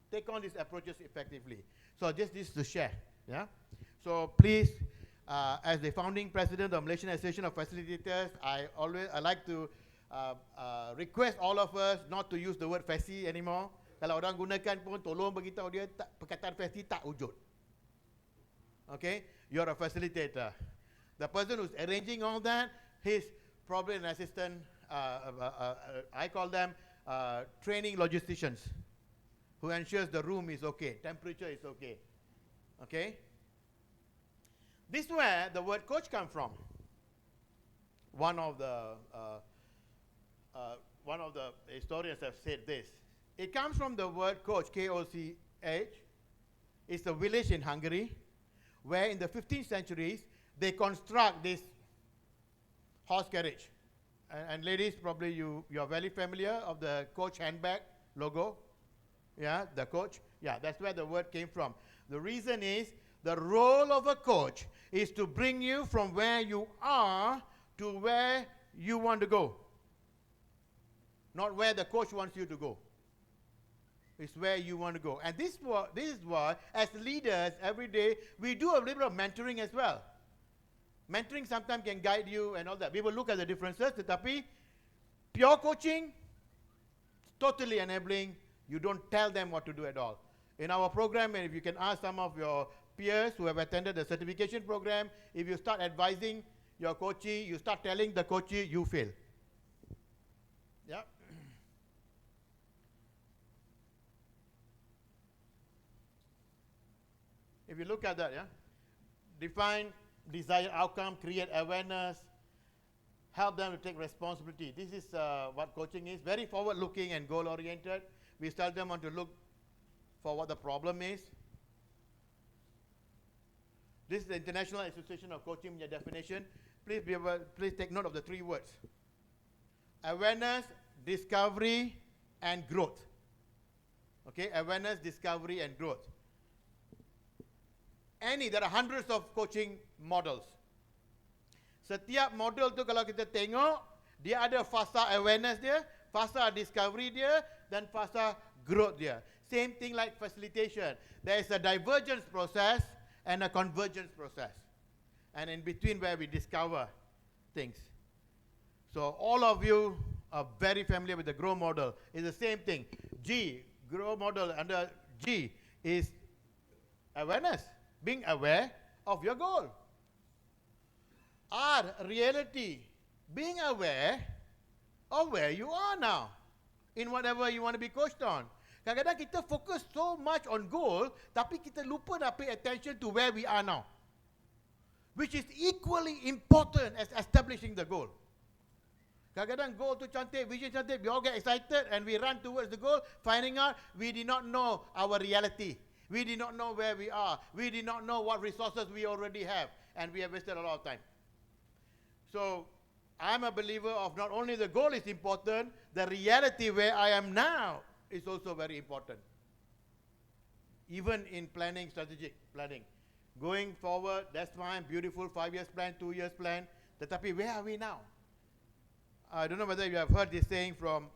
take on these approaches effectively. So just this to share. Yeah. So please, as the founding president of Malaysian Association of Facilitators, I like to request all of us not to use the word faci anymore. Kalau orang gunakan pun, tolong beritahu dia perkataan faci tak wujud. Okay, you're a facilitator. The person who's arranging all that, he's probably an assistant. I call them training logisticians, who ensures the room is okay, temperature is okay. Okay. This is where the word coach comes from. One of the historians have said this. It comes from the word coach, K-O-C-H. It's a village in Hungary where in the 15th centuries they construct this horse carriage. And ladies, probably you're very familiar of the coach handbag logo. Yeah, the coach. Yeah, that's where the word came from. The reason is the role of a coach is to bring you from where you are to where you want to go. Not where the coach wants you to go. It's where you want to go. And this is why, as leaders, every day, we do a little bit of mentoring as well. Mentoring sometimes can guide you and all that. We will look at the differences, tetapi pure coaching, totally enabling. You don't tell them what to do at all. In our program, and if you can ask some of your peers who have attended the certification program, if you start advising your coachee, you start telling the coachee, you fail. Yeah. If you look at that, yeah, define desired outcome, create awareness, help them to take responsibility. This is what coaching is. Very forward-looking and goal-oriented. We tell them to look for what the problem is. This is the International Association of Coaching definition. Please take note of the 3 words: awareness, discovery, and growth. Okay, awareness, discovery, and growth. There are hundreds of coaching models. Setiap model tu kalau kita tengok, dia ada fasa awareness dia, fasa discovery dia, dan fasa growth dia. Same thing like facilitation. There is a divergence process and a convergence process. And in between where we discover things. So all of you are very familiar with the GROW model. It's the same thing. G, GROW model under G is awareness. Being aware of your goal. R, reality. Being aware of where you are now in whatever you want to be coached on. Kadang-kadang kita focus so much on goal, tapi kita lupa nak pay attention to where we are now, which is equally important as establishing the goal. Kadang-kadang goal tu cantik, vision cantik, we all get excited and we run towards the goal, finding out we did not know our reality. We did not know where we are. We did not know what resources we already have. And we have wasted a lot of time. So, I'm a believer of not only the goal is important, the reality where I am now is also very important. Even in planning, strategic planning. Going forward, that's fine, beautiful 5 years plan, 2 years plan. Tetapi where are we now? I don't know whether you have heard this saying from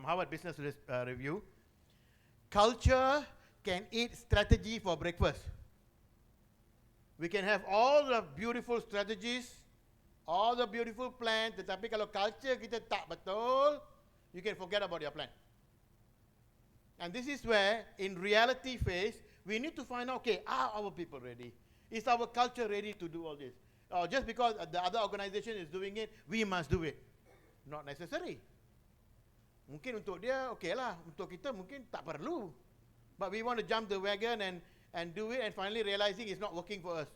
Harvard Business Review. Culture can eat strategy for breakfast. We can have all the beautiful strategies, all the beautiful plans, tetapi kalau culture kita tak betul, you can forget about your plan. And this is where, in reality phase, we need to find out, okay, are our people ready? Is our culture ready to do all this? Or just because the other organization is doing it, we must do it. Not necessary. Mungkin untuk dia, okay lah. Untuk kita mungkin tak perlu. But we want to jump the wagon and do it and finally realizing it's not working for us.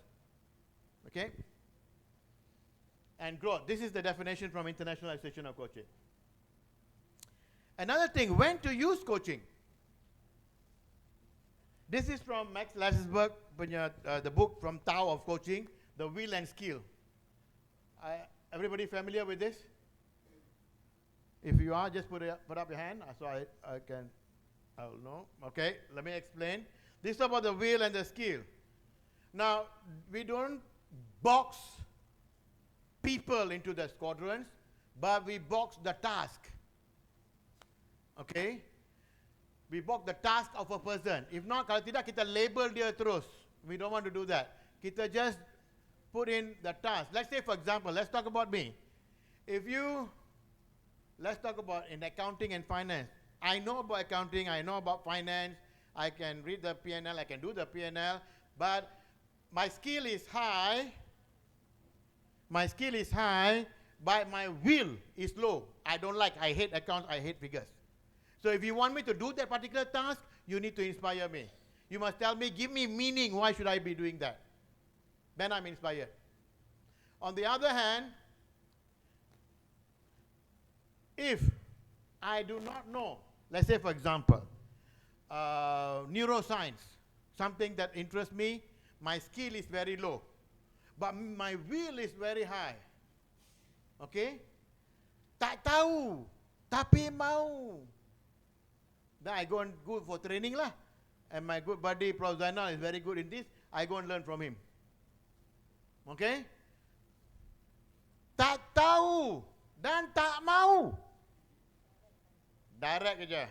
Okay? And growth. This is the definition from International Association of Coaching. Another thing, when to use coaching. This is from Max Lassersberg, the book from Tao of Coaching, The Will and Skill. Everybody familiar with this? If you are, just put up your hand so I will know. Okay, let me explain. This is about the will and the skill. Now, we don't box people into the squadrons, but we box the task. Okay? We box the task of a person. If not, kalau tidak, kita label dia terus. We don't want to do that. Kita just put in the task. Let's say, for example, let's talk about me. Let's talk about in accounting and finance. I know about accounting, I know about finance, I can read the P&L, I can do the P&L, but my skill is high, but my will is low. I hate accounts, I hate figures. So if you want me to do that particular task, you need to inspire me. You must tell me, give me meaning, why should I be doing that? Then I'm inspired. On the other hand, if I do not know, let's say for example, neuroscience, something that interests me, my skill is very low, but my will is very high. Okay? Tak tahu, tapi mau. Then I go and go for training lah. And my good buddy Prof. Zainal is very good in this. I go and learn from him. Okay? Tak tahu dan tak mau. Direct aja.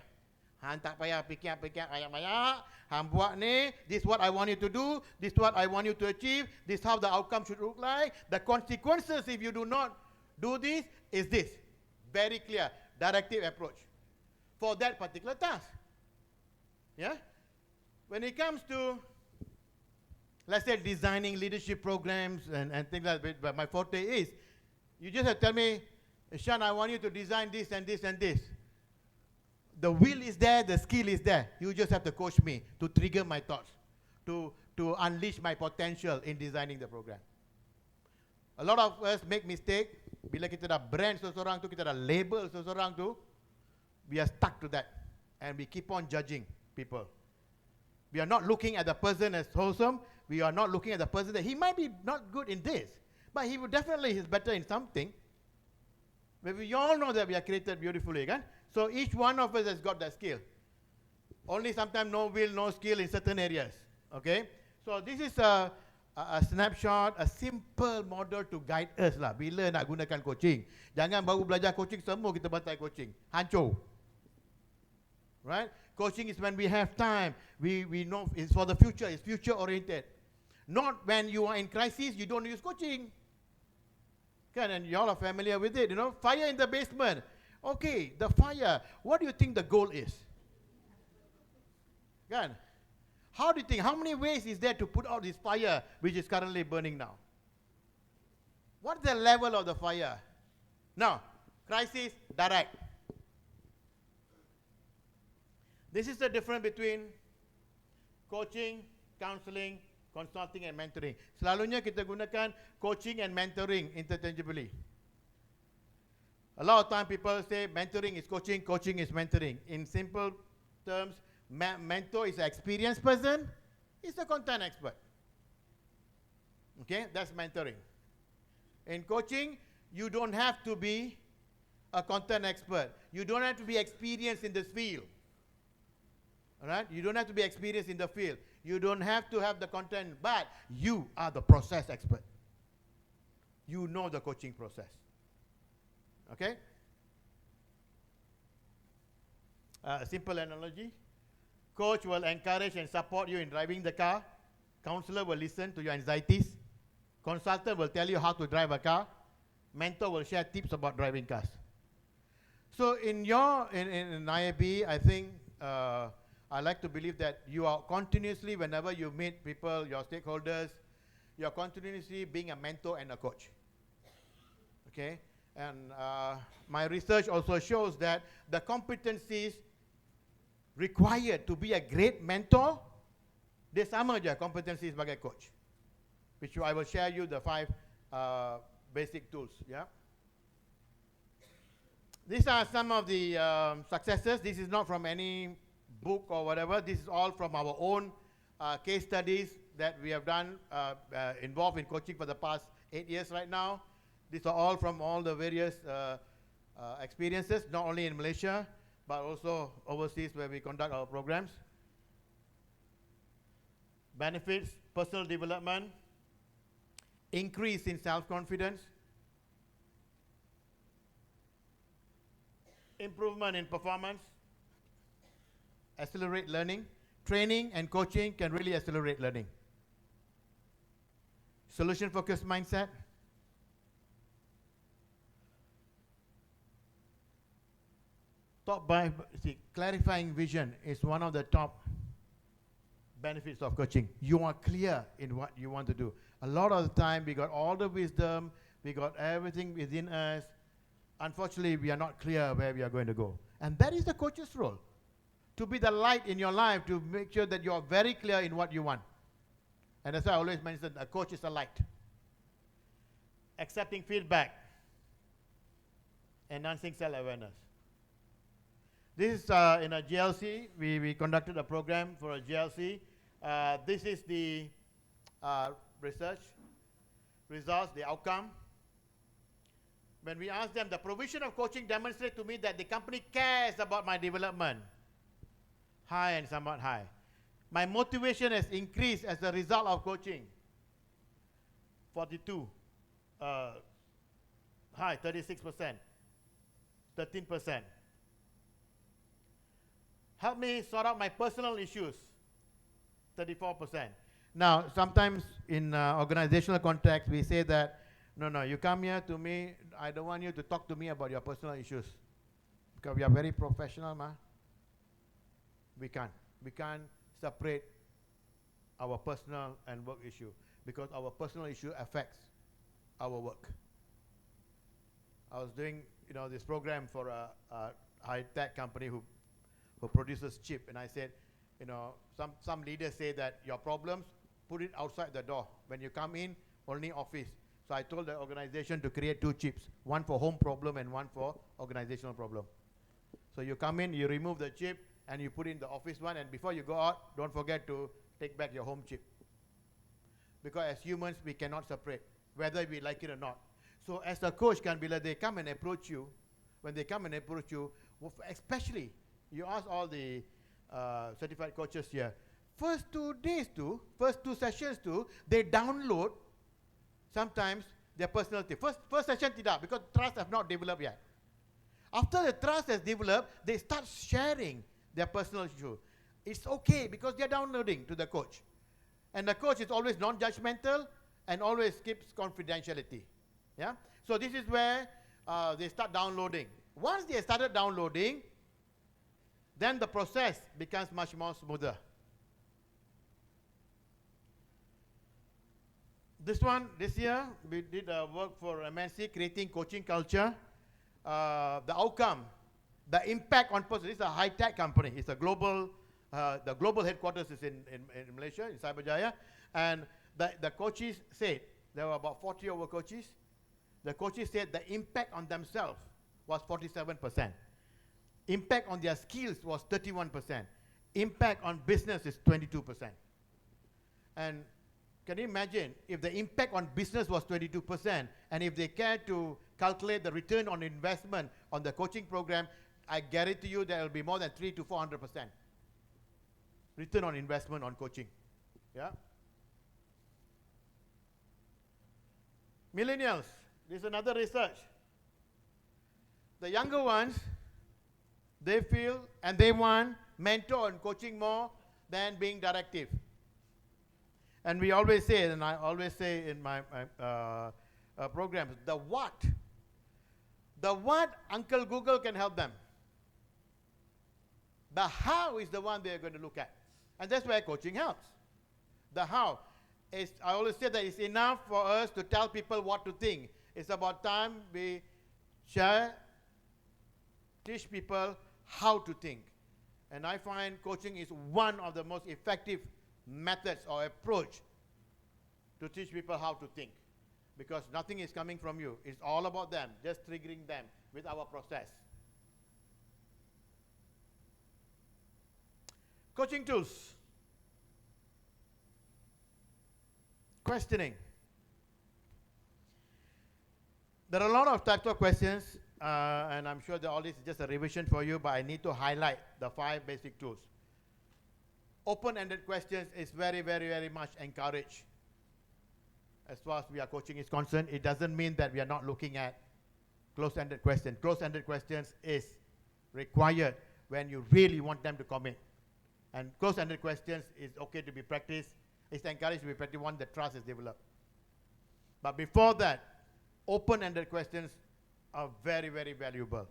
Han tak payah fikir-fikir banyak-banyak. Han buat ni, this is what I want you to do, this is what I want you to achieve, this is how the outcome should look like. The consequences if you do not do this is this. Very clear, directive approach for that particular task. Yeah? When it comes to, let's say, designing leadership programs and things like that, but my forte is, you just have to tell me, Sean, I want you to design this and this and this. The will is there, the skill is there. You just have to coach me to trigger my thoughts, to unleash my potential in designing the program. A lot of us make mistake. Bila kita dah brand seseorang tu, kita dah label seseorang tu, we are stuck to that. And we keep on judging people. We are not looking at the person as wholesome. We are not looking at the person that he might be not good in this, but he would definitely is better in something. But we all know that we are created beautifully, kan? So each one of us has got that skill. Only sometimes no will, no skill in certain areas. Okay? So this is a snapshot, a simple model to guide us lah. Bila nak gunakan coaching. Jangan baru belajar coaching, semua kita bantai coaching. Hancur. Right? Coaching is when we have time. We know it's for the future. It's future oriented. Not when you are in crisis, you don't use coaching. And you all are familiar with it, you know. Fire in the basement. Okay, the fire. What do you think the goal is? How do you think? How many ways is there to put out this fire which is currently burning now? What's the level of the fire? Now, crisis, direct. This is the difference between coaching, counseling, consulting and mentoring. Selalunya kita gunakan coaching and mentoring interchangeably. A lot of time people say mentoring is coaching, coaching is mentoring. In simple terms, mentor is an experienced person, is a content expert. Okay, that's mentoring. In coaching, you don't have to be a content expert. You don't have to be experienced in this field. All right? You don't have to be experienced in the field. You don't have to have the content, but you are the process expert. You know the coaching process. Okay? A simple analogy. Coach will encourage and support you in driving the car. Counselor will listen to your anxieties. Consultant will tell you how to drive a car. Mentor will share tips about driving cars. So in IAB, I think I like to believe that you are continuously, whenever you meet people, your stakeholders, you are continuously being a mentor and a coach. Okay? And my research also shows that the competencies required to be a great mentor, dia sama je competencies sebagai coach. Which I will share you the 5 basic tools. Yeah. These are some of the successes. This is not from any book or whatever. This is all from our own case studies that we have done involved in coaching for the past 8 years right now. These are all from all the various experiences, not only in Malaysia, but also overseas where we conduct our programs. Benefits, personal development, increase in self-confidence, improvement in performance, accelerate learning. Training and coaching can really accelerate learning. Solution-focused mindset. Clarifying vision is one of the top benefits of coaching. You are clear in what you want to do. A lot of the time, we got all the wisdom, we got everything within us. Unfortunately, we are not clear where we are going to go. And that is the coach's role, to be the light in your life, to make sure that you are very clear in what you want. And that's why I always mention a coach is a light. Accepting feedback, enhancing self-awareness. This is in a GLC. We conducted a program for a GLC. This is the research results, the outcome. When we asked them, the provision of coaching demonstrates to me that the company cares about my development. high and somewhat high. My motivation has increased as a result of coaching. 42, high, 36%, 13%. Help me sort out my personal issues, 34%. Now, sometimes in organizational context, we say that, no, you come here to me, I don't want you to talk to me about your personal issues. Because we are very professional, ma. We can't separate our personal and work issue, because our personal issue affects our work. I was doing, this program for a high-tech company who produces chip, and I said, some leaders say that your problems, put it outside the door. When you come in, only office. So I told the organization to create 2 chips, one for home problem and one for organizational problem. So you come in, you remove the chip, and you put in the office one, and before you go out, don't forget to take back your home chip. Because as humans, we cannot separate, whether we like it or not. So as a coach can be like, they come and approach you. When they come and approach you, especially, you ask all the certified coaches here, first 2 sessions, they download sometimes their personality. First session tidak, because trust have not developed yet. After the trust has developed, they start sharing their personal issue. It's okay because they're downloading to the coach. And the coach is always non-judgmental and always keeps confidentiality. Yeah? So this is where they start downloading. Once they started downloading, then the process becomes much more smoother. This year, we did work for MNC, creating coaching culture. The outcome, the impact on person. This is a high-tech company. It's a global, the global headquarters is in Malaysia, in Cyberjaya. And the coaches said, there were about 40 over coaches. The coaches said the impact on themselves was 47%. Impact on their skills was 31%. Impact on business is 22%. And can you imagine if the impact on business was 22%, and if they care to calculate the return on investment on the coaching program, I guarantee you there will be more than 300 to 400% return on investment on coaching. Yeah. Millennials, this is another research. The younger ones, they feel and they want mentor and coaching more than being directive. And we always say, and I always say in my programs, the what Uncle Google can help them. The how is the one they're going to look at. And that's where coaching helps. The how. I always say that it's enough for us to tell people what to think. It's about time we teach people how to think. And I find coaching is one of the most effective methods or approach to teach people how to think, because nothing is coming from you. It's all about them, just triggering them with our process. Coaching tools. Questioning. There are a lot of types of questions, and I'm sure that all this is just a revision for you, but I need to highlight the 5 basic tools. Open-ended questions is very, very, very much encouraged. As far as we are coaching is concerned, it doesn't mean that we are not looking at closed-ended questions. Closed-ended questions is required when you really want them to commit. And closed-ended questions is okay to be practiced. It's encouraged to be practiced once the trust is developed. But before that, open-ended questions are very, very valuable.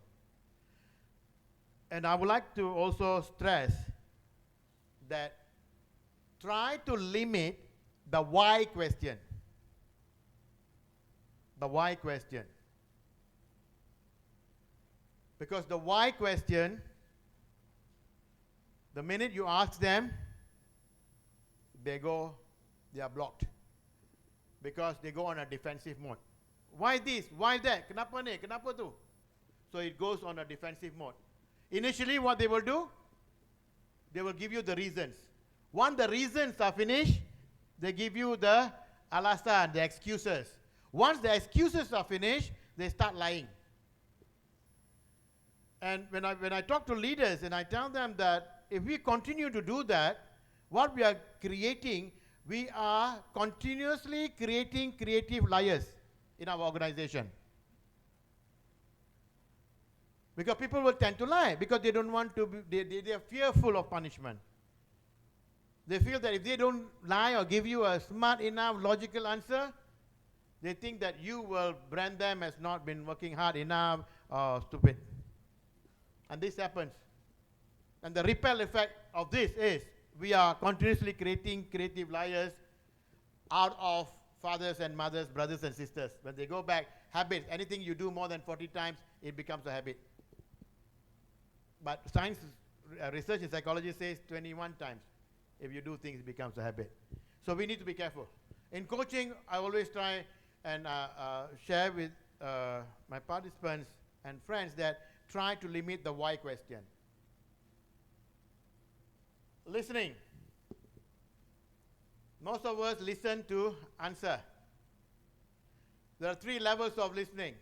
And I would like to also stress that try to limit the why question. The why question. Because the why question, the minute you ask them, they are blocked. Because they go on a defensive mode. Why this? Why that? Kenapa ni? Kenapa tu? So it goes on a defensive mode. Initially, what they will do? They will give you the reasons. Once the reasons are finished, they give you the alasan, the excuses. Once the excuses are finished, they start lying. And when I talk to leaders and I tell them that, if we continue to do that, what we are creating, we are continuously creating creative liars in our organization. Because people will tend to lie because they don't want to be, they are fearful of punishment. They feel that if they don't lie or give you a smart enough logical answer, they think that you will brand them as not been working hard enough or stupid. And this happens. And the ripple effect of this is we are continuously creating creative liars out of fathers and mothers, brothers and sisters. When they go back, habits, anything you do more than 40 times, it becomes a habit. But science, research in psychology says 21 times. If you do things, it becomes a habit. So we need to be careful. In coaching, I always try and share with my participants and friends that try to limit the why question. Listening. Most of us listen to answer. There are 3 levels of listening.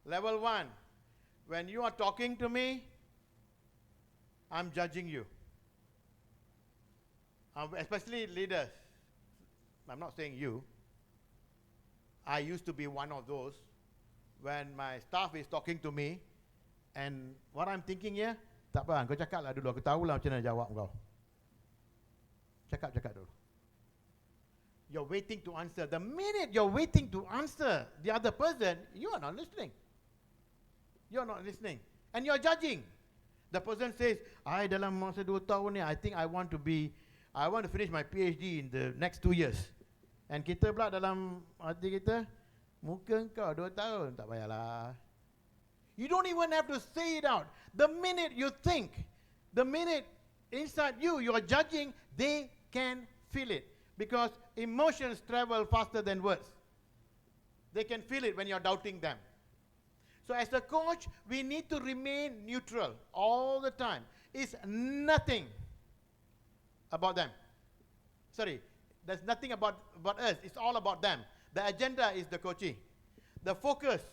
Level 1, when you are talking to me, I'm judging you. Especially leaders. I'm not saying you. I used to be one of those. When my staff is talking to me, and what I'm thinking here, tak apa, kau cakap lah dulu, aku tahulah macam mana jawab kau. Cakap dulu. You're waiting to answer. The minute you're waiting to answer the other person, you are not listening. You're not listening. And you're judging. The person says, I dalam masa 2 tahun ni, I think I want to finish my PhD in the next 2 years. And kita pula dalam hati kita, muka kau 2 tahun, tak payahlah. You don't even have to say it out. The minute you think, the minute inside you are judging, they can feel it. Because emotions travel faster than words. They can feel it when you're doubting them. So as a coach, we need to remain neutral all the time. It's nothing about them. Sorry, there's nothing about us. It's all about them. The agenda is the coachee. The focus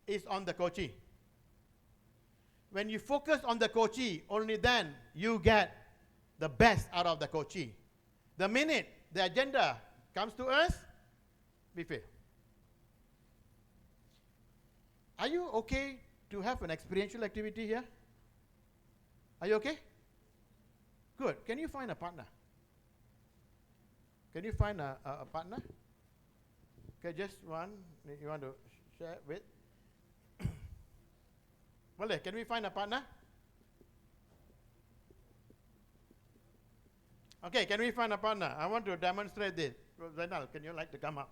is on the coachee. When you focus on the coachee, only then you get the best out of the coachee. The minute the agenda comes to us, we fail. Are you okay to have an experiential activity here? Are you okay? Good. Can you find a partner? Can you find a partner? Okay, just one you want to share with. Well, can we find a partner? Okay, can we find a partner? I want to demonstrate this. Zainal, can you like to come up?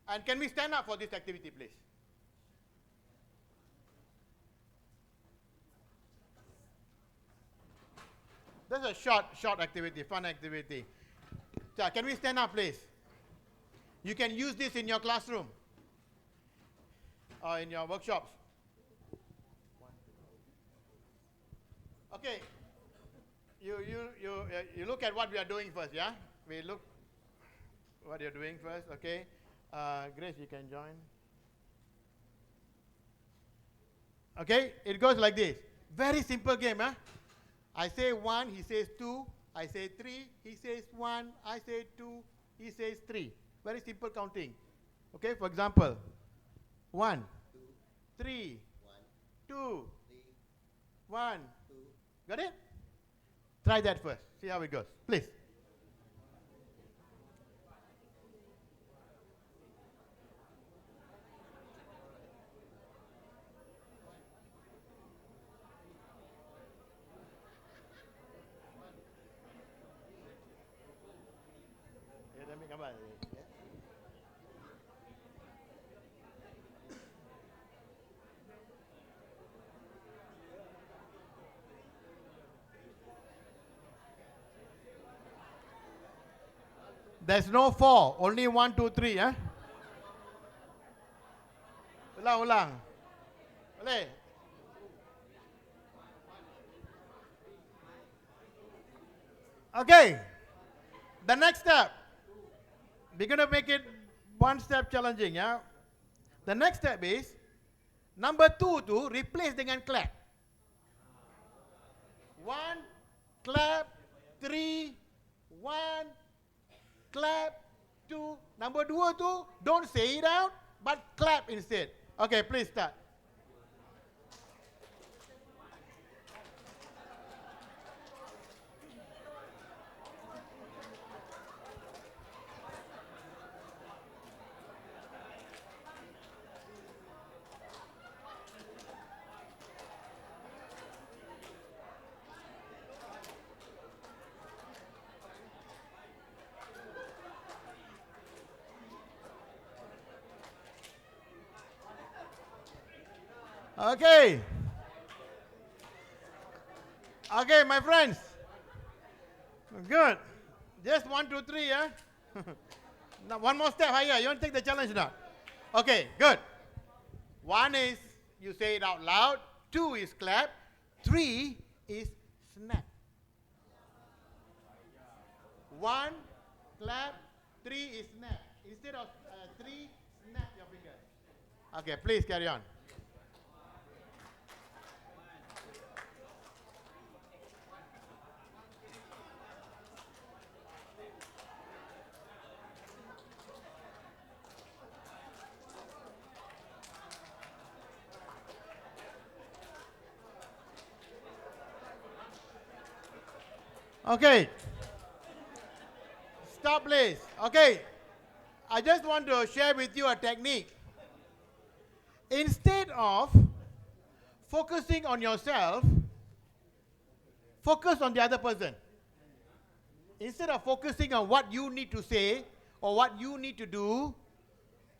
And can we stand up for this activity, please? This is a short activity, fun activity. So, can we stand up, please? You can use this in your classroom or in your workshops. Okay, you look at what we are doing first, yeah? We look what you're doing first, okay? Grace, you can join. Okay, it goes like this. Very simple game, huh? I say 1, he says 2, I say 3, he says 1, I say 2, he says 3. Very simple counting. Okay, for example, 1, 3, 2, 1. Got it? Try that first. See how it goes. Please. There's no 4, only 1, 2, 3, eh? Ulang. Boleh? Okay. The next step. We're going to make it one step challenging, yeah? The next step is, Number 2 tu replace dengan clap. 1, clap, 3, 1, clap, 2. Number 2 tu don't say it out, but clap instead. Okay, please start. Okay. Okay, my friends. Good. Just 1, 2, 3, yeah? Now, one more step higher. You want to take the challenge now? Okay, good. 1 is you say it out loud. 2 is clap. 3 is snap. 1, clap. 3 is snap. Instead of 3, snap your fingers. Okay, please carry on. Okay. Stop, please. Okay. I just want to share with you a technique. Instead of focusing on yourself, focus on the other person. Instead of focusing on what you need to say or what you need to do,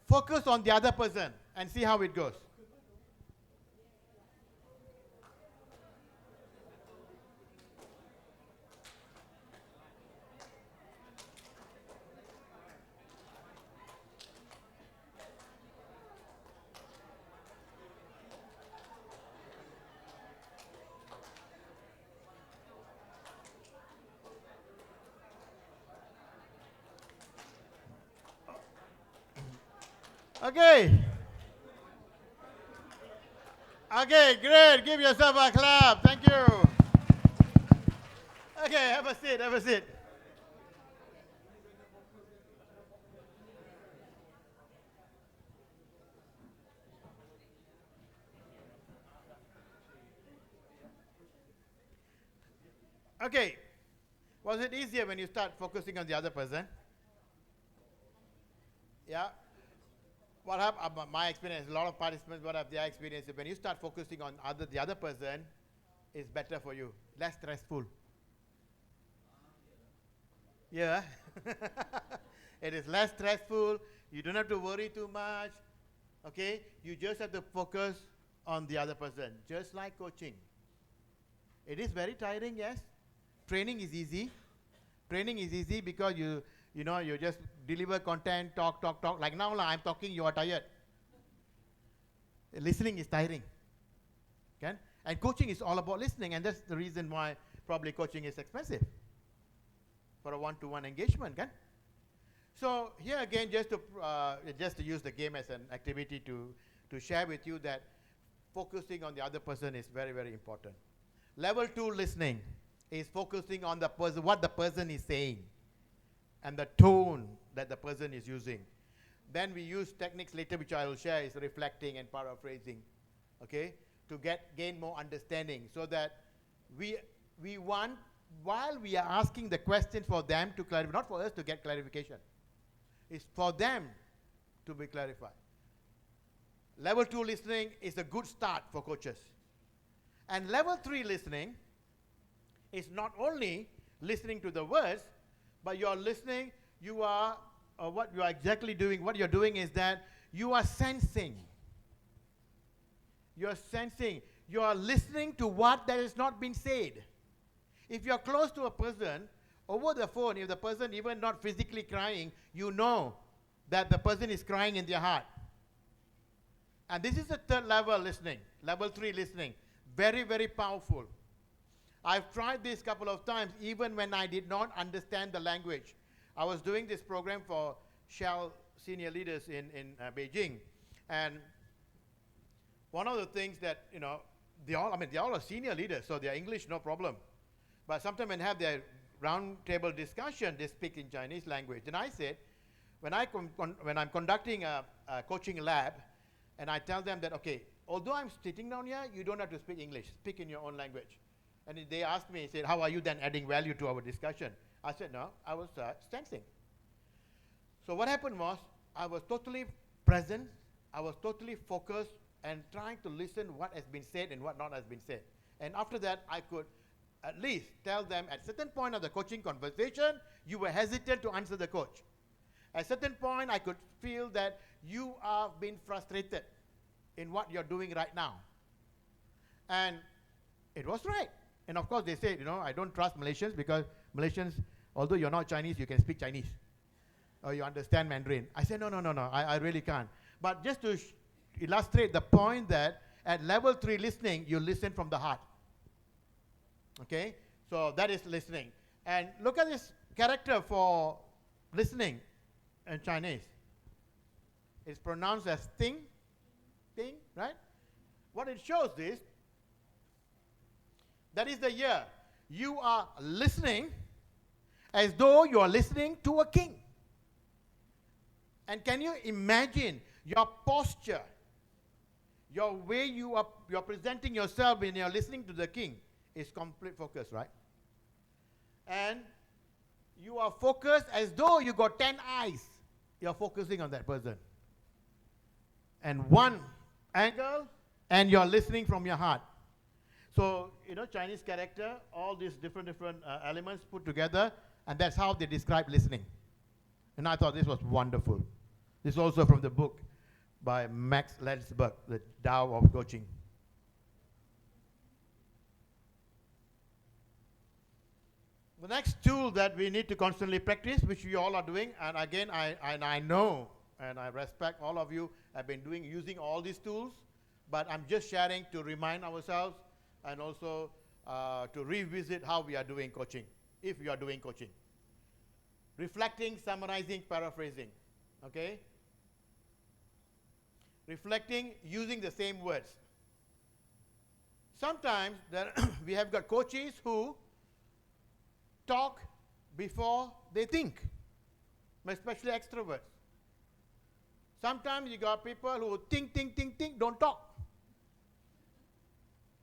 focus on the other person and see how it goes. Okay. Okay, great. Give yourself a clap. Thank you. Okay, have a seat, have a seat. Okay. Was it easier when you start focusing on the other person? Yeah. What happened? My experience, a lot of participants, what have their experience? When you start focusing on the other person, it's better for you, less stressful. Yeah. It is less stressful. You don't have to worry too much. Okay. You just have to focus on the other person, just like coaching. It is very tiring, yes. Training is easy. Training is easy because you just deliver content, talk. Like now, I'm talking, you are tired. Listening is tiring. Okay? And coaching is all about listening, and that's the reason why probably coaching is expensive for a one-to-one engagement. Okay? So here again, just to use the game as an activity to share with you that focusing on the other person is very, very important. Level 2 listening is focusing on the person, what the person is saying, and the tone that the person is using. Then we use techniques later, which I will share, is reflecting and paraphrasing, okay, to gain more understanding, so that we want, while we are asking the question for them to clarify, not for us to get clarification, it's for them to be clarified. Level 2 listening is a good start for coaches. And level 3 listening is not only listening to the words, but you're listening, what you are exactly doing, what you're doing is that you are sensing. You're sensing. You are listening to what that has not been said. If you're close to a person, over the phone, if the person even not physically crying, you know that the person is crying in their heart. And this is the third level listening, level 3 listening. Very, very powerful. I've tried this a couple of times, even when I did not understand the language. I was doing this program for Shell senior leaders in Beijing. And one of the things that, they're all are senior leaders, so their English, no problem. But sometimes when they have their round table discussion, they speak in Chinese language. And I said, when I'm conducting a coaching lab, and I tell them that, okay, although I'm sitting down here, you don't have to speak English. Speak in your own language. And they asked me, said, how are you then adding value to our discussion? I said, no, I was sensing. So what happened was, I was totally present, I was totally focused, and trying to listen what has been said and what not has been said. And after that, I could at least tell them at certain point of the coaching conversation, you were hesitant to answer the coach. At certain point, I could feel that you are being frustrated in what you're doing right now. And it was right. And of course, they said, I don't trust Malaysians because Malaysians, although you're not Chinese, you can speak Chinese. Or you understand Mandarin. I said, no, I really can't. But just to illustrate the point that at level 3 listening, you listen from the heart. Okay? So that is listening. And look at this character for listening in Chinese. It's pronounced as ting, right? What it shows is, that is the year. You are listening as though you are listening to a king. And can you imagine your posture, your way you're presenting yourself when you're listening to the king is complete focus, right? And you are focused as though you got 10 eyes. You're focusing on that person. And one angle, and you're listening from your heart. So, Chinese character, all these different elements put together, and that's how they describe listening. And I thought this was wonderful. This is also from the book by Max Landsberg, The Tao of Coaching. The next tool that we need to constantly practice, which you all are doing, and again, I know and I respect all of you have been using all these tools, but I'm just sharing to remind ourselves and also to revisit how we are doing coaching, if we are doing coaching. Reflecting, summarizing, paraphrasing, okay? Reflecting, using the same words. Sometimes we have got coaches who talk before they think, especially extroverts. Sometimes you got people who think, don't talk.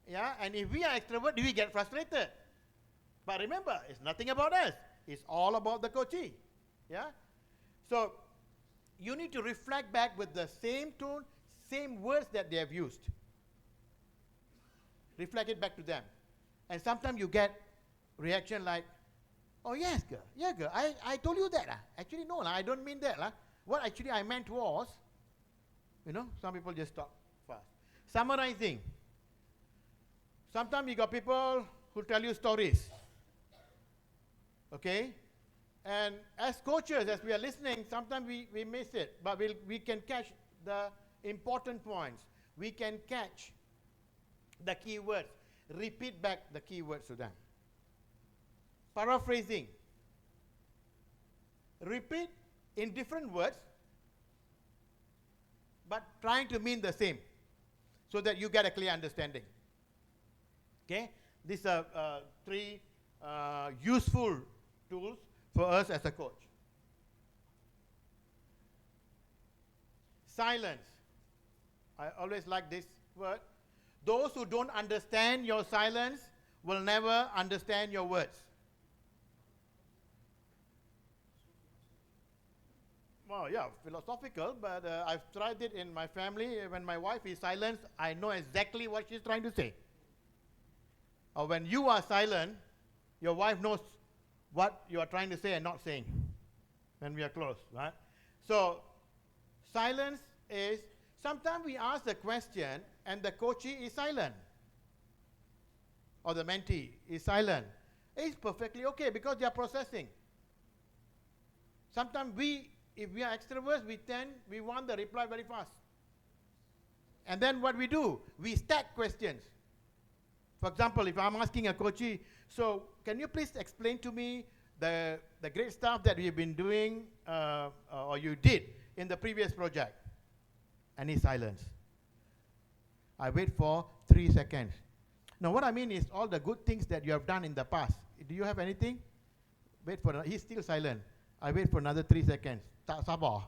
Yeah, and if we are extrovert, we get frustrated. But remember, it's nothing about us. It's all about the coachee. Yeah? So you need to reflect back with the same tone, same words that they have used. Reflect it back to them. And sometimes you get reaction like, oh yes, girl. Yeah, girl. I told you that. Actually, no, I don't mean that. What actually I meant was, some people just talk fast. Summarizing. Sometimes you got people who tell you stories. Okay? And as coaches, as we are listening, sometimes we miss it. But we can catch the important points. We can catch the key words. Repeat back the key words to them. Paraphrasing. Repeat in different words, but trying to mean the same so that you get a clear understanding. Okay? These are 3 useful tools for us as a coach. Silence. I always like this word. Those who don't understand your silence will never understand your words. Well, yeah, philosophical, but I've tried it in my family. When my wife is silent, I know exactly what she's trying to say. Or when you are silent, your wife knows what you are trying to say and not saying when we are close, right? So silence is, sometimes we ask the question and the coachee is silent. Or the mentee is silent. It's perfectly okay because they are processing. Sometimes if we are extroverts, we want the reply very fast. And then what we do, we stack questions. For example, if I'm asking a coachee, so can you please explain to me the great stuff that we've been doing or you did in the previous project? Any silence. I wait for 3 seconds. Now what I mean is all the good things that you have done in the past. Do you have anything? Wait for, he's still silent. I wait for another 3 seconds. Tak sabar.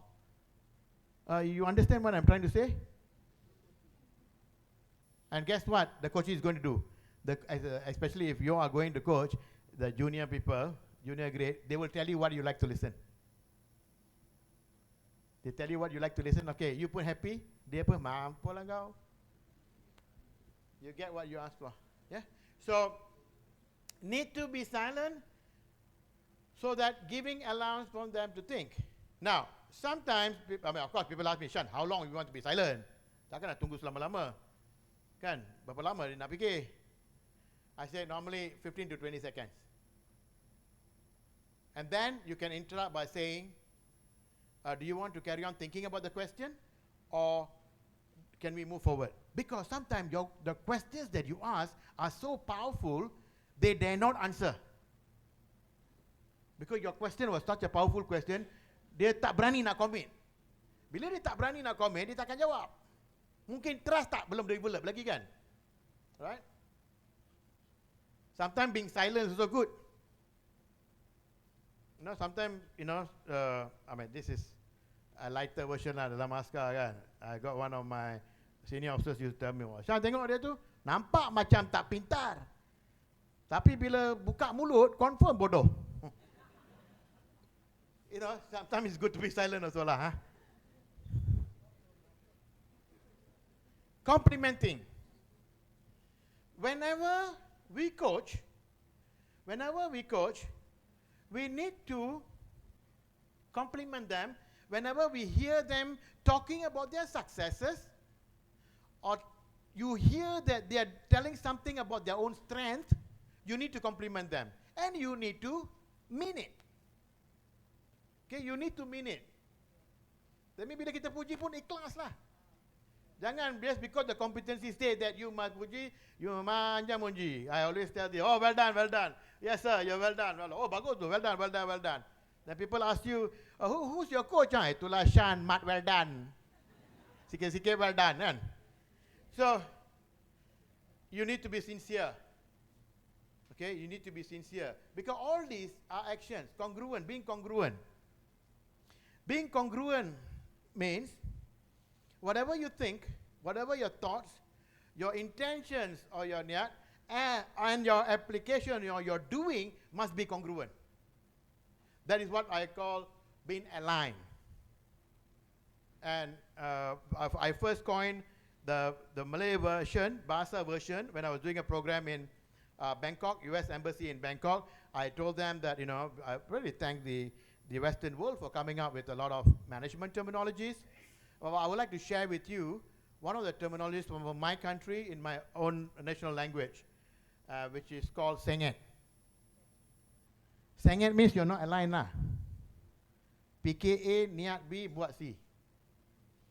You understand what I'm trying to say? And guess what the coach is going to do? Especially if you are going to coach the junior people, junior grade, they will tell you what you like to listen. They tell you what you like to listen. Okay, you put happy, dia pun mampu lah kau. You get what you asked for. Yeah? So, need to be silent so that giving allowance for them to think. Now, sometimes, of course, people ask me, Shan, how long you want to be silent? Takkan nak tunggu selama-lama. Kan? Berapa lama dia nak fikir? I say normally 15 to 20 seconds. And then you can interrupt by saying, do you want to carry on thinking about the question? Or can we move forward? Because sometimes the questions that you ask are so powerful, they dare not answer. Because your question was such a powerful question, dia tak berani nak commit. Bila dia tak berani nak commit, dia takkan jawab. Mungkin trust tak belum develop lagi kan? Right? Sometimes being silent is also good. You know, sometimes, you know, I mean, this is a lighter version lah dalam askar kan. I got one of my senior officers used to tell me, Syah tengok dia tu, nampak macam tak pintar. Tapi bila buka mulut, confirm bodoh. You know, sometimes it's good to be silent also lah. Huh? Complimenting. Whenever we coach, we need to compliment them. Whenever we hear them talking about their successes, or you hear that they are telling something about their own strength, you need to compliment them. And you need to mean it. Okay, you need to mean it. Tapi bila kita puji pun ikhlas lah. Jangan just because the competency state that you must puji, you manja muji. I always tell you, oh well done, well done. Yes sir, you're well done. Oh bagus tu, well done, well done, well done. Then people ask you, who's your coach? Itulah Shan, Mat, well done. Sikit-sikit well done kan. So, you need to be sincere. Okay, you need to be sincere. Because all these are actions, congruent, being congruent. Being congruent means whatever you think, whatever your thoughts, your intentions or your niat, and your application or your doing must be congruent. That is what I call being aligned. And I first coined the Malay version, Bahasa version, when I was doing a program in Bangkok, US Embassy in Bangkok. I told them that, you know, I really thank the Western world for coming up with a lot of management terminologies. Well, I would like to share with you one of the terminologies from my country in my own national language, which is called Senget. Senget means you're not aligned lah. PK A, niat B, buat C.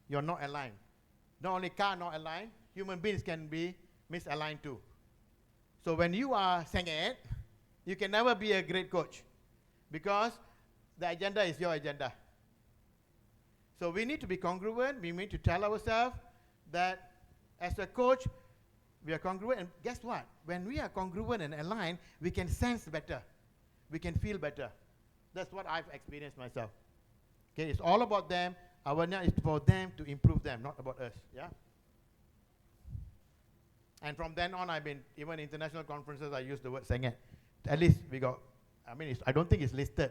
You're not aligned. Not only car not aligned, human beings can be misaligned too. So when you are Senget, you can never be a great coach because the agenda is your agenda. So we need to be congruent. We need to tell ourselves that as a coach, we are congruent. And guess what? When we are congruent and aligned, we can sense better. We can feel better. That's what I've experienced myself. Okay, it's all about them. Our niat is for them to improve them, not about us. Yeah. And from then on, I've been even international conferences. I use the word Senget. At least we got. I mean, I don't think it's listed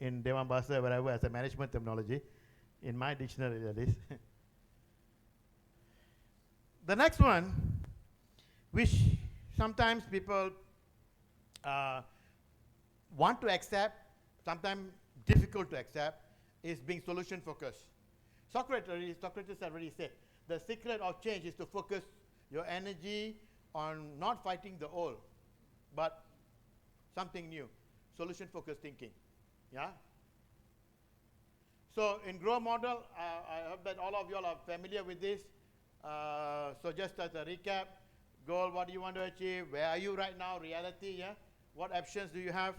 in Dewan Bahasa whatever as a management terminology. In my dictionary, at least. The next one, which sometimes people want to accept, sometimes difficult to accept, is being solution focused. Socrates already said, the secret of change is to focus your energy on not fighting the old, but something new, solution focused thinking. Yeah. So in Grow Model, I hope that all of you all are familiar with this. So just as a recap, goal, what do you want to achieve? Where are you right now? Reality, yeah? What options do you have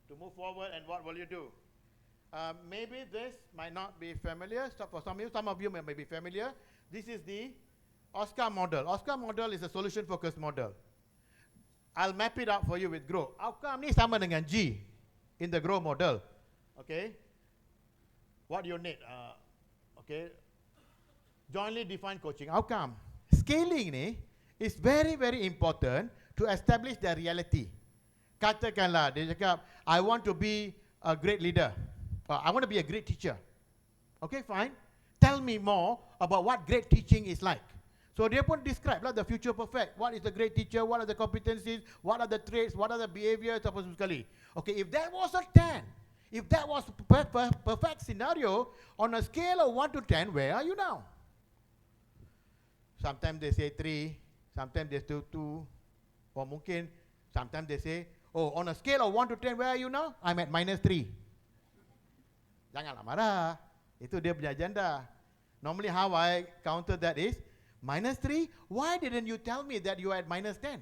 to move forward, and what will you do? Maybe this might not be familiar. So for some of you may be familiar. This is the Oscar model. Oscar model is a solution-focused model. I'll map it out for you with grow. Outcome ni sama dengan G in the grow model. Okay. What you need? Okay. Jointly defined coaching outcome. Scaling ni is very, very important to establish the reality. Katakanlah, dia cakap, I want to be a great leader. I want to be a great teacher. Okay, fine. Tell me more about what great teaching is like. So dia pun describe lah the future perfect. What is the great teacher? What are the competencies? What are the traits? What are the behaviors? Apa semua sekali. Okay, if that was a 10, if that was perfect scenario, on a scale of 1 to 10, where are you now? Sometimes they say 3, sometimes they say 2, or mungkin, sometimes they say, oh, on a scale of 1 to 10, where are you now? I'm at -3. Janganlah marah. Itu dia punya agenda. Normally how I counter that is, -3? Why didn't you tell me that you are at -10?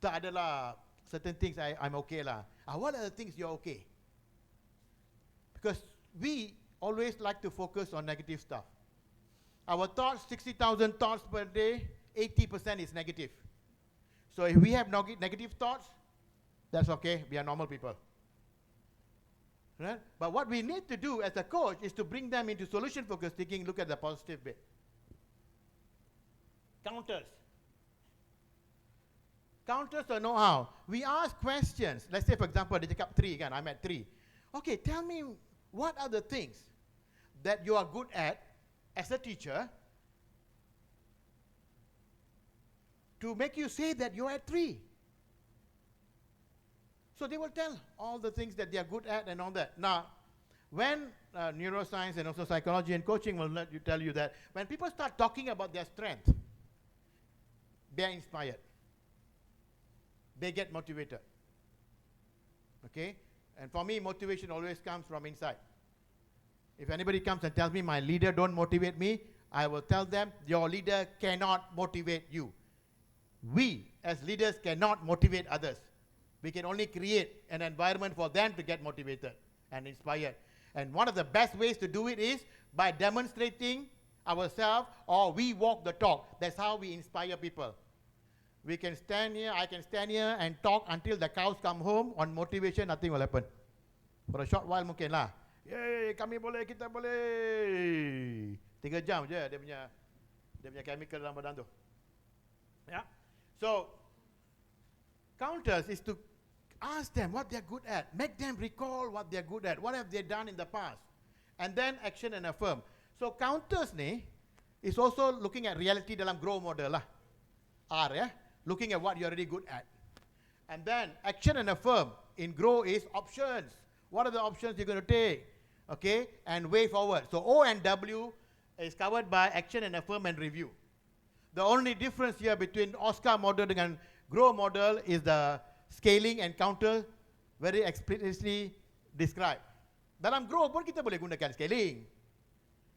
Tak adalah certain things I'm okay lah. What are the things you're okay? Because we always like to focus on negative stuff. Our thoughts, 60,000 thoughts per day, 80% is negative. So if we have negative thoughts, that's okay, we are normal people. Right? But what we need to do as a coach is to bring them into solution-focused thinking, look at the positive bit. Counters. Counters or know-how. We ask questions. Let's say, for example, dia cakap 3 kan, I'm at 3. Okay, tell me what are the things that you are good at as a teacher to make you say that you're at 3. So they will tell all the things that they are good at and all that. Now, when neuroscience and also psychology and coaching will let you tell you that when people start talking about their strength, they are inspired. They get motivated. Okay? And for me, motivation always comes from inside. If anybody comes and tells me my leader don't motivate me, I will tell them your leader cannot motivate you. We as leaders cannot motivate others. We can only create an environment for them to get motivated and inspired. And one of the best ways to do it is by demonstrating ourselves, or we walk the talk. That's how we inspire people. We can stand here, I can stand here and talk until the cows come home. On motivation, nothing will happen. For a short while mungkin lah. Yay, kami boleh, kita boleh. 3 jam je dia punya chemical dalam badan tu. Yeah. So, counters is to ask them what they're good at. Make them recall what they're good at. What have they done in the past? And then action and affirm. So, counters ni is also looking at reality dalam grow model lah. R, yeah? Looking at what you're already good at. And then action and affirm in grow is options. What are the options you're going to take? Okay? And way forward. So O and W is covered by action and affirm and review. The only difference here between Oscar model dengan grow model is the scaling and counter very explicitly described. Dalam grow pun kita boleh gunakan scaling.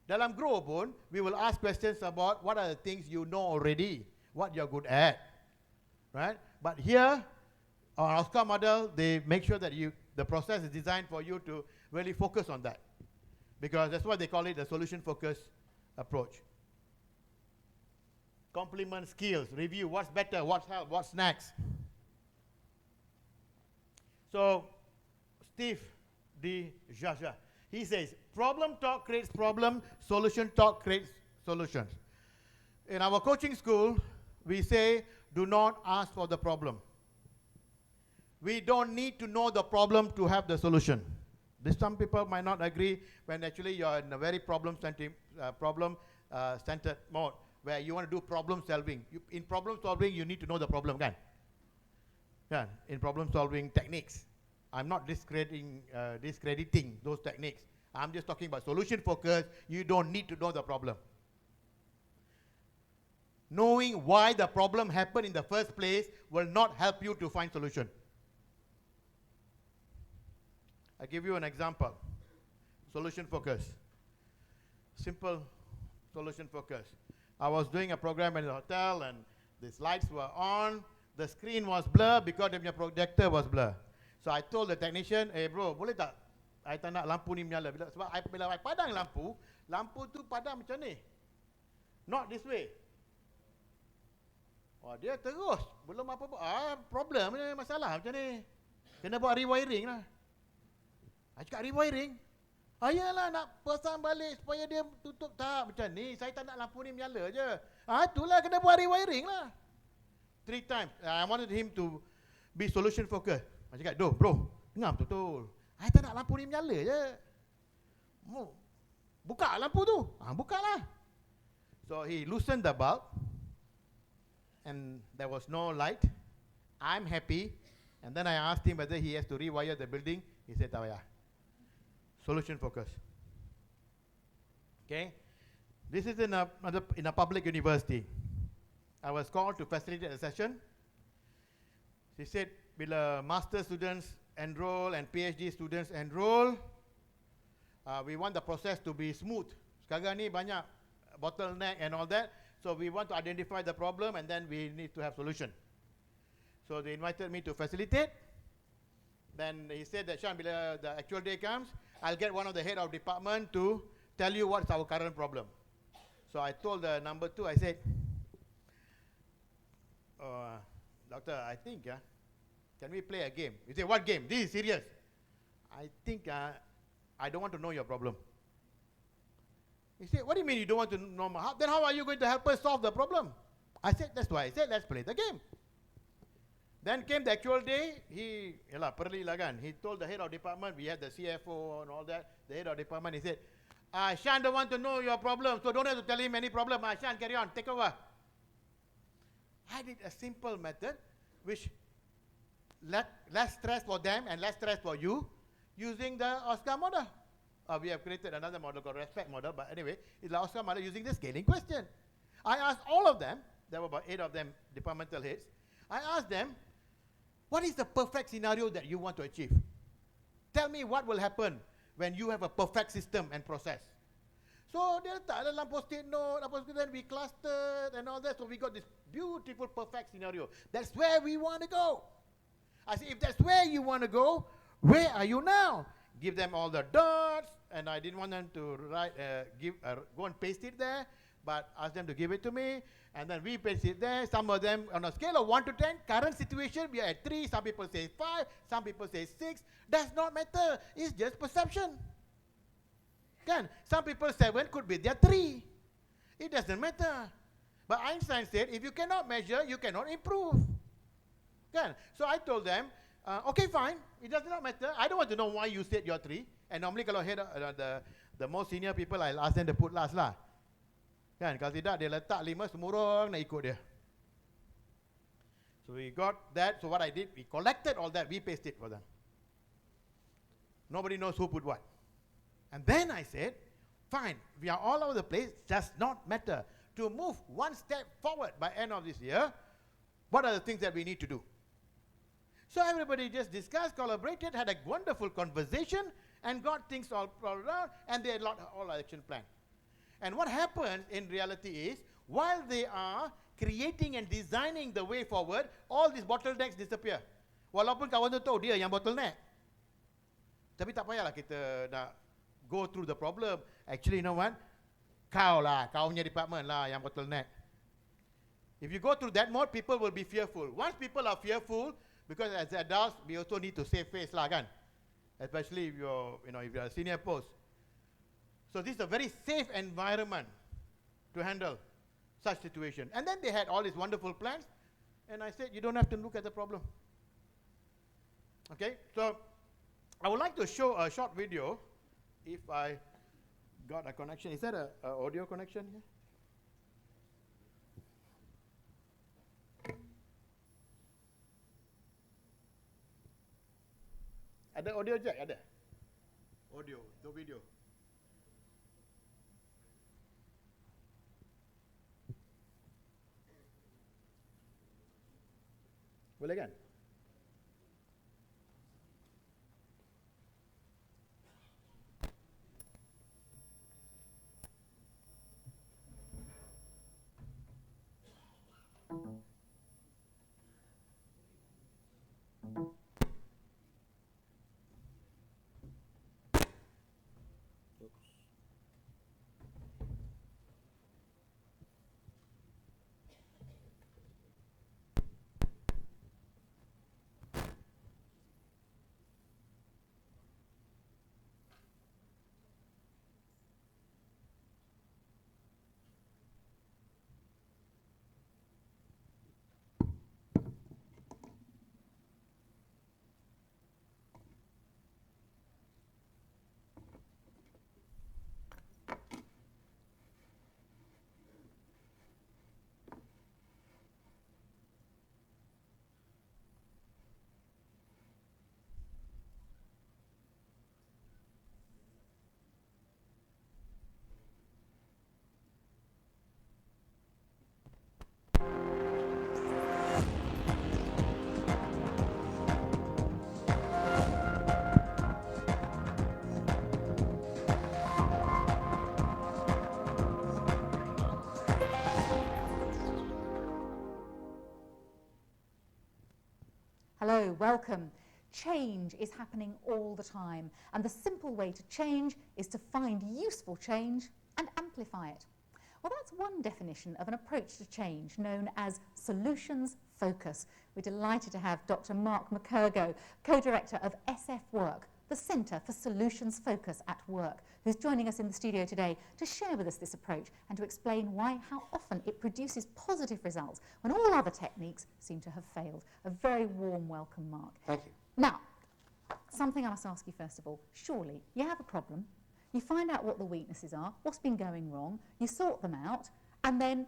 Dalam grow pun, we will ask questions about what are the things you know already, what you're good at, right? But here, on Oscar model, they make sure that the process is designed for you to really focus on that, because that's why they call it the solution-focused approach. Complement skills, review what's better, what's help, what's next. So, Steve D. Jaja, he says, problem talk creates problem, solution talk creates solutions. In our coaching school, we say, do not ask for the problem. We don't need to know the problem to have the solution. Some people might not agree when actually you're in a very problem-centered mode, where you want to do problem solving. In problem solving, you need to know the problem, kan? Yeah, in problem solving techniques. I'm not discrediting those techniques. I'm just talking about solution focus. You don't need to know the problem. Knowing why the problem happened in the first place will not help you to find solution. I'll give you an example. Solution focus. Simple solution focus. I was doing a program in the hotel and the lights were on. The screen was blurred because the projector was blurred. So I told the technician, hey bro, boleh tak? I tak nak lampu ni menyala. Sebab bila I padang lampu tu padam macam ni. Not this way. Oh, dia terus belum apa-apa. Problem ni, masalah macam ni. Kena buat rewiring lah. Cakap rewiring. Ayalah nak pasang balik supaya dia tutup. Tak macam ni. Saya tak nak lampu ni menyala je. Itulah kena buat rewiring lah. 3 times. I wanted him to be solution focused. Saya cakap, bro, dengar betul-betul. Saya tak nak lampu ni menyala je. Buka lampu tu. Buka lah. So he loosened the bulb. And there was no light. I'm happy. And then I asked him whether he has to rewire the building. He said, oh yeah. Solution focus. Okay. This is in a public university. I was called to facilitate a session. She said, bila master students enroll and PhD students enroll, we want the process to be smooth. Sekarang ni banyak bottleneck and all that. So we want to identify the problem and then we need to have solution. So they invited me to facilitate. Then he said that, Sean, bila the actual day comes, I'll get one of the head of department to tell you what's our current problem. So I told the number 2, I said, Doctor, I think, can we play a game? He said, what game? This is serious. I think I don't want to know your problem. He said, what do you mean you don't want to know? Then how are you going to help us solve the problem? I said, that's why I said, let's play the game. Then came the actual day, he told the head of department, we had the CFO and all that, the head of department, he said, Shan don't want to know your problem, so don't have to tell him any problem. Shan, carry on, take over. I did a simple method, which less stress for them and less stress for you, using the Oscar model. We have created another model called respect model, but anyway, it's the Oscar model using the scaling question. I asked all of them, there were about 8 of them, departmental heads, I asked them, what is the perfect scenario that you want to achieve? Tell me what will happen when you have a perfect system and process. So dia letak dalam post-it note, then we clustered and all that, so we got this beautiful perfect scenario. That's where we want to go. I said, if that's where you want to go, where are you now? Give them all the dots, and I didn't want them to write, go and paste it there, but ask them to give it to me, and then we paste it there. Some of them, on a scale of 1 to 10, current situation, we are at 3, some people say 5, some people say 6, does not matter, it's just perception. Some people 7 could be their 3. It doesn't matter. But Einstein said, if you cannot measure, you cannot improve. So I told them, okay, fine, it does not matter. I don't want to know why you said you're 3. And normally kalau head the most senior people, I'll ask them to put last lah. Kalau tidak, dia letak 5, semua orang nak ikut dia. So we got that. So what I did, we collected all that, we pasted for them. Nobody knows who put what. And then I said, fine, we are all over the place, does not matter. To move one step forward by end of this year, what are the things that we need to do? So everybody just discussed, collaborated, had a wonderful conversation, and got things all around, and they had all action plan. And what happens in reality is, while they are creating and designing the way forward, all these bottlenecks disappear. Walaupun kawan tu tahu dia yang bottleneck. Tapi tak payahlah kita nak go through the problem. Actually, you know what? Kau punya department lah yang bottleneck. If you go through that mode, people will be fearful. Once people are fearful, because as adults, we also need to save face lah kan? Especially if you're, if you're a senior post. So this is a very safe environment to handle such situation. And then they had all these wonderful plans, and I said, you don't have to look at the problem. Okay, so I would like to show a short video, if I got a connection. Is that a audio connection here? Ada audio jack, ada? Audio, no video. Boleh kan? Hello, welcome. Change is happening all the time, and the simple way to change is to find useful change and amplify it. Well, that's one definition of an approach to change known as solutions focus. We're delighted to have Dr. Mark McCurgo, co-director of SF Work, the Centre for Solutions Focus at Work, who's joining us in the studio today to share with us this approach and to explain how often it produces positive results when all other techniques seem to have failed. A very warm welcome, Mark. Thank you. Now, something I must ask you first of all. Surely you have a problem, you find out what the weaknesses are, what's been going wrong, you sort them out, and then,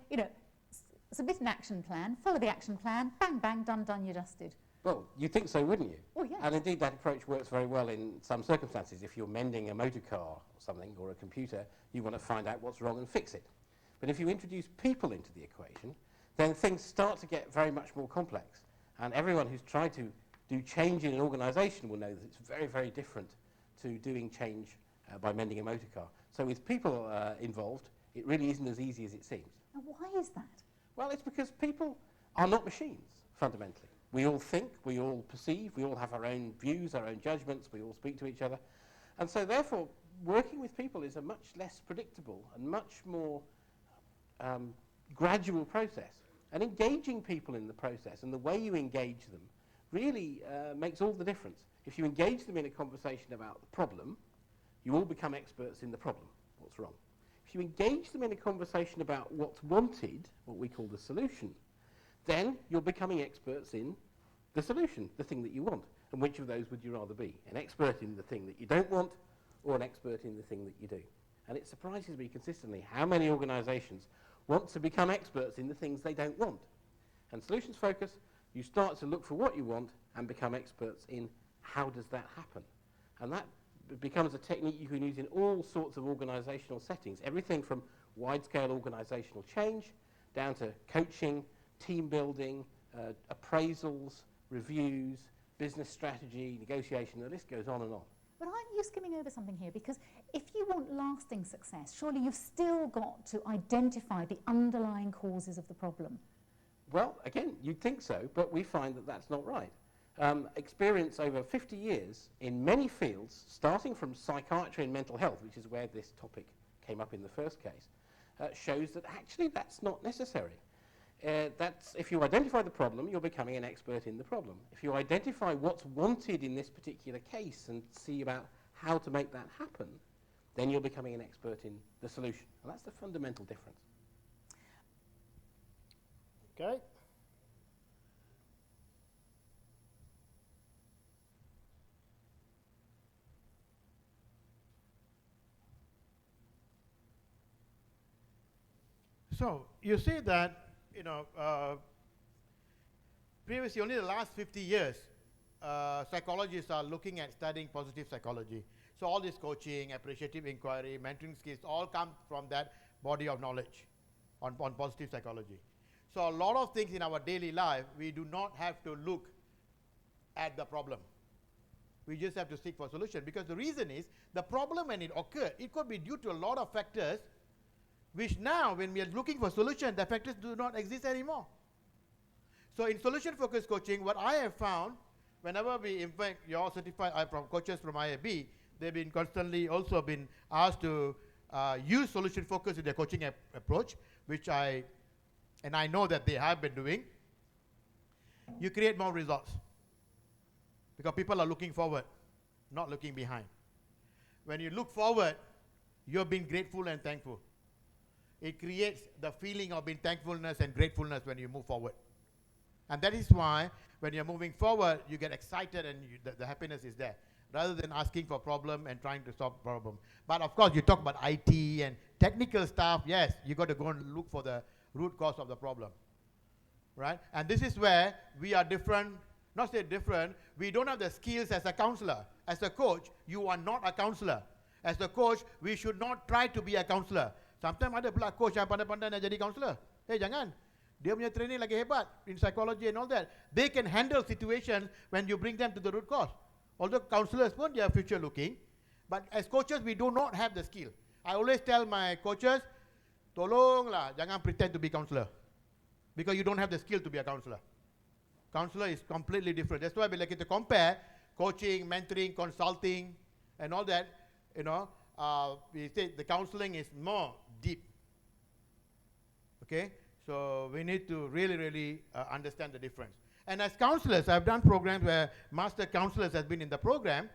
submit an action plan, follow the action plan, bang, bang, done, you're dusted. Well, you'd think so, wouldn't you? Oh, yes. And indeed, that approach works very well in some circumstances. If you're mending a motor car or something, or a computer, you want to find out what's wrong and fix it. But if you introduce people into the equation, then things start to get very much more complex. And everyone who's tried to do change in an organisation will know that it's very, very different to doing change by mending a motor car. So with people involved, it really isn't as easy as it seems. Now, why is that? Well, it's because people are not machines, fundamentally. We all think, we all perceive, we all have our own views, our own judgments, we all speak to each other. And so therefore, working with people is a much less predictable and much more gradual process. And engaging people in the process and the way you engage them really makes all the difference. If you engage them in a conversation about the problem, you all become experts in the problem, what's wrong. If you engage them in a conversation about what's wanted, what we call the solution, then you're becoming experts in the solution, the thing that you want. And which of those would you rather be? An expert in the thing that you don't want, or an expert in the thing that you do? And it surprises me consistently how many organisations want to become experts in the things they don't want. And solutions focus, you start to look for what you want and become experts in how does that happen. And that becomes a technique you can use in all sorts of organisational settings, everything from wide-scale organisational change down to coaching, team building, appraisals, reviews, business strategy, negotiation, the list goes on and on. But aren't you skimming over something here? Because if you want lasting success, surely you've still got to identify the underlying causes of the problem. Well, again, you'd think so, but we find that that's not right. Experience over 50 years in many fields, starting from psychiatry and mental health, which is where this topic came up in the first case, shows that actually that's not necessary. That's if you identify the problem, you're becoming an expert in the problem. If you identify what's wanted in this particular case and see about how to make that happen, then you're becoming an expert in the solution. And that's the fundamental difference. Okay. So you see that, previously, only the last 50 years, psychologists are looking at studying positive psychology. So all this coaching, appreciative inquiry, mentoring skills, all come from that body of knowledge on positive psychology. So a lot of things in our daily life, we do not have to look at the problem. We just have to seek for solution. Because the reason is, the problem when it occurred, it could be due to a lot of factors, which now, when we are looking for solution, the factors do not exist anymore. So in solution-focused coaching, what I have found, whenever we invite your certified from coaches from IAB, they've been constantly also been asked to use solution-focused in their coaching approach, which I know that they have been doing. You create more results because people are looking forward, not looking behind. When you look forward, you're being grateful and thankful. It creates the feeling of being thankfulness and gratefulness when you move forward. And that is why when you're moving forward, you get excited and the happiness is there, rather than asking for problem and trying to solve problem. But of course, you talk about IT and technical stuff, yes, you got to go and look for the root cause of the problem, right? And this is where we are different, not say different, we don't have the skills as a counselor. As a coach, you are not a counselor. As a coach, we should not try to be a counselor. Sometimes ada pula coach yang pandai-pandai nak jadi counselor. Jangan. Dia punya training lagi hebat in psychology and all that. They can handle situations when you bring them to the root cause. Although counselors pun, they are future looking. But as coaches, we do not have the skill. I always tell my coaches, tolonglah, jangan pretend to be counselor. Because you don't have the skill to be a counselor. Counselor is completely different. That's why we like to compare coaching, mentoring, consulting, and all that. We say the counseling is more deep. Okay, so we need to really understand the difference. And as counselors, I've done programs where master counselors have been in the program.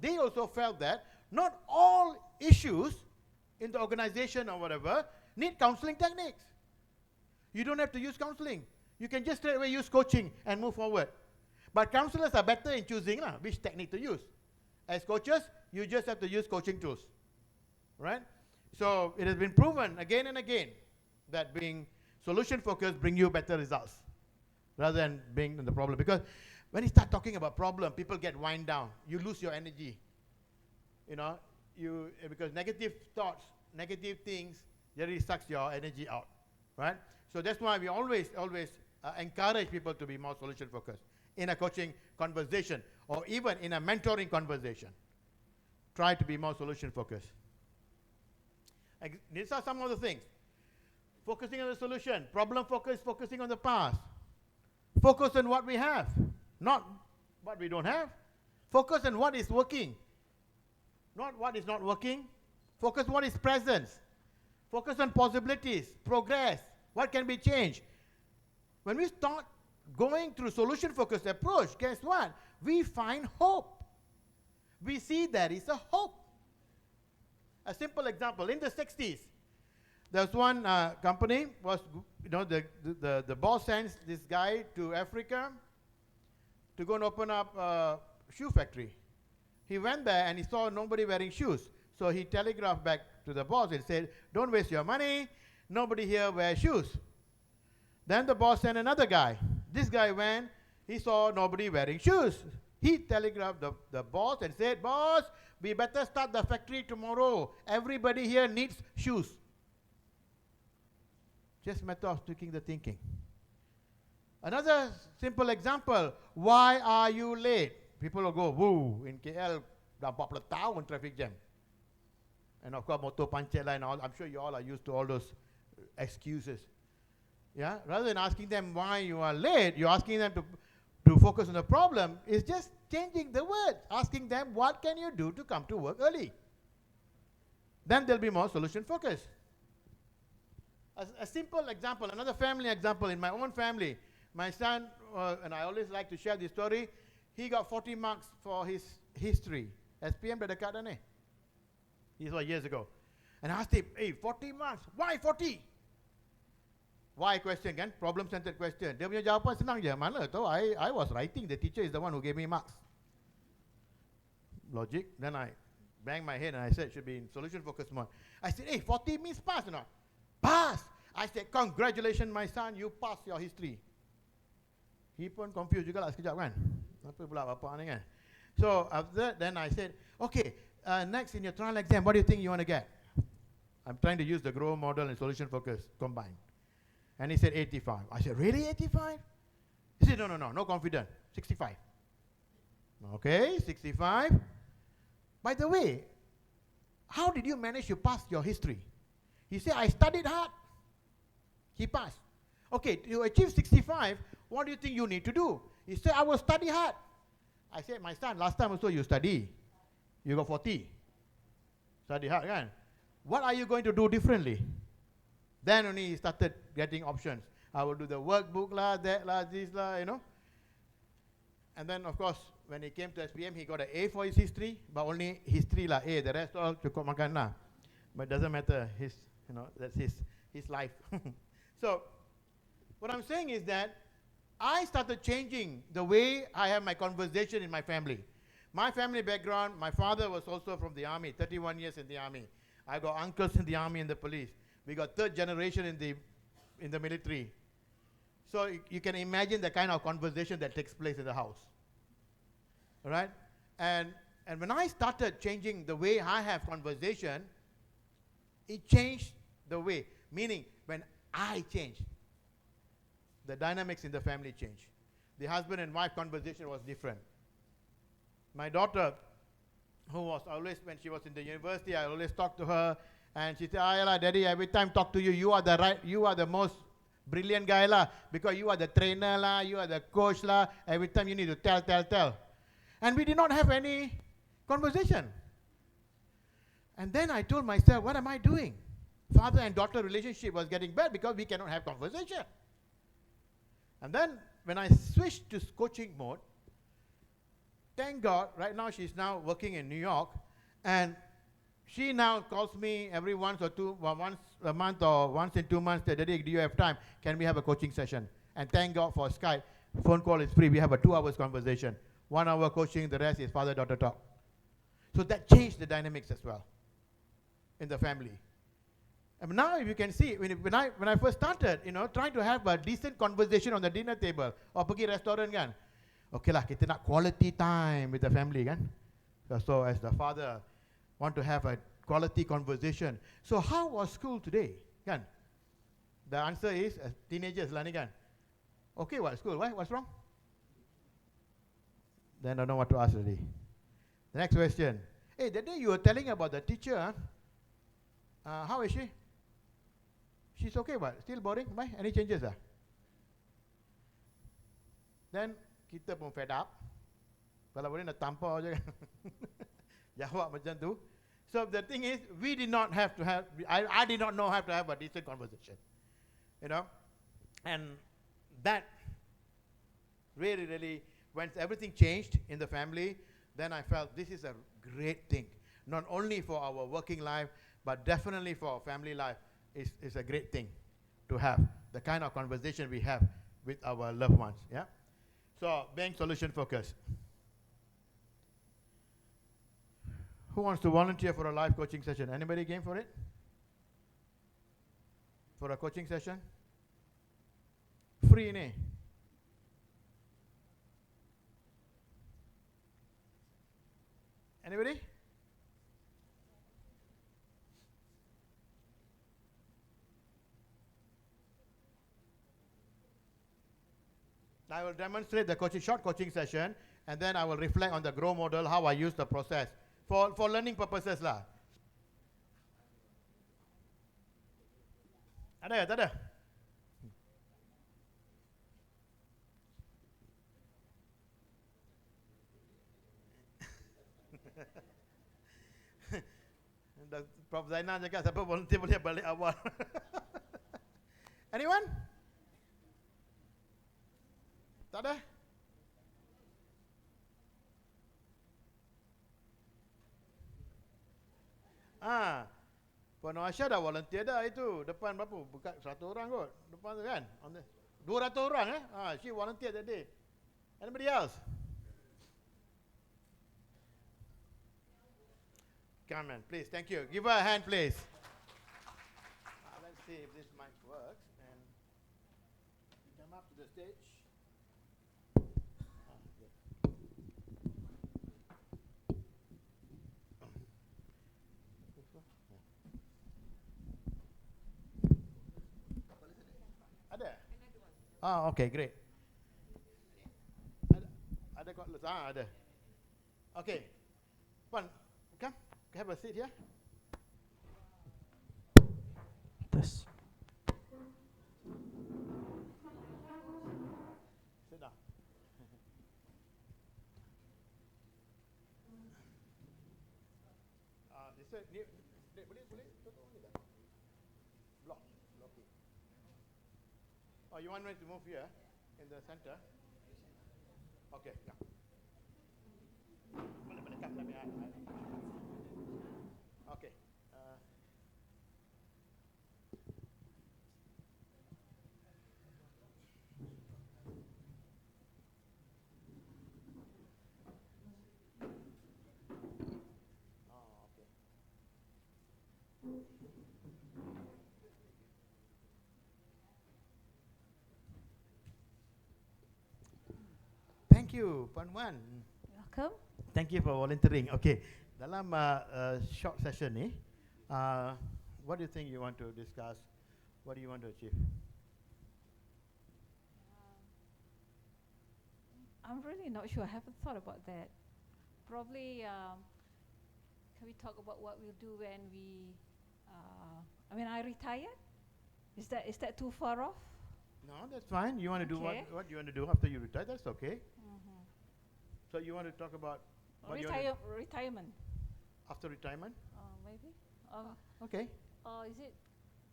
They also felt that not all issues in the organization or whatever need counseling techniques. You don't have to use counseling. You can just straight away use coaching and move forward. But counselors are better in choosing which technique to use. As coaches, you just have to use coaching tools, right? So it has been proven again and again that being solution-focused bring you better results rather than being in the problem. Because when you start talking about problem, people get wind down. You lose your energy. Because negative thoughts, negative things, really sucks your energy out, right? So that's why we always encourage people to be more solution-focused in a coaching conversation or even in a mentoring conversation. Try to be more solution-focused. These are some of the things. Focusing on the solution, problem focus, focusing on the past. Focus on what we have, not what we don't have. Focus on what is working, not what is not working. Focus on what is present. Focus on possibilities, progress, what can be changed. When we start going through solution-focused approach, guess what? We find hope. We see there is a hope. A simple example, in the 60s, there's one company, the boss sends this guy to Africa to go and open up a shoe factory. He went there and he saw nobody wearing shoes. So he telegraphed back to the boss and said, don't waste your money, nobody here wears shoes. Then the boss sent another guy. This guy went, he saw nobody wearing shoes. He telegraphed the boss and said, boss, we better start the factory tomorrow. Everybody here needs shoes. Just a matter of tweaking the thinking. Another simple example, why are you late? People will go, woo, in KL, dah 40 tahun traffic jam. And of course, motor pancit and all. I'm sure you all are used to all those excuses. Yeah? Rather than asking them why you are late, you're asking them to focus on the problem. It's just changing the word, asking them what can you do to come to work early. Then they'll be more solution focused. A simple example, another family example in my own family. My son, and I always like to share this story, he got 40 marks for his history. SPM dah dekat dah ni. This was years ago. And I asked him, hey, 40 marks, why 40? Why question kan? Problem-centered question. Dia punya jawapan senang je. Mana tahu, I was writing, the teacher is the one who gave me marks. Logic. Then I banged my head and I said, should be in solution-focused mode. I said, hey, 40 means pass or not? Pass! I said, congratulations my son, you passed your history. He pun confused juga lah sekejap kan. Apa pula bapak ni kan. So after that, then I said, okay, next in your trial exam, what do you think you want to get? I'm trying to use the GROW model and solution focus combined. And he said 85. I said, really 85? He said, no confidence, 65. Okay, 65. By the way, how did you manage to pass your history? He said, I studied hard. He passed. Okay, to achieve 65, what do you think you need to do? He said, I will study hard. I said, my son, last time also you study. You got 40. Study hard, kan? What are you going to do differently? Then only he started getting options. I will do the workbook lah, that lah, this lah, you know. And then, of course, when he came to SPM, he got an A for his history, but only history lah, A. The rest all cukup makan lah. But it doesn't matter. That's his life. So, what I'm saying is that I started changing the way I have my conversation in my family. My family background, my father was also from the army, 31 years in the army. I got uncles in the army and the police. We got third generation in the military. So you can imagine the kind of conversation that takes place in the house. All right? And when I started changing the way I have conversation, it changed the way. Meaning, when I changed, the dynamics in the family changed. The husband and wife conversation was different. My daughter, who was always, when she was in the university, I always talked to her, and she said, Daddy, every time I talk to you, you are the most Brilliant guy lah, because you are the trainer lah, you are the coach lah, every time you need to tell. And we did not have any conversation. And then I told myself, what am I doing? Father and daughter relationship was getting bad because we cannot have conversation. And then when I switched to coaching mode, thank God, right now she's now working in New York, and she now calls me every once a month or once in 2 months, Daddy, do you have time? Can we have a coaching session? And thank God for Skype. Phone call is free. We have a 2 hours conversation. 1 hour coaching, the rest is father-daughter talk. So that changed the dynamics as well in the family. And now if you can see, when I first started, trying to have a decent conversation on the dinner table, or pergi restaurant kan, okay lah, kita nak quality time with the family kan. So as the father, want to have a quality conversation. So how was school today? Kan? The answer is, teenagers lah ni kan. Okay, what school? Why? What's wrong? Then I don't know what to ask already. The next question. Hey, that day you were telling about the teacher. How is she? She's okay, but still boring? Why? Any changes? Then kita pun fed up. Kalau boleh nak tampar je kan. Jawab macam tu. So the thing is, we did not have to have, I did not know how to have a decent conversation. And that really, when everything changed in the family, then I felt this is a great thing. Not only for our working life, but definitely for our family life. It's a great thing to have the kind of conversation we have with our loved ones. Yeah. So being solution focused. Who wants to volunteer for a live coaching session? Anybody game for it? For a coaching session? Free ne? Anybody? I will demonstrate the short coaching session, and then I will reflect on the GROW model, how I use the process for learning purposes lah. Ada? Tak ada? Prof Zainal cakap siapa volunteer boleh balik awal. Anyone? Tak ada? Puan Aisyah dah volunteer dah itu. Depan berapa? Bukan 100 orang kot. Depan tu kan? 200 orang she volunteer that day. Anybody else? Come on, please. Thank you. Give her a hand, please. Let's see if this mic works. And come up to the stage. Ada? Okay, great. Ada cordless? Ada. Okay. Puan, come. Have a seat here. Yes. Sit down. Boleh tolong ni tak? Block it. Oh, you want me to move here in the center? Okay, yeah. Boleh kat belakang. Okay. Okay. Thank you, Puan Wan. Welcome. Thank you for volunteering. Okay. Dalam short session ni, what do you think you want to discuss? What do you want to achieve? I'm really not sure. I haven't thought about that. Probably, can we talk about what we'll do when we, I retired? Is that too far off? No, that's fine. You want to do Okay. what you want to do after you retire? That's okay. So you want to talk about what you want to Retirement. after retirement? Maybe. Okay. Or is it?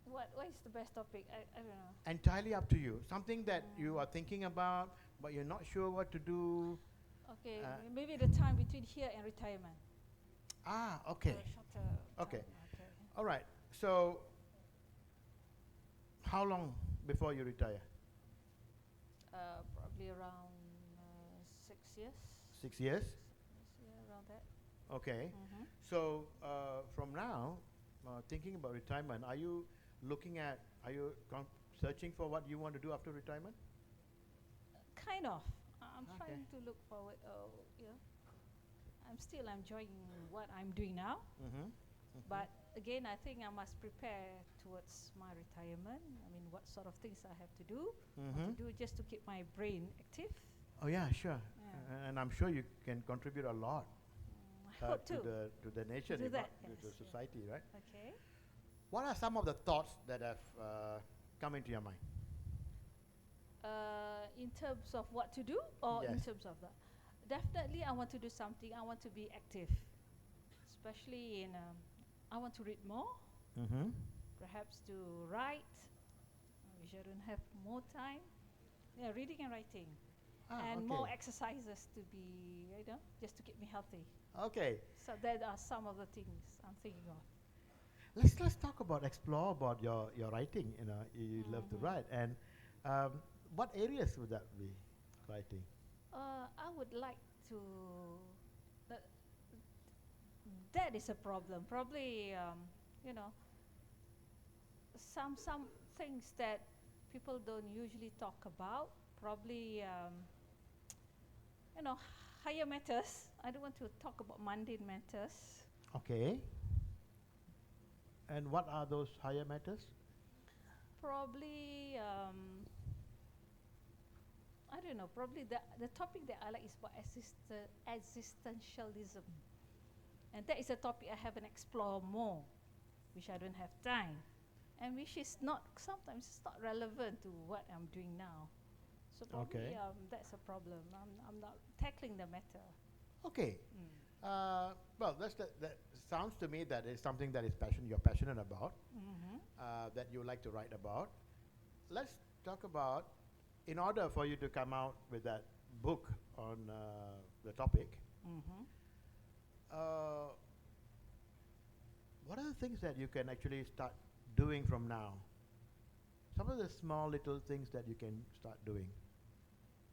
What is the best topic? I don't know. Entirely up to you. Something that you are thinking about, but you're not sure what to do. Okay, maybe the time between here and retirement. Okay. Shorter Okay. time, okay. All right. So, how long before you retire? Probably around 6 years. 6 years? Yeah, around that. Okay. So, from now, thinking about retirement, are you searching for what you want to do after retirement? Kind of. I'm trying to look forward. Yeah. I'm still enjoying what I'm doing now. But again, I think I must prepare towards my retirement. I mean, what sort of things I have to do, what to do just to keep my brain active. Oh yeah, sure. And I'm sure you can contribute a lot I hope to the nation, do if that, not to the yes, society, right? Okay. What are some of the thoughts that have come into your mind? In terms of what to do, or in Yes. terms of that, definitely I want to do something. I want to be active, especially in. I want to read more. Perhaps to write. I wish I don't have more time. Yeah, reading and writing, and more okay. exercises to be, just to keep me healthy. Okay. So that are some of the things I'm thinking of. Let's explore about your writing. You know, you love to write, and what areas would that be, writing? I would like to. That is a problem. Probably, some things that people don't usually talk about. Probably, higher matters. I don't want to talk about mundane matters. Okay. And what are those higher matters? Probably, I don't know. Probably the topic that I like is about existentialism, and that is a topic I haven't explored more, which I don't have time, and which is sometimes it's not relevant to what I'm doing now. So probably that's a problem. I'm not tackling the matter. Okay. Well, that sounds to me that it's something that you're passionate about, that you like to write about. Let's talk about, in order for you to come out with that book on the topic, what are the things that you can actually start doing from now? Some of the small little things that you can start doing.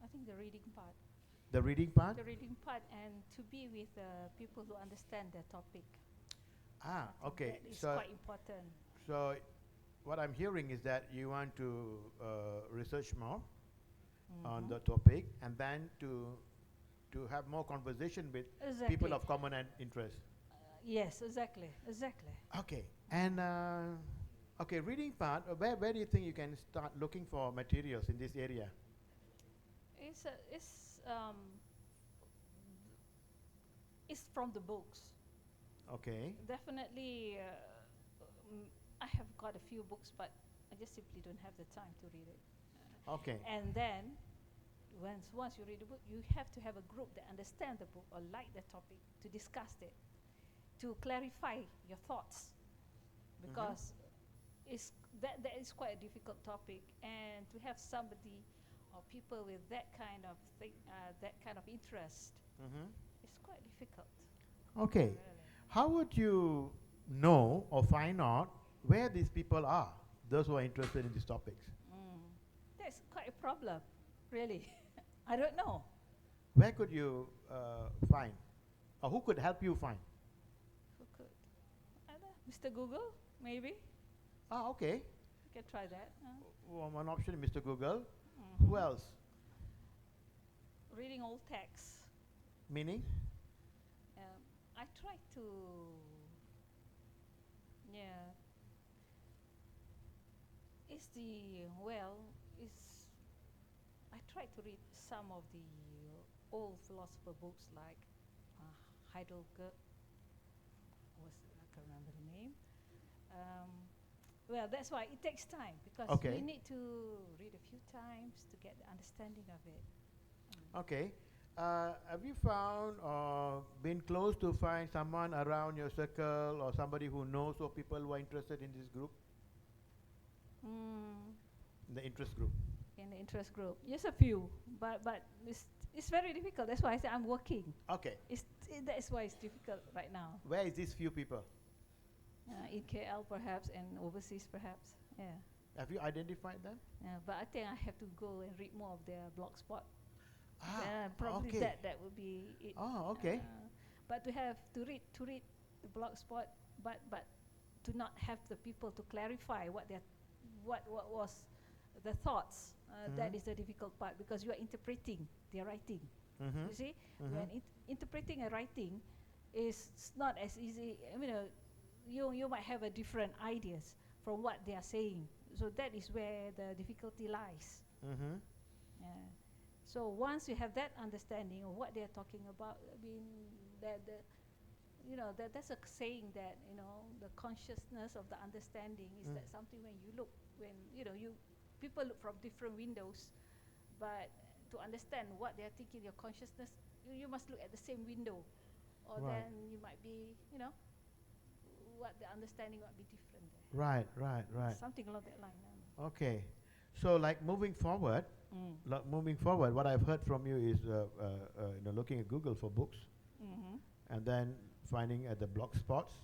I think the reading part. The reading part? The reading part, and to be with people who understand the topic. Okay. That is quite important. So, what I'm hearing is that you want to research more on the topic, and then to have more conversation with people of common interest. Yes, exactly. Okay. And reading part. Where do you think you can start looking for materials in this area? It's from the books. Okay. Definitely, I have got a few books, but I just simply don't have the time to read it. Okay. And then, once you read the book, you have to have a group that understand the book or like the topic to discuss it, to clarify your thoughts, because that is quite a difficult topic, and to have somebody or people with that kind of thing, that kind of interest, it's quite difficult. Okay. Really. How would you know or find out where these people are, those who are interested in these topics? That's quite a problem, really. I don't know. Where could you find, or who could help you find? Who could? I don't know. Mr. Google, maybe. Okay. You can try that. One option, Mr. Google. Who else? Reading old texts. Meaning? I try to, I try to read some of the old philosopher books like Heidegger, I can't remember the name, Well, that's why it takes time, because Okay. we need to read a few times to get the understanding of it. Okay. Have you found or been close to find someone around your circle or somebody who knows of people who are interested in this group? The interest group. In the interest group, yes, a few, but it's very difficult. That's why I say I'm working. Okay. That's why it's difficult right now. Where is these few people? In KL perhaps, and overseas perhaps. Yeah. Have you identified them? Yeah, but I think I have to go and read more of their blogspot. Probably okay. that would be it. Oh, okay. But to read the blogspot, but to not have the people to clarify what was the thoughts. That is the difficult part, because you are interpreting their writing. You see, when interpreting a writing is not as easy. I mean, you might have a different ideas from what they are saying. So that is where the difficulty lies. So once you have that understanding of what they are talking about, I mean, that's a saying that the consciousness of the understanding is that something when people look from different windows, but to understand what they are thinking, your consciousness, you must look at the same window, or then you might be, what the understanding might be different there. Right. Something along that line. Okay. So like moving forward, what I've heard from you is looking at Google for books, and then finding at the blog spots.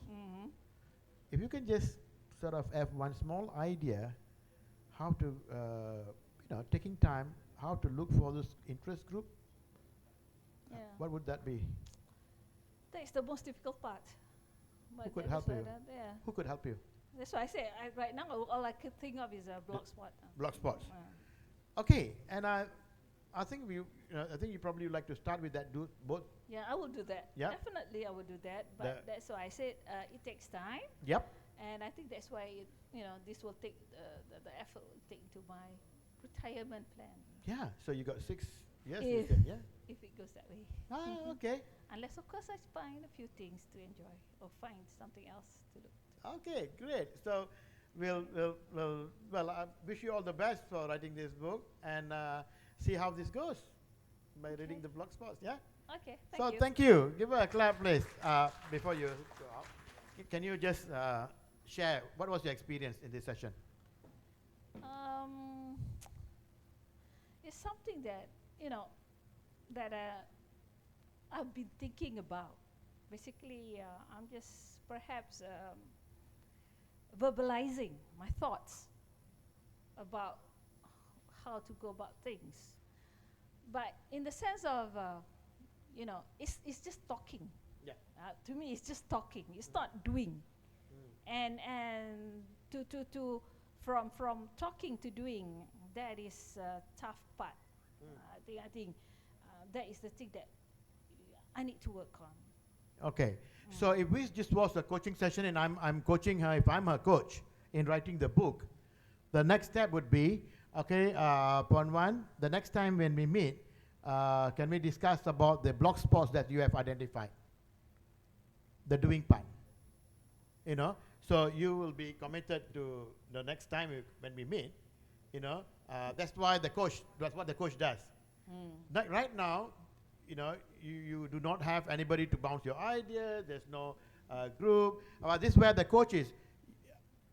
If you can just sort of have one small idea how to, taking time, how to look for this interest group, what would that be? That's the most difficult part. Who could help you? Who could help you? That's why I say right now all I could think of is a blogspot. Blogspot. Okay, and I think I think you probably would like to start with that. Do both. Yeah, I will do that. Yeah. Definitely, I will do that. But that's why I said it takes time. Yep. And I think that's why this will take the effort will take to my retirement plan. Yeah. So you got 6 years. If it goes that way. Okay. Unless of course I find a few things to enjoy or find something else to look. Okay, great. So I wish you all the best for writing this book, and see how this goes by reading the blog spots. Yeah. Okay. Thank you. Give her a clap, please. Before you go out, can you just share what was your experience in this session? It's something that I've been thinking about. Basically, I'm just perhaps verbalizing my thoughts about how to go about things. But in the sense of, it's just talking. Yeah. To me, it's just talking. It's not doing. And from talking to doing, that is a tough part. I think that is the thing that I need to work on. Okay. So if this just was a coaching session and I'm coaching her, if I'm her coach in writing the book, the next step would be, okay, point one, the next time when we meet, can we discuss about the blog spots that you have identified? The doing part. So you will be committed to the next time when we meet, that's what the coach does. Right now, you do not have anybody to bounce your idea. There's no group. This is where the coach is.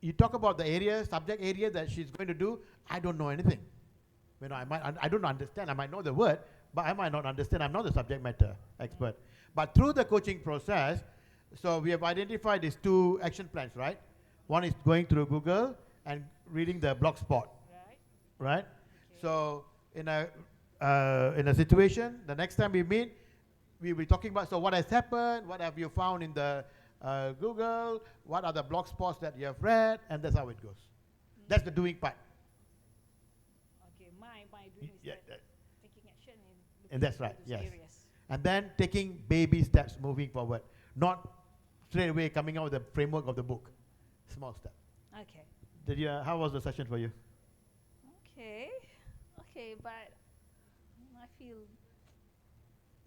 You talk about the subject area that she's going to do. I don't know anything. I don't understand. I might know the word, but I might not understand. I'm not the subject matter expert. But through the coaching process, so we have identified these 2 action plans, right? One is going through Google and reading the blog spot. Right? Okay. So in a situation, the next time we meet, we'll be talking about, so what has happened, what have you found in the Google, what are the blog spots that you have read, and that's how it goes. That's the doing part. Okay, my doing is taking action in and that's right, yes. areas. And then taking baby steps moving forward, not straight away coming out with the framework of the book. Small step. Okay. How was the session for you? Okay, but I feel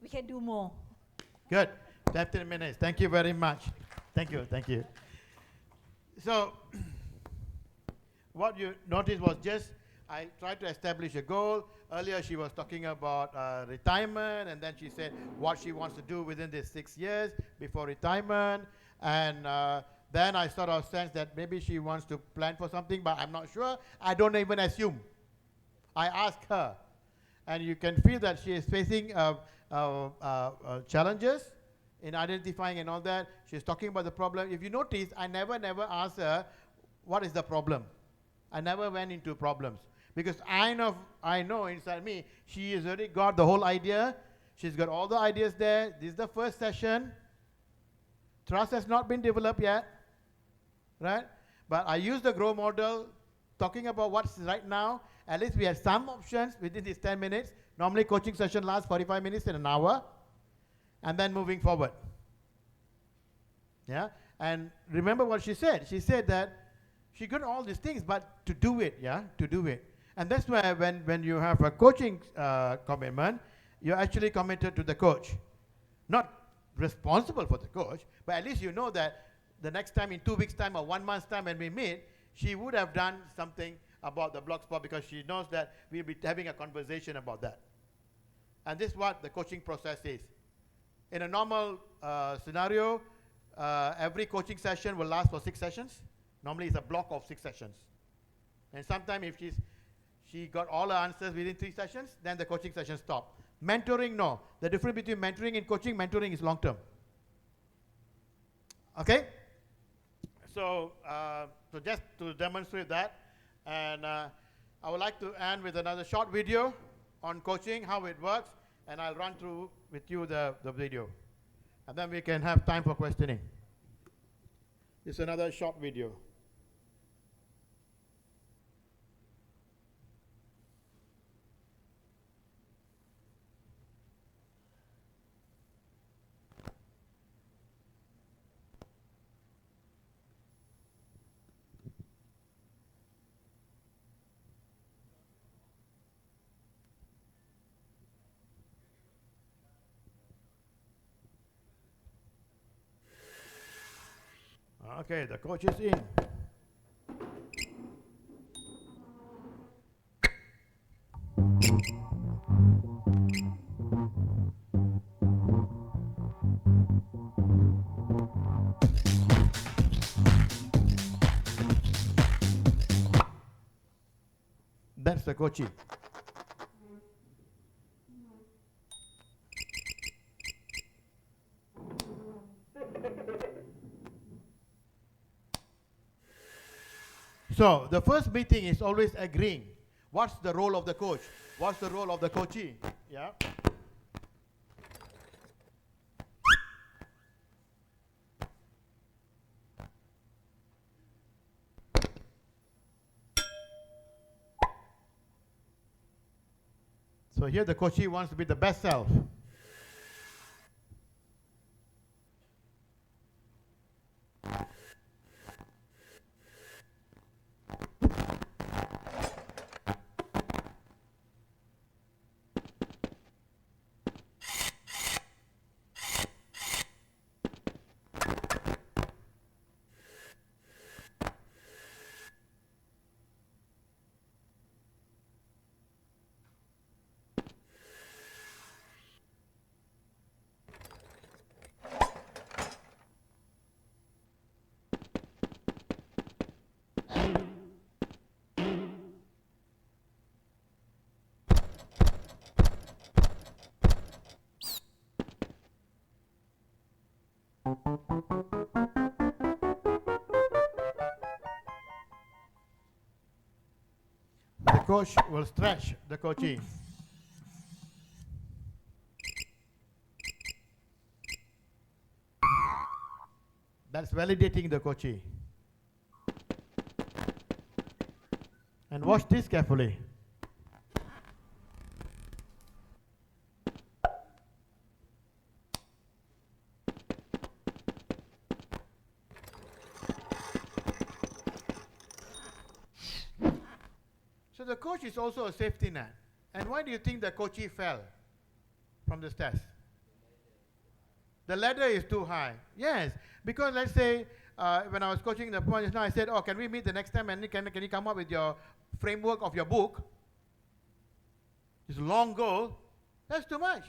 we can do more. Good. 15 minutes. Thank you very much. Thank you. So what you noticed was just I tried to establish a goal. Earlier she was talking about retirement, and then she said what she wants to do within these 6 years before retirement. And then I sort of sensed that maybe she wants to plan for something, but I'm not sure. I don't even assume. I ask her. And you can feel that she is facing challenges in identifying and all that. She's talking about the problem. If you notice, I never ask her, what is the problem? I never went into problems. Because I know inside me, she has already got the whole idea. She's got all the ideas there. This is the first session. Trust has not been developed yet, right? But I use the GROW model, talking about what's right now. At least we have some options within these 10 minutes. Normally coaching session lasts 45 minutes and an hour. And then moving forward. Yeah? And remember what she said. She said that she got all these things, but to do it, yeah? To do it. And that's why when you have a coaching commitment, you're actually committed to the coach. Not responsible for the coach, but at least you know that the next time in 2 weeks' time or 1 month's time when we meet, she would have done something about the blog spot because she knows that we'll be having a conversation about that. And this is what the coaching process is. In a normal scenario, every coaching session will last for 6 sessions. Normally it's a block of 6 sessions. And sometimes if she got all her answers within 3 sessions, then the coaching session stops. Mentoring, no. The difference between mentoring and coaching, mentoring is long term. Okay? So just to demonstrate that, and I would like to end with another short video on coaching, how it works, and I'll run through with you the video. And then we can have time for questioning. It's another short video. Okay, the coach is in. That's the coachee. So the first meeting is always agreeing. What's the role of the coach? What's the role of the coachee? Yeah. So here the coachee wants to be the best self. The coach will stretch the coachee. That's validating the coachee. And watch this carefully. So the coach is also a safety net. And why do you think the coachee fell from the test? The ladder is too high. Yes, because let's say when I was coaching the point just now, I said, oh, can we meet the next time and can you come up with your framework of your book? It's a long goal. That's too much.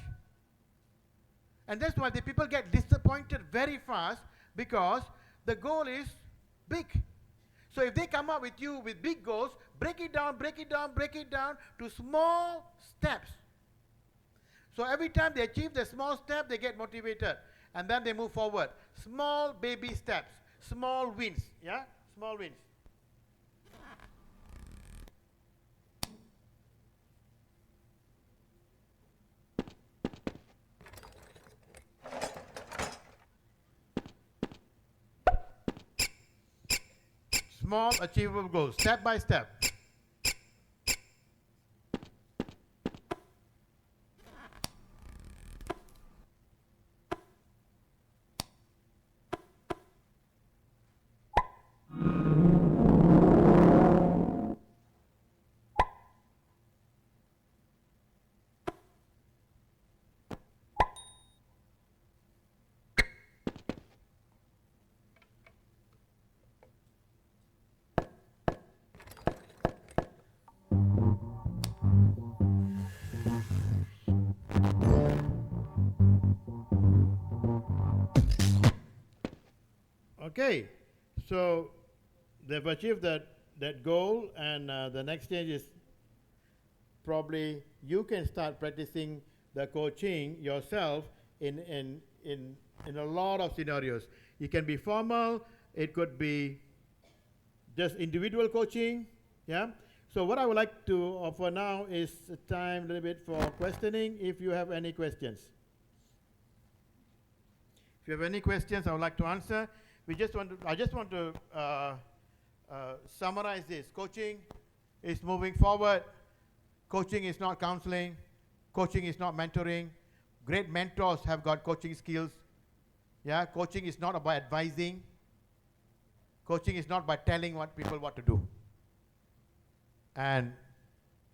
And that's why the people get disappointed very fast because the goal is big. So if they come up with you with big goals, break it down to small steps. So every time they achieve the small step, they get motivated. And then they move forward. Small baby steps, small wins, yeah? Small wins. Small achievable goals, step by step. Okay, so they've achieved that goal, and the next stage is probably you can start practicing the coaching yourself in a lot of scenarios. It can be formal, it could be just individual coaching, yeah? So what I would like to offer now is time a little bit for questioning, if you have any questions. If you have any questions I would like to answer. I just want to summarize this. Coaching is moving forward. Coaching is not counseling. Coaching is not mentoring. Great mentors have got coaching skills. Yeah, coaching is not about advising. Coaching is not by telling people what to do. And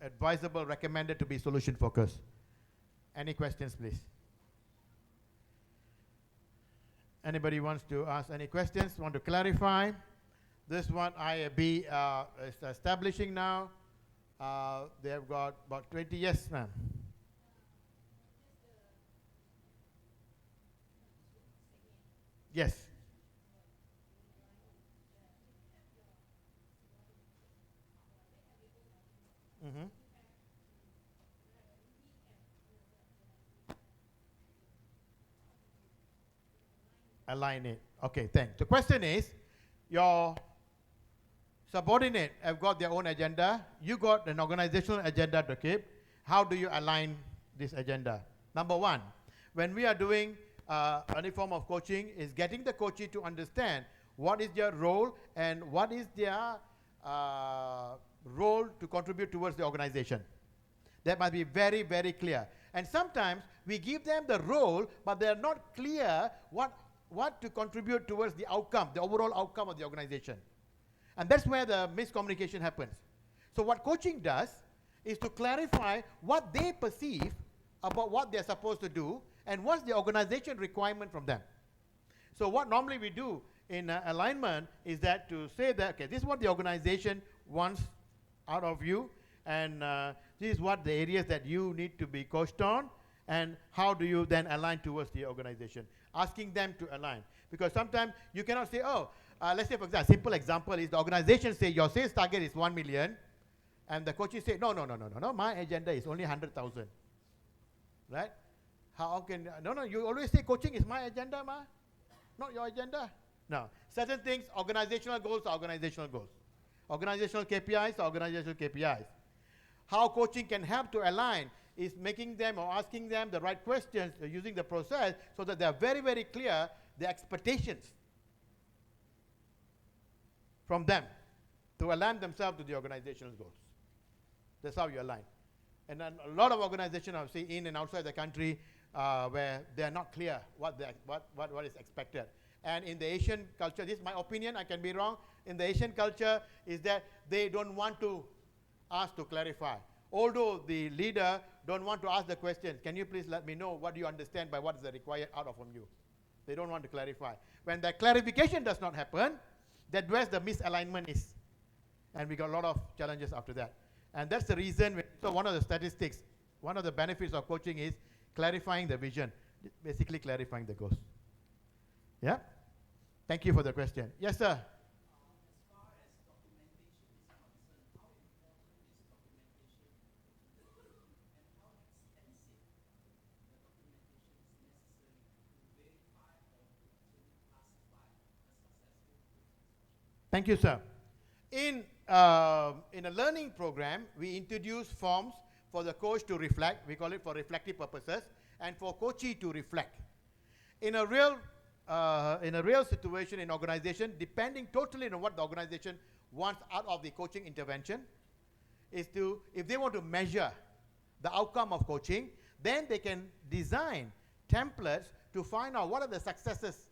advisable, recommended to be solution focused. Any questions, please? Anybody wants to ask any questions, want to clarify? This one IAB is establishing now. They have got about 20, yes ma'am. Yes. Mm-hmm. Align it. Okay, thanks. The question is, your subordinate have got their own agenda. You got an organizational agenda to keep. How do you align this agenda? Number one, when we are doing any form of coaching, is getting the coachee to understand what is their role and what is their role to contribute towards the organization. That must be very, very clear. And sometimes we give them the role, but they are not clear what to contribute towards the outcome, the overall outcome of the organization. And that's where the miscommunication happens. So what coaching does is to clarify what they perceive about what they're supposed to do and what's the organization requirement from them. So what normally we do in alignment is that to say that, okay, this is what the organization wants out of you, and this is what the areas that you need to be coached on, and how do you then align towards the organization. Asking them to align. Because sometimes you cannot say, oh, let's say for example, a simple example is the organization say your sales target is 1 million, and the coaches say, no, my agenda is only 100,000. Right? How can, no, you always say coaching is my agenda, not your agenda. No, certain things, organizational goals are organizational goals. Organizational KPIs are organizational KPIs. How coaching can help to align is making them or asking them the right questions, using the process so that they are very, very clear the expectations from them to align themselves to the organizational goals. That's how you align. And then a lot of organizations I've seen in and outside the country where they are not clear what is expected. And in the Asian culture, this is my opinion, I can be wrong, in the Asian culture is that they don't want to ask to clarify. Although the leader don't want to ask the question, can you please let me know what do you understand by what is required out of from you? They don't want to clarify. When that clarification does not happen, that's where the misalignment is. And we got a lot of challenges after that. And that's the reason, so one of the statistics, one of the benefits of coaching is clarifying the vision, basically clarifying the goals. Yeah? Thank you for the question. Yes, sir. Thank you, sir. In a learning program, we introduce forms for the coach to reflect. We call it for reflective purposes, and for coachee to reflect. In a real situation in organization, depending totally on what the organization wants out of the coaching intervention, is to, if they want to measure the outcome of coaching, then they can design templates to find out what are the successes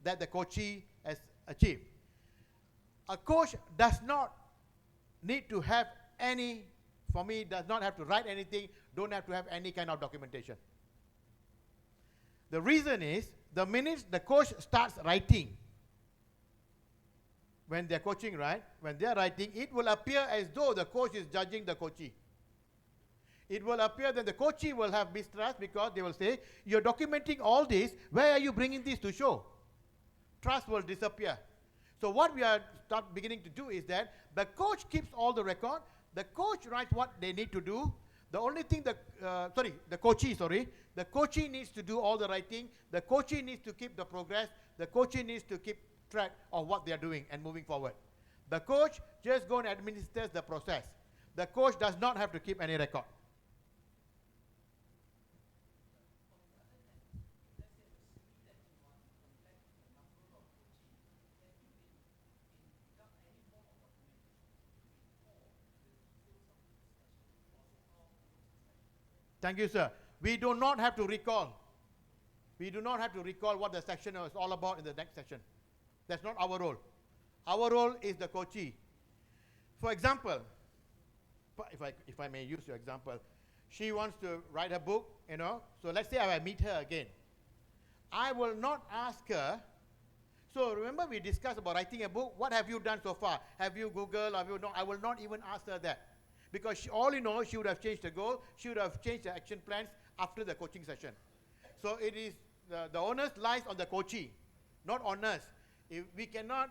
that the coachee has achieved. A coach does not need to have any, for me, does not have to write anything, don't have to have any kind of documentation. The reason is, the minute the coach starts writing, when they're coaching, right? When they're writing, it will appear as though the coach is judging the coachee. It will appear that the coachee will have mistrust because they will say, you're documenting all this, where are you bringing this to show? Trust will disappear. So what we are beginning to do is that the coach keeps all the record, the coach writes what they need to do, the only thing the coachee needs to do all the writing, the coachee needs to keep the progress, the coachee needs to keep track of what they are doing and moving forward. The coach just goes and administers the process. The coach does not have to keep any record. Thank you, sir. We do not have to recall. We do not have to recall what the section is all about in the next section. That's not our role. Our role is the coachee. For example, if I may use your example, she wants to write a book, you know, so let's say I meet her again. I will not ask her, so remember we discussed about writing a book, what have you done so far? Have you Googled, have you not? I will not even ask her that. Because all you know, she would have changed the goal, she would have changed the action plans after the coaching session. So it is, the onus lies on the coachee, not on us. If we cannot,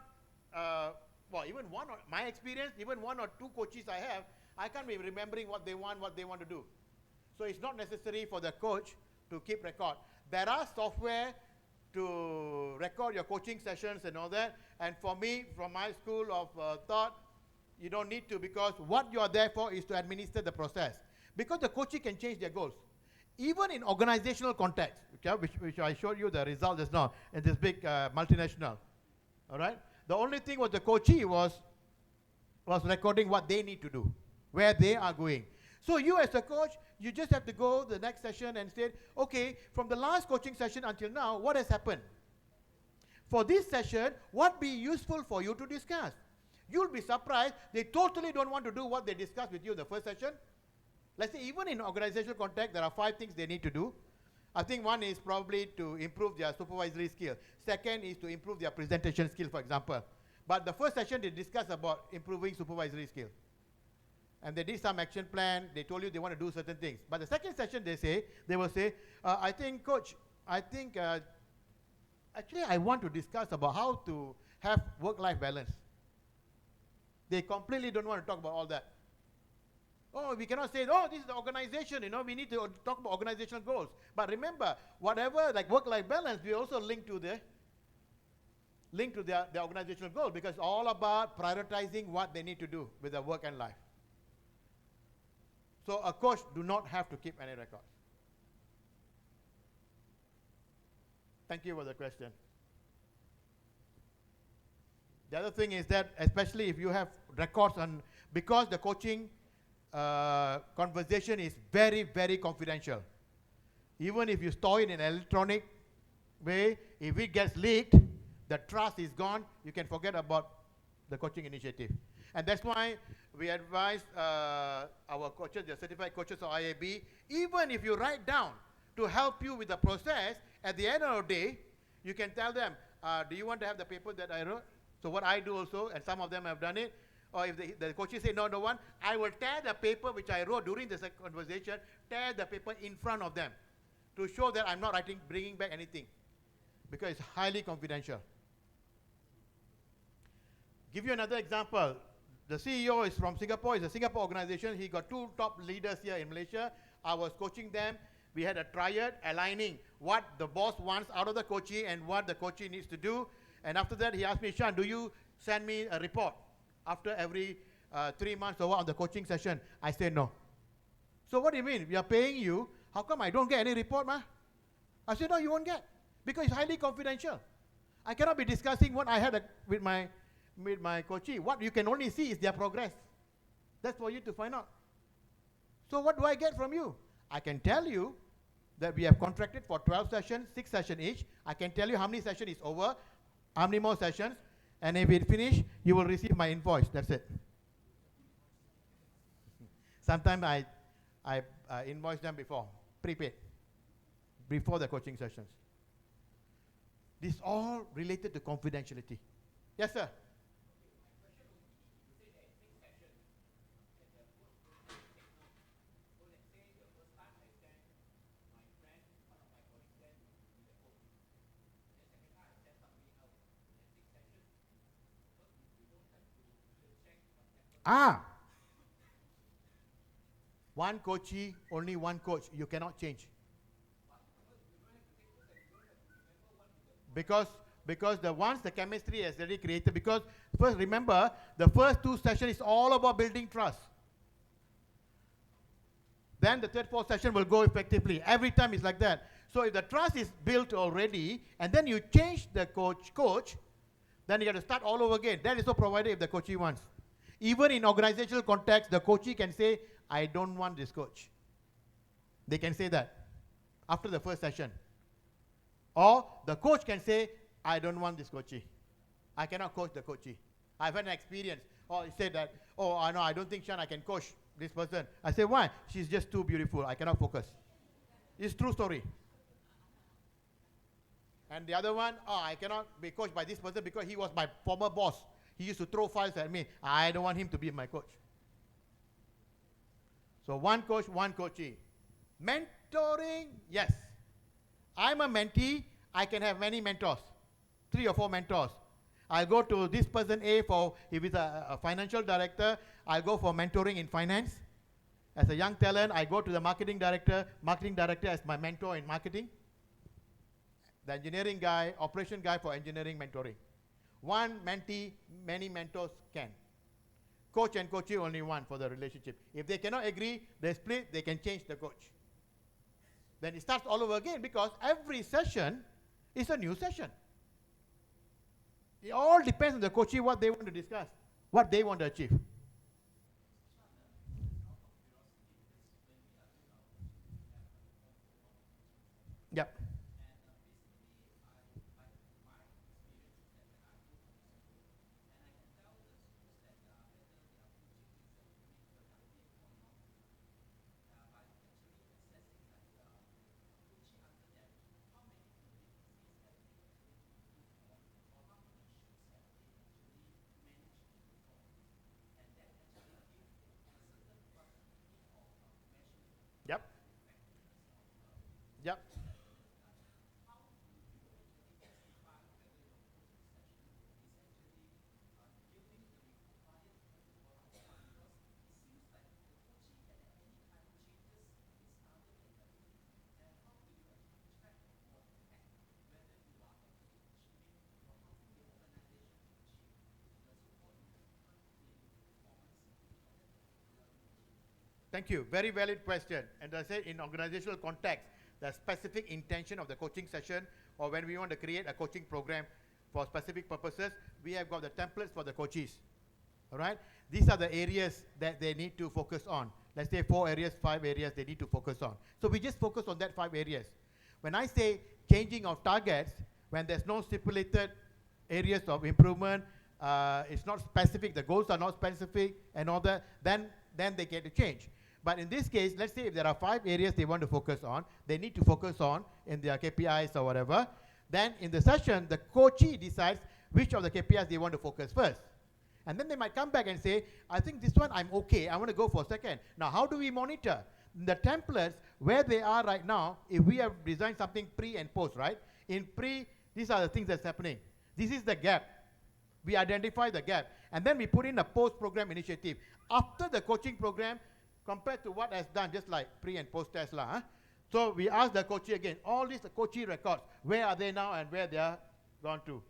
well, even one, my experience, even one or two coaches I have, I can't be remembering what they want to do. So it's not necessary for the coach to keep record. There are software to record your coaching sessions and all that, and for me, from my school of thought, you don't need to, because what you are there for is to administer the process. Because the coachee can change their goals. Even in organizational context, okay, which I showed you the result just now, in this big multinational, all right? The only thing was the coachee was recording what they need to do, where they are going. So you as a coach, you just have to go the next session and say, okay, from the last coaching session until now, what has happened? For this session, what be useful for you to discuss? You'll be surprised, they totally don't want to do what they discussed with you in the first session. Let's say even in organizational context, there are 5 things they need to do. I think one is probably to improve their supervisory skill. Second is to improve their presentation skill, for example. But the first session, they discussed about improving supervisory skill. And they did some action plan, they told you they want to do certain things. But the second session, they will say, I think, coach, actually I want to discuss about how to have work-life balance. They completely don't want to talk about all that. Oh, we cannot say, oh, this is the organization, you know, we need to talk about organizational goals. But remember, whatever, like work-life balance, we also link to the organizational goal, because it's all about prioritizing what they need to do with their work and life. So a coach do not have to keep any records. Thank you for the question. The other thing is that, especially if you have records on, because the coaching conversation is very, very confidential. Even if you store it in an electronic way, if it gets leaked, the trust is gone, you can forget about the coaching initiative. And that's why we advise our coaches, the certified coaches of IAB, even if you write down to help you with the process, at the end of the day, You can tell them, do you want to have the paper that I wrote? So what I do also, and some of them have done it, or if the coaches say, no, no one, I will tear the paper which I wrote during the conversation, tear the paper in front of them to show that I'm not bringing back anything, because it's highly confidential. Give you another example. The CEO is from Singapore. It's a Singapore organization. He got 2 top leaders here in Malaysia. I was coaching them. We had a triad aligning what the boss wants out of the coachee and what the coachee needs to do. And after that, he asked me, Shan, do you send me a report after every 3 months or what on the coaching session? I said no. So what do you mean? We are paying you. How come I don't get any report, ma? I said, no, you won't get, because it's highly confidential. I cannot be discussing what I had with my coachee. What you can only see is their progress. That's for you to find out. So what do I get from you? I can tell you that we have contracted for 12 sessions, 6 sessions each. I can tell you how many sessions is over, how many more sessions, and if it finish, you will receive my invoice. That's it. Sometimes I invoice them before, prepaid, before the coaching sessions. This all related to confidentiality. Yes, sir. One coachee, only one coach. You cannot change. Because once the chemistry is already created, because first remember, the first 2 sessions is all about building trust. Then the 3rd, 4th session will go effectively. Every time it's like that. So if the trust is built already, and then you change the coach, then you have to start all over again. That is so provided if the coachee wants. Even in organizational context, the coachee can say, I don't want this coach. They can say that after the first session. Or the coach can say, I don't want this coachee. I cannot coach the coachee. I've had an experience. Or he said that, oh, no, I don't think, Shan, I can coach this person. I say, why? She's just too beautiful. I cannot focus. It's true story. And the other one, oh, I cannot be coached by this person because he was my former boss. He used to throw files at me. I don't want him to be my coach. So one coach, one coachee. Mentoring, yes. I'm a mentee. I can have many mentors, 3 or 4 mentors. I'll go to this person A for, if it's a financial director, I'll go for mentoring in finance. As a young talent, I go to the marketing director as my mentor in marketing. The engineering guy, operation guy for engineering mentoring. One mentee, many mentors can. Coach and coachee, only one for the relationship. If they cannot agree, they split, they can change the coach. Then it starts all over again, because every session is a new session. It all depends on the coachee, what they want to discuss, what they want to achieve. Yep. Yep. Yep. Thank you. Very valid question. And as I said, in organizational context, the specific intention of the coaching session, or when we want to create a coaching program for specific purposes, we have got the templates for the coaches. All right? These are the areas that they need to focus on. Let's say 4 areas, 5 areas they need to focus on. So we just focus on that 5 areas. When I say changing of targets, when there's no stipulated areas of improvement, it's not specific, the goals are not specific and all that, then they get to change. But in this case, let's say if there are 5 areas they want to focus on, they need to focus on in their KPIs or whatever, Then in the session, the coachee decides which of the KPIs they want to focus first. And then they might come back and say, I think this one I'm okay, I want to go for second. Now, how do we monitor? The templates, where they are right now, if we have designed something pre and post, right? In pre, these are the things that's happening. This is the gap. We identify the gap. And then we put in a post-program initiative. After the coaching program, compared to what has done, just like pre and post test lah. So we ask the coachee again, all these coachee records, where are they now and where they are gone to?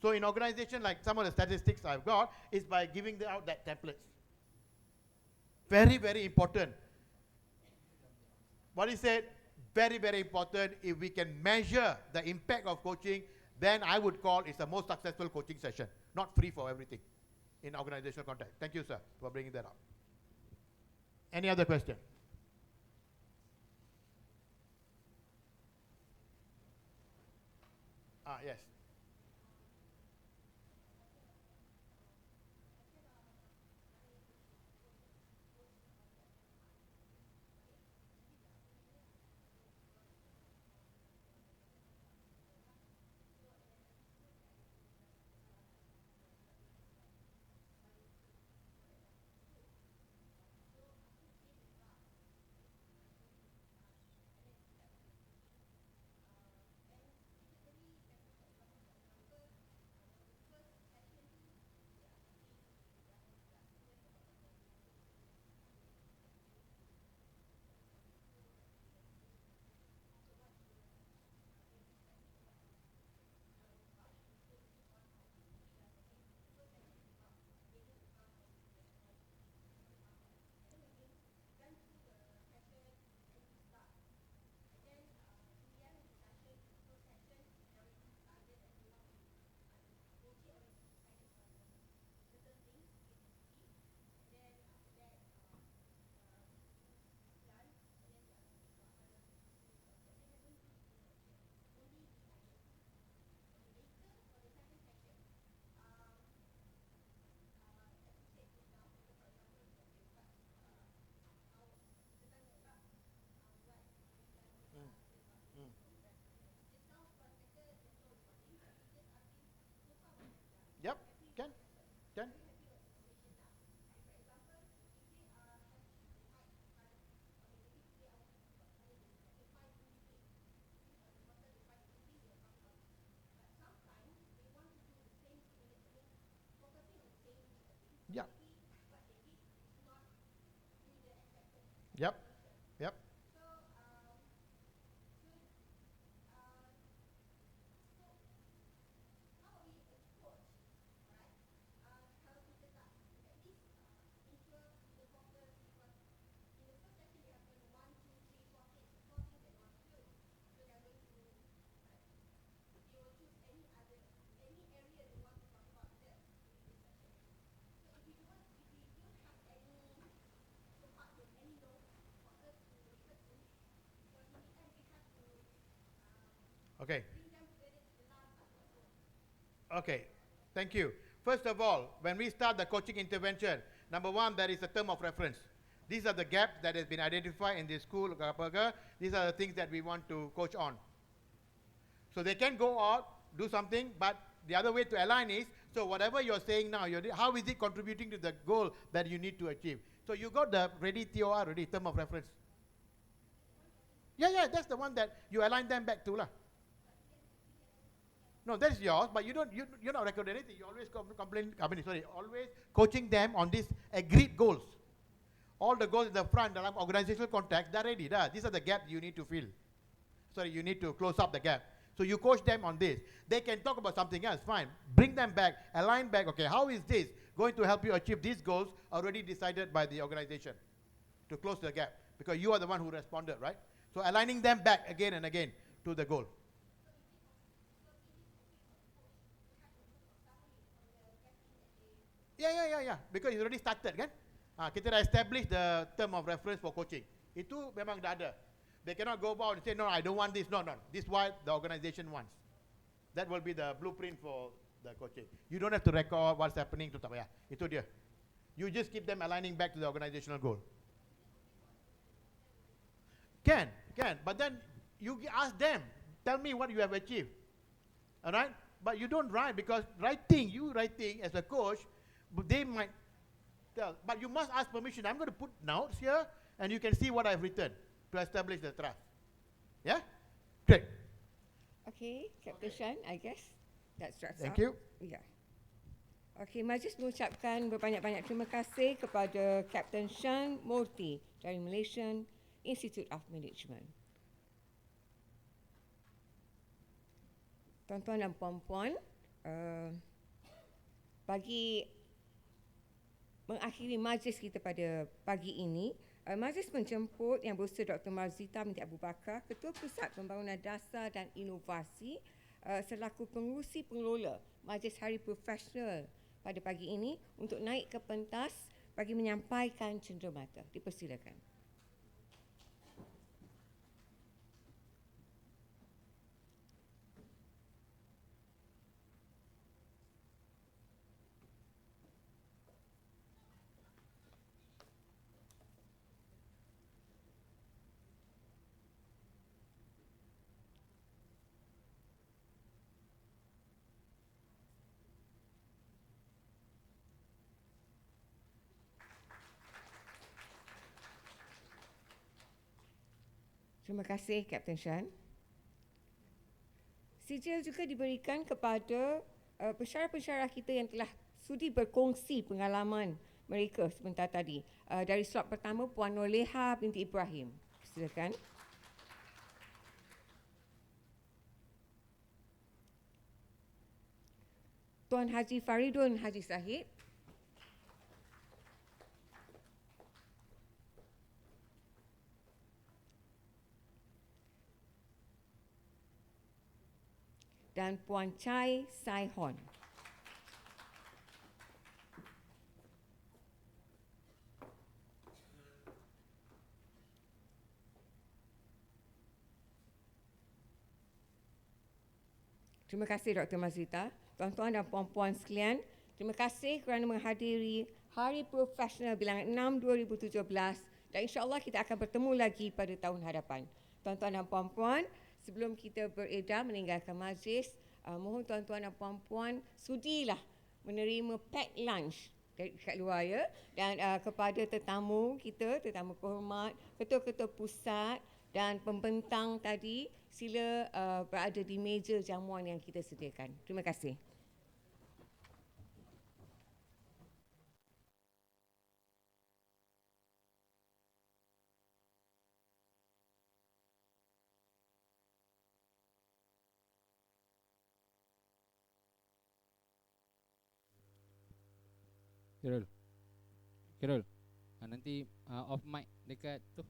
So in organization, like some of the statistics I've got, is by giving out that templates. Very, very important. What he said, very, very important. If we can measure the impact of coaching, then I would call it's the most successful coaching session. Not free for everything in organizational context. Thank you, sir, for bringing that up. Any other question? Yes. Yep, can. Yep. Yep. Yep. Okay. Okay, thank you. First of all, when we start the coaching intervention, number one, there is a term of reference. These are the gaps that has been identified in the school. These are the things that we want to coach on. So they can go out, do something, but the other way to align is, so whatever you're saying now, how is it contributing to the goal that you need to achieve? So you got the ready TOR, ready term of reference. Yeah, that's the one that you align them back to lah. No, that's yours, but you're not recording anything. You always always coaching them on these agreed goals. All the goals in the front, dalam organizational context, they're ready. These are the gaps you need to fill. You need to close up the gap. So you coach them on this. They can talk about something else, fine. Bring them back, align back, okay, how is this going to help you achieve these goals already decided by the organization to close the gap? Because you are the one who responded, right? So aligning them back again and again to the goal. Yeah. Because it's already started, kan? Kita dah establish the term of reference for coaching. Itu memang dah ada. They cannot go about and say, no, I don't want this. No. This is what the organization wants. That will be the blueprint for the coaching. You don't have to record what's happening to tak payah. Itu dia. You just keep them aligning back to the organizational goal. Can. But then you ask them, tell me what you have achieved. All right? But you don't write, because you writing as a coach, they might tell. But you must ask permission. I'm going to put notes here, and you can see what I've written to establish the trust. Yeah? Great. Okay, Captain Shan, I guess that's wraps Thank up. you. Yeah. Okay, majlis mengucapkan berbanyak-banyak terima kasih kepada Captain Shan Murthy dari Malaysian Institute of Management. Tuan-tuan dan puan-puan, bagi mengakhiri majlis kita pada pagi ini, majlis menjemput Yang Berhormat Dr. Marzita binti Abu Bakar, Ketua Pusat Pembangunan Dasar dan Inovasi, selaku pengurusi pengelola Majlis Hari Profesional pada pagi ini untuk naik ke pentas bagi menyampaikan cenderamata. Dipersilakan. Terima kasih, Captain Shan. Sijil juga diberikan kepada pensyarah-pensyarah kita yang telah sudi berkongsi pengalaman mereka sebentar tadi. Dari slot pertama, Puan Noleha binti Ibrahim. Silakan. Tuan Haji Faridun Haji Sahid. Dan Puan Chai Sai Hon. Terima kasih Dr. Mazita. Tuan-tuan dan puan-puan sekalian, terima kasih kerana menghadiri Hari Profesional bilangan 6 2017 dan insya-Allah kita akan bertemu lagi pada tahun hadapan. Tuan-tuan dan puan-puan, sebelum kita beredar meninggalkan majlis, mohon tuan-tuan dan puan-puan sudilah menerima pack lunch kat luar ya, dan kepada tetamu kita, tetamu kehormat, ketua-ketua pusat dan pembentang tadi, sila berada di meja jamuan yang kita sediakan. Terima kasih. Kirul, nanti off mic dekat tu